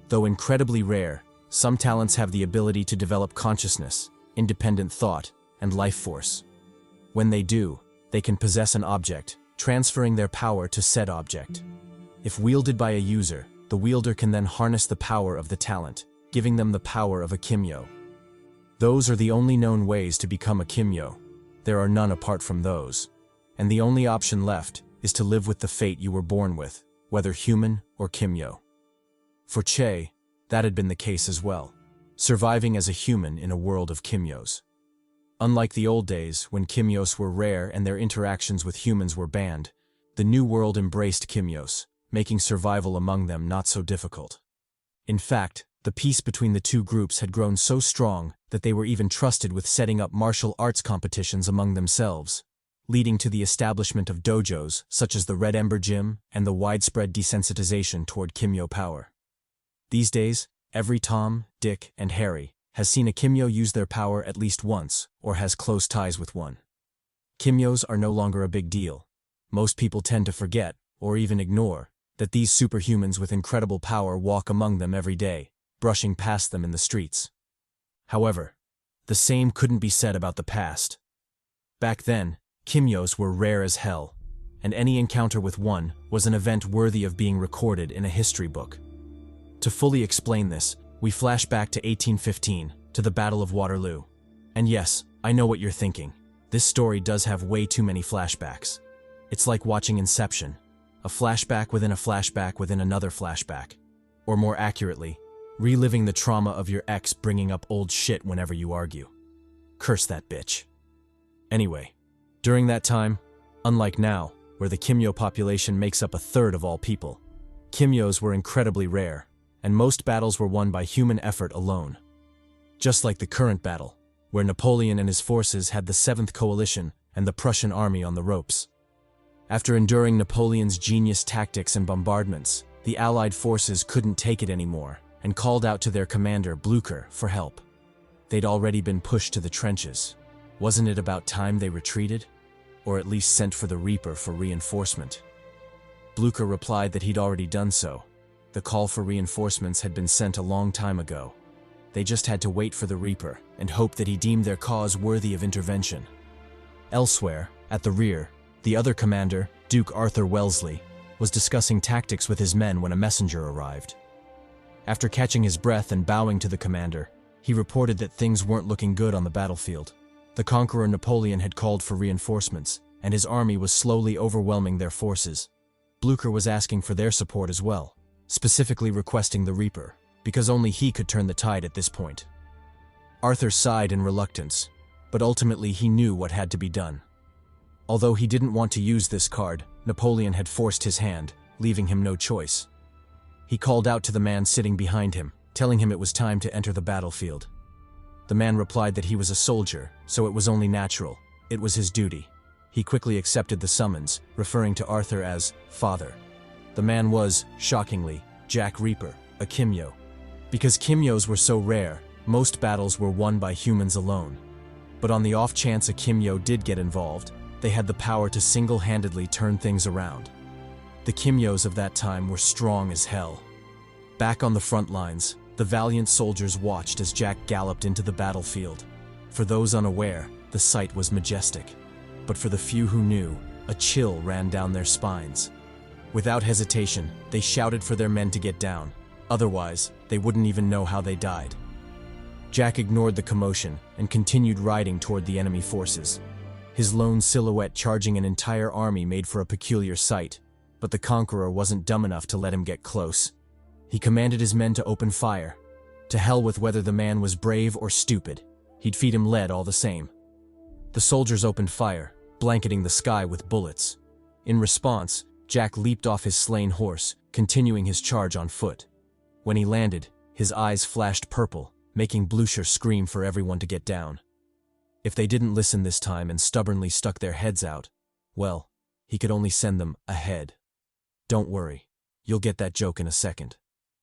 Though incredibly rare, some talents have the ability to develop consciousness, independent thought, and life force. When they do, they can possess an object, transferring their power to said object. If wielded by a user, the wielder can then harness the power of the talent, giving them the power of a Kimyo. Those are the only known ways to become a Kimyo. There are none apart from those. And the only option left is to live with the fate you were born with, whether human or Kimyo. For Che, that had been the case as well, surviving as a human in a world of Kimyos. Unlike the old days, when Kimyos were rare and their interactions with humans were banned, the new world embraced Kimyos, making survival among them not so difficult. In fact, the peace between the two groups had grown so strong that they were even trusted with setting up martial arts competitions among themselves, leading to the establishment of dojos such as the Red Ember Gym and the widespread desensitization toward Kimyo power. These days, every Tom, Dick, and Harry has seen a Kimyo use their power at least once, or has close ties with one. Kimyos are no longer a big deal. Most people tend to forget, or even ignore, that these superhumans with incredible power walk among them every day, brushing past them in the streets. However, the same couldn't be said about the past. Back then, Kimyos were rare as hell, and any encounter with one was an event worthy of being recorded in a history book. To fully explain this, we flash back to 1815, to the Battle of Waterloo. And yes, I know what you're thinking. This story does have way too many flashbacks. It's like watching Inception, a flashback within a flashback within another flashback. Or more accurately, reliving the trauma of your ex bringing up old shit whenever you argue. Curse that bitch. Anyway, during that time, unlike now, where the Kimyo population makes up a third of all people, Kimyos were incredibly rare, and most battles were won by human effort alone. Just like the current battle, where Napoleon and his forces had the 7th Coalition and the Prussian army on the ropes. After enduring Napoleon's genius tactics and bombardments, the Allied forces couldn't take it anymore and called out to their commander, Blücher, for help. They'd already been pushed to the trenches. Wasn't it about time they retreated? Or at least sent for the Reaper for reinforcement? Blücher replied that he'd already done so. The call for reinforcements had been sent a long time ago. They just had to wait for the Reaper and hope that he deemed their cause worthy of intervention. Elsewhere, at the rear, the other commander, Duke Arthur Wellesley, was discussing tactics with his men when a messenger arrived. After catching his breath and bowing to the commander, he reported that things weren't looking good on the battlefield. The conqueror Napoleon had called for reinforcements, and his army was slowly overwhelming their forces. Blücher was asking for their support as well, specifically requesting the Reaper, because only he could turn the tide at this point. Arthur sighed in reluctance, but ultimately he knew what had to be done. Although he didn't want to use this card, Napoleon had forced his hand, leaving him no choice. He called out to the man sitting behind him, telling him it was time to enter the battlefield. The man replied that he was a soldier, so it was only natural. It was his duty. He quickly accepted the summons, referring to Arthur as father. The man was, shockingly, Jack Reaper, a Kimyo. Because Kimyos were so rare, most battles were won by humans alone. But on the off chance a Kimyo did get involved, they had the power to single-handedly turn things around. The Kimyos of that time were strong as hell. Back on the front lines, The valiant soldiers watched as Jack galloped into the battlefield. For those unaware, the sight was majestic. But for the few who knew, a chill ran down their spines. Without hesitation, they shouted for their men to get down. Otherwise, they wouldn't even know how they died. Jack ignored the commotion and continued riding toward the enemy forces. His lone silhouette charging an entire army made for a peculiar sight, but the conqueror wasn't dumb enough to let him get close. He commanded his men to open fire. To hell with whether the man was brave or stupid. He'd feed him lead all the same. The soldiers opened fire, blanketing the sky with bullets. In response, Jack leaped off his slain horse, continuing his charge on foot. When he landed, his eyes flashed purple, making Blucher scream for everyone to get down. If they didn't listen this time and stubbornly stuck their heads out, well, he could only send them ahead. Don't worry, you'll get that joke in a second.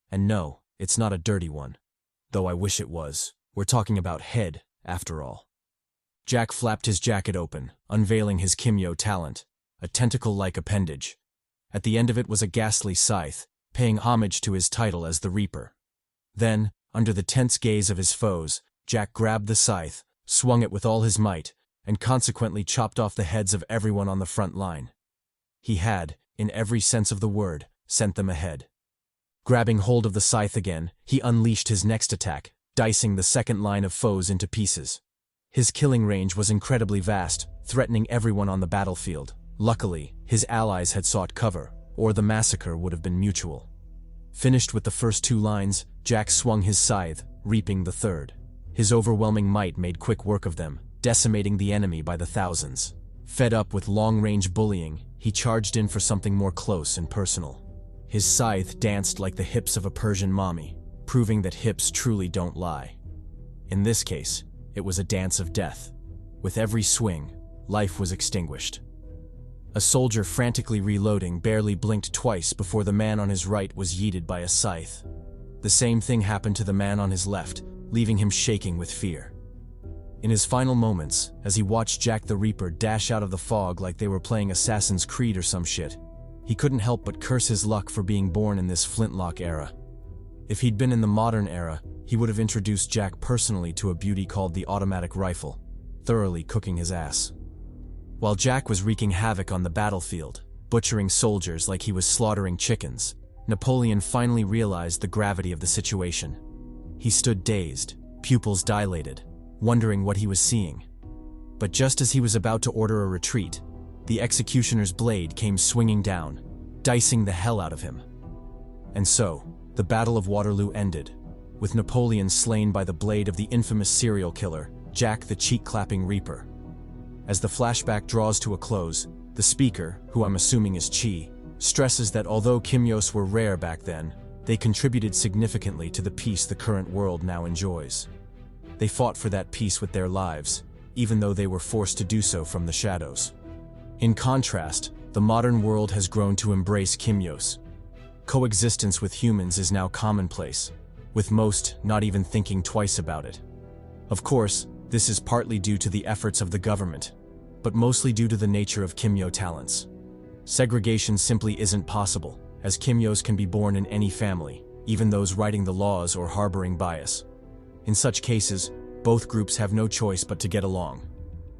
And no, it's not a dirty one. Though I wish it was. We're talking about head, after all. Jack flapped his jacket open, unveiling his Kimyo talent, a tentacle-like appendage. At the end of it was a ghastly scythe, paying homage to his title as the Reaper. Then, under the tense gaze of his foes, Jack grabbed the scythe, swung it with all his might, and consequently chopped off the heads of everyone on the front line. He had, in every sense of the word, sent them ahead. Grabbing hold of the scythe again, he unleashed his next attack, dicing the second line of foes into pieces. His killing range was incredibly vast, threatening everyone on the battlefield. Luckily, his allies had sought cover, or the massacre would have been mutual. Finished with the first two lines, Jack swung his scythe, reaping the third. His overwhelming might made quick work of them, decimating the enemy by the thousands. Fed up with long-range bullying, he charged in for something more close and personal. His scythe danced like the hips of a Persian mommy, proving that hips truly don't lie. In this case, it was a dance of death. With every swing, life was extinguished. A soldier frantically reloading barely blinked twice before the man on his right was yeeted by a scythe. The same thing happened to the man on his left, leaving him shaking with fear. In his final moments, as he watched Jack the Reaper dash out of the fog like they were playing Assassin's Creed or some shit, he couldn't help but curse his luck for being born in this flintlock era. If he'd been in the modern era, he would have introduced Jack personally to a beauty called the automatic rifle, thoroughly cooking his ass. While Jack was wreaking havoc on the battlefield, butchering soldiers like he was slaughtering chickens, Napoleon finally realized the gravity of the situation. He stood dazed, pupils dilated, wondering what he was seeing. But just as he was about to order a retreat, the executioner's blade came swinging down, dicing the hell out of him. And so, the Battle of Waterloo ended, with Napoleon slain by the blade of the infamous serial killer, Jack the cheek-clapping Reaper. As the flashback draws to a close, the speaker, who I'm assuming is Chi, stresses that although Kimyos were rare back then, they contributed significantly to the peace the current world now enjoys. They fought for that peace with their lives, even though they were forced to do so from the shadows. In contrast, the modern world has grown to embrace Kimyos. Coexistence with humans is now commonplace, with most not even thinking twice about it. Of course, this is partly due to the efforts of the government, but mostly due to the nature of Kimyo talents. Segregation simply isn't possible, as Kimyos can be born in any family, even those writing the laws or harboring bias. In such cases, both groups have no choice but to get along.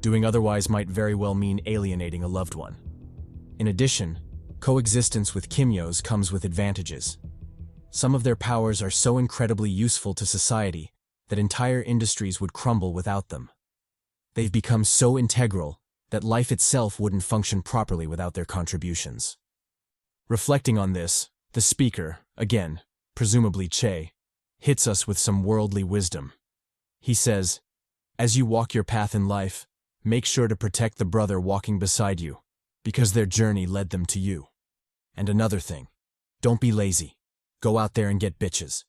Doing otherwise might very well mean alienating a loved one. In addition, coexistence with Kimyos comes with advantages. Some of their powers are so incredibly useful to society that entire industries would crumble without them. They've become so integral that life itself wouldn't function properly without their contributions. Reflecting on this, the speaker, again, presumably Che, hits us with some worldly wisdom. He says, "As you walk your path in life, make sure to protect the brother walking beside you, because their journey led them to you. And another thing, don't be lazy. Go out there and get bitches.